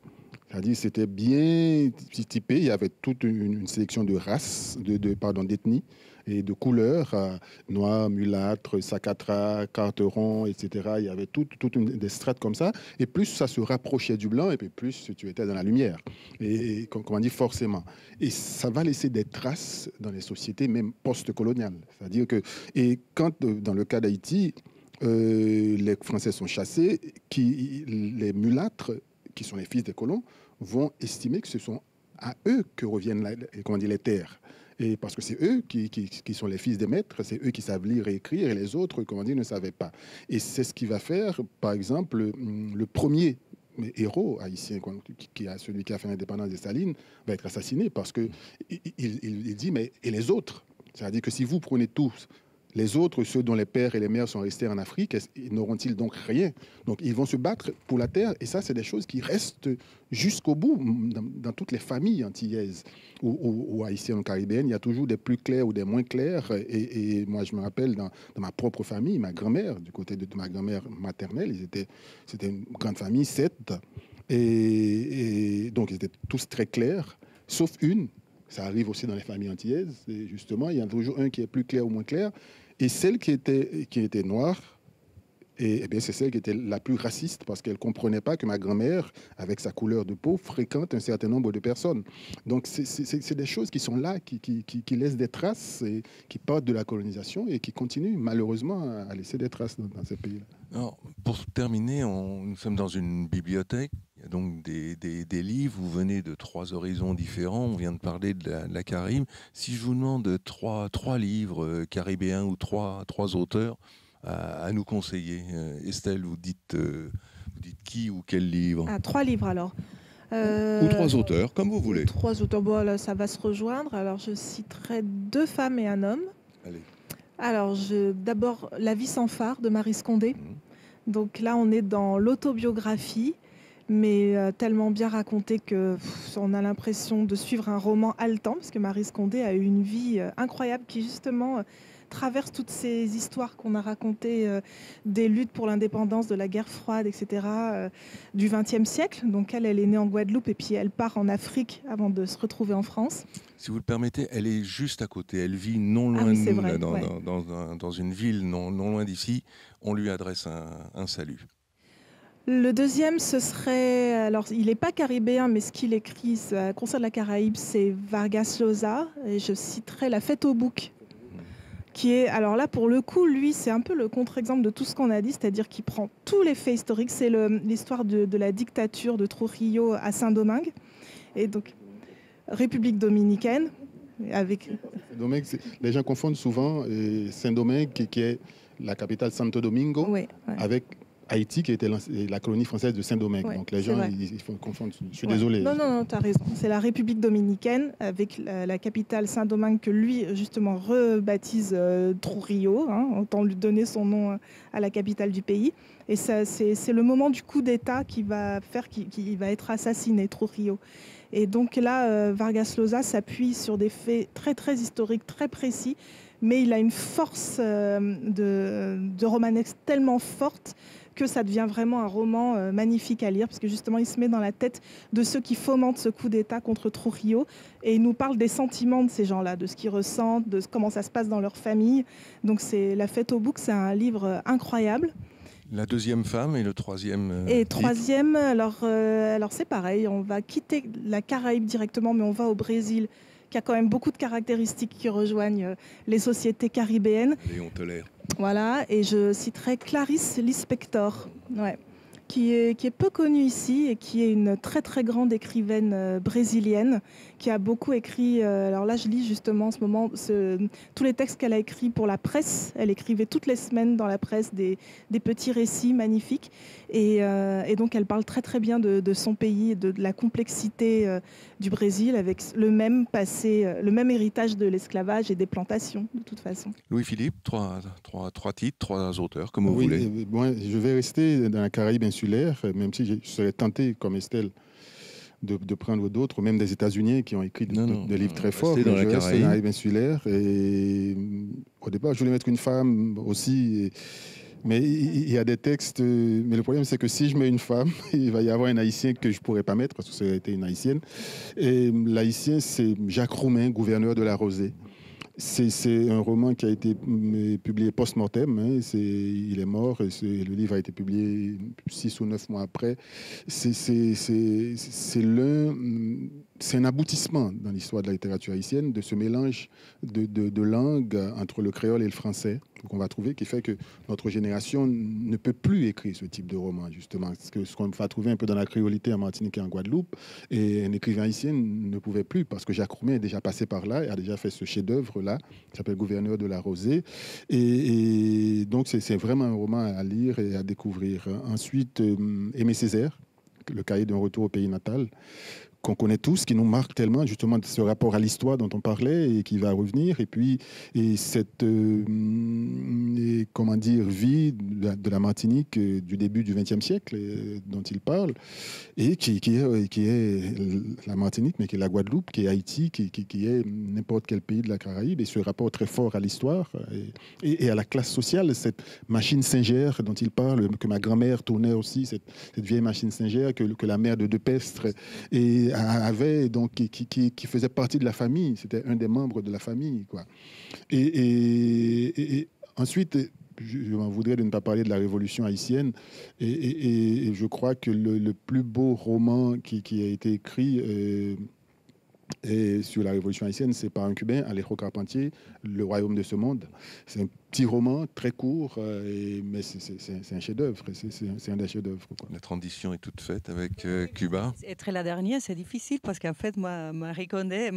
C'est-à-dire c'était bien typé, il y avait toute une sélection de races, d'ethnies et de couleurs, noirs, mulâtres, sacatra, carteron, etc. Il y avait des strates comme ça. Et plus ça se rapprochait du blanc, et puis plus tu étais dans la lumière. Et comment dire, forcément. Et ça va laisser des traces dans les sociétés, même post-coloniales. C'est-à-dire que, et quand, dans le cas d'Haïti, les Français sont chassés, les mulâtres, qui sont les fils des colons, vont estimer que ce sont à eux que reviennent les terres. Et parce que c'est eux qui sont les fils des maîtres, c'est eux qui savent lire et écrire, et les autres, ne savaient pas. Et c'est ce qui va faire, par exemple, le premier héros haïtien, celui qui a fait l'indépendance de Staline, va être assassiné parce que il dit, mais et les autres? C'est-à-dire que si vous prenez tous les autres, ceux dont les pères et les mères sont restés en Afrique, n'auront-ils donc rien? Donc ils vont se battre pour la terre, et ça, c'est des choses qui restent jusqu'au bout dans toutes les familles antillaises ou haïtiennes ou caribéennes. Il y a toujours des plus clairs ou des moins clairs. Et moi, je me rappelle dans ma propre famille, ma grand-mère, du côté de ma grand-mère maternelle, c'était une grande famille, 7. Et donc ils étaient tous très clairs, sauf une. Ça arrive aussi dans les familles antillaises. Et justement, il y a toujours un qui est plus clair ou moins clair. Et celle qui était noire, Et bien, c'est celle qui était la plus raciste parce qu'elle ne comprenait pas que ma grand-mère, avec sa couleur de peau, fréquente un certain nombre de personnes. Donc, c'est des choses qui sont là, qui laissent des traces, et qui partent de la colonisation et qui continuent malheureusement à laisser des traces dans ces pays-là. Alors, pour terminer, nous sommes dans une bibliothèque. Il y a donc des livres. Vous venez de 3 horizons différents. On vient de parler de la Caraïbe. Si je vous demande trois livres caribéens ou trois auteurs à nous conseiller, Estelle, vous dites qui ou quel livre? 3 livres alors. Ou 3 auteurs, comme vous voulez. 3 auteurs, bon, là, ça va se rejoindre. Alors, je citerai 2 femmes et un homme. Allez. Alors, d'abord, La vie sans phare de Maryse Condé. Donc là, on est dans l'autobiographie, mais tellement bien racontée que on a l'impression de suivre un roman haletant, parce que Maryse Condé a eu une vie incroyable qui, justement, traverse toutes ces histoires qu'on a racontées des luttes pour l'indépendance, de la guerre froide, etc., du XXe siècle. Donc elle est née en Guadeloupe et puis elle part en Afrique avant de se retrouver en France. Si vous le permettez, elle est juste à côté. Elle vit non loin de nous, vrai, dans une ville non loin d'ici. On lui adresse un salut. Le deuxième, ce serait... Alors, il n'est pas caribéen, mais ce qu'il écrit, concerne la Caraïbe, c'est Vargas Llosa. Et je citerai La fête au bouc. Qui est, alors là, pour le coup, lui, c'est un peu le contre-exemple de tout ce qu'on a dit, c'est-à-dire qu'il prend tous les faits historiques. C'est l'histoire de la dictature de Trujillo à Saint-Domingue. Et donc, République dominicaine. Les gens confondent souvent Saint-Domingue, qui est la capitale Santo Domingo, avec Haïti, qui était la colonie française de Saint-Domingue. Donc les gens, ils confondent. Je suis désolé. Non, tu as raison. C'est la République dominicaine, avec la capitale Saint-Domingue, que lui, justement, rebaptise Trujillo. Autant lui donner son nom à la capitale du pays. Et ça, c'est le moment du coup d'État qui va faire qu'il va être assassiné, Trujillo. Et donc là, Vargas Llosa s'appuie sur des faits très, très historiques, très précis, mais il a une force de romanesque tellement forte que ça devient vraiment un roman magnifique à lire, parce que justement, il se met dans la tête de ceux qui fomentent ce coup d'État contre Trujillo, et il nous parle des sentiments de ces gens-là, de ce qu'ils ressentent, de comment ça se passe dans leur famille. Donc La fête au bouc, c'est un livre incroyable. La deuxième femme et le troisième. Et troisième, alors c'est pareil, on va quitter la Caraïbe directement, mais on va au Brésil, qui a quand même beaucoup de caractéristiques qui rejoignent les sociétés caribéennes. Allez, on tolère. Voilà, et je citerai Clarice Lispector, qui est peu connue ici et qui est une très très grande écrivaine brésilienne, qui a beaucoup écrit, alors là je lis justement en ce moment tous les textes qu'elle a écrits pour la presse. Elle écrivait toutes les semaines dans la presse des petits récits magnifiques, et donc elle parle très très bien de son pays, de la complexité du Brésil, avec le même passé, le même héritage de l'esclavage et des plantations de toute façon. Louis-Philippe, trois titres, 3 auteurs, comme vous voulez. Moi, je vais rester dans la Caraïbe insulaire, même si je serais tenté, comme Estelle, de prendre d'autres, même des États-Unis qui ont écrit des livres très forts. Dans la Caraïbe insulaire. Et au départ, je voulais mettre une femme aussi. Mais il y a des textes. Mais le problème, c'est que si je mets une femme, il va y avoir un Haïtien que je ne pourrais pas mettre parce que ça aurait été une Haïtienne. Et l'Haïtien, c'est Jacques Roumain, gouverneur de la Rosée. C'est un roman qui a été publié post-mortem. Il est mort et le livre a été publié 6 ou 9 mois après. C'est un aboutissement dans l'histoire de la littérature haïtienne de ce mélange de langues entre le créole et le français qu'on va trouver, qui fait que notre génération ne peut plus écrire ce type de roman, justement. Ce qu'on va trouver un peu dans la créolité en Martinique et en Guadeloupe, et un écrivain haïtien ne pouvait plus, parce que Jacques Roumain est déjà passé par là et a déjà fait ce chef-d'œuvre-là, qui s'appelle Gouverneur de la Rosée. Et donc, c'est vraiment un roman à lire et à découvrir. Ensuite, Aimé Césaire, Le cahier d'un retour au pays natal, qu'on connaît tous, qui nous marque tellement justement ce rapport à l'histoire dont on parlait et qui va revenir, et puis cette vie de la Martinique du début du XXe siècle dont il parle, et qui est la Martinique, mais qui est la Guadeloupe, qui est Haïti, qui est n'importe quel pays de la Caraïbe, et ce rapport très fort à l'histoire et à la classe sociale, cette machine singère dont il parle, que ma grand-mère tournait aussi, cette vieille machine singère que la mère de Depestre avait, donc qui faisait partie de la famille. C'était un des membres de la famille, quoi. Et ensuite, je m'en voudrais de ne pas parler de la Révolution haïtienne. Et je crois que le plus beau roman qui a été écrit et sur la Révolution haïtienne, c'est par un Cubain, Alejo Carpentier, Le Royaume de ce monde. C'est un petit roman très court, mais c'est un chef-d'œuvre. C'est un des chefs-d'œuvre. La transition est toute faite avec Cuba. Être la dernière, c'est difficile parce qu'en fait, moi, Marie Condé,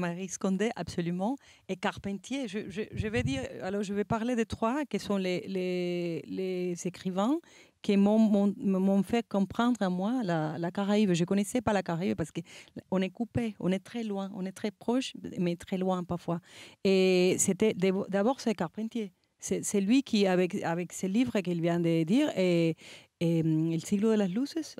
absolument, et Carpentier. Je vais dire, alors je vais parler de trois qui sont les écrivains qui m'ont fait comprendre à moi la Caraïbe. Je ne connaissais pas la Caraïbe parce qu'on est coupé, on est très loin, on est très proche, mais très loin parfois. Et d'abord, c'est Carpentier. C'est lui qui, avec ce livre qu'il vient de dire, et El siglo de las luces,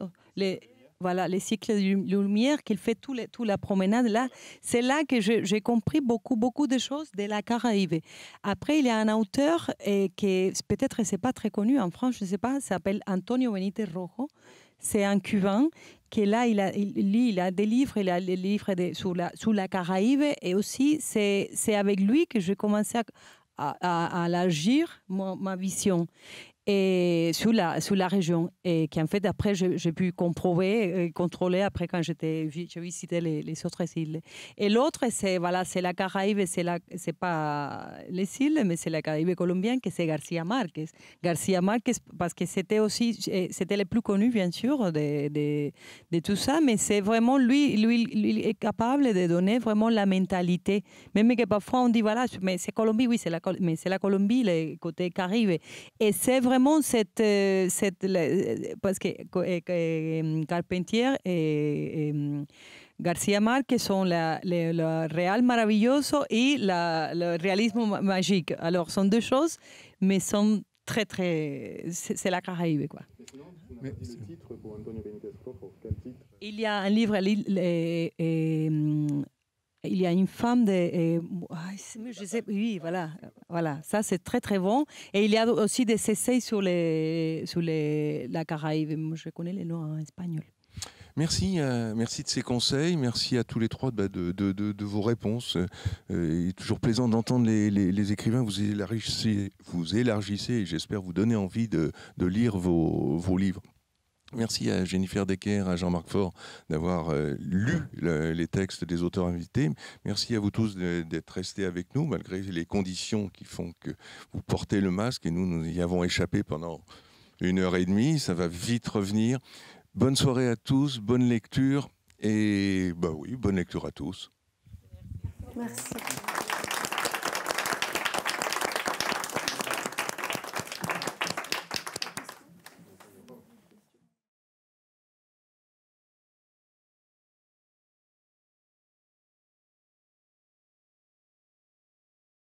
voilà, les cycles de lumière, qu'il fait toute la promenade là. C'est là que j'ai compris beaucoup de choses de la Caraïbe. Après, il y a un auteur qui peut-être c'est pas très connu en France, je ne sais pas, s'appelle Antonio Benítez Rojo. C'est un Cubain qui là, il a des livres, il a des livres sur la Caraïbe, et aussi c'est avec lui que j'ai commencé à élargir ma vision. Et sur la région, et qu'en fait après j'ai pu comprover, contrôler après quand j'ai visité les autres îles. Et l'autre c'est la Caraïbe, c'est pas les îles, mais c'est la Caraïbe colombienne, que c'est García Márquez. García Márquez, parce que c'était le plus connu bien sûr de tout ça, mais c'est vraiment lui est capable de donner vraiment la mentalité, même que parfois on dit voilà, mais c'est Colombie, oui mais c'est la Colombie, le côté Caraïbe, et c'est vraiment parce que Carpentier et García Márquez sont le réal maravilloso et le réalisme magique. Alors, sont deux choses, mais sont très, très... C'est la Caraïbe, quoi. Mais le titre pour Antonio Benítez Rojo, quel titre? Il y a un livre... Il y a une femme je sais, oui, voilà, ça c'est très très bon. Et il y a aussi des essais sur la Caraïbe. Je connais les noms en espagnol. Merci de ces conseils, merci à tous les trois de vos réponses. Il est toujours plaisant d'entendre les écrivains, vous élargissez et j'espère vous donner envie de lire vos livres. Merci à Jennifer Decker, à Jean-Marc Faure d'avoir lu les textes des auteurs invités. Merci à vous tous d'être restés avec nous malgré les conditions qui font que vous portez le masque et nous y avons échappé pendant 1h30. Ça va vite revenir. Bonne soirée à tous, bonne lecture et bonne lecture à tous. Merci.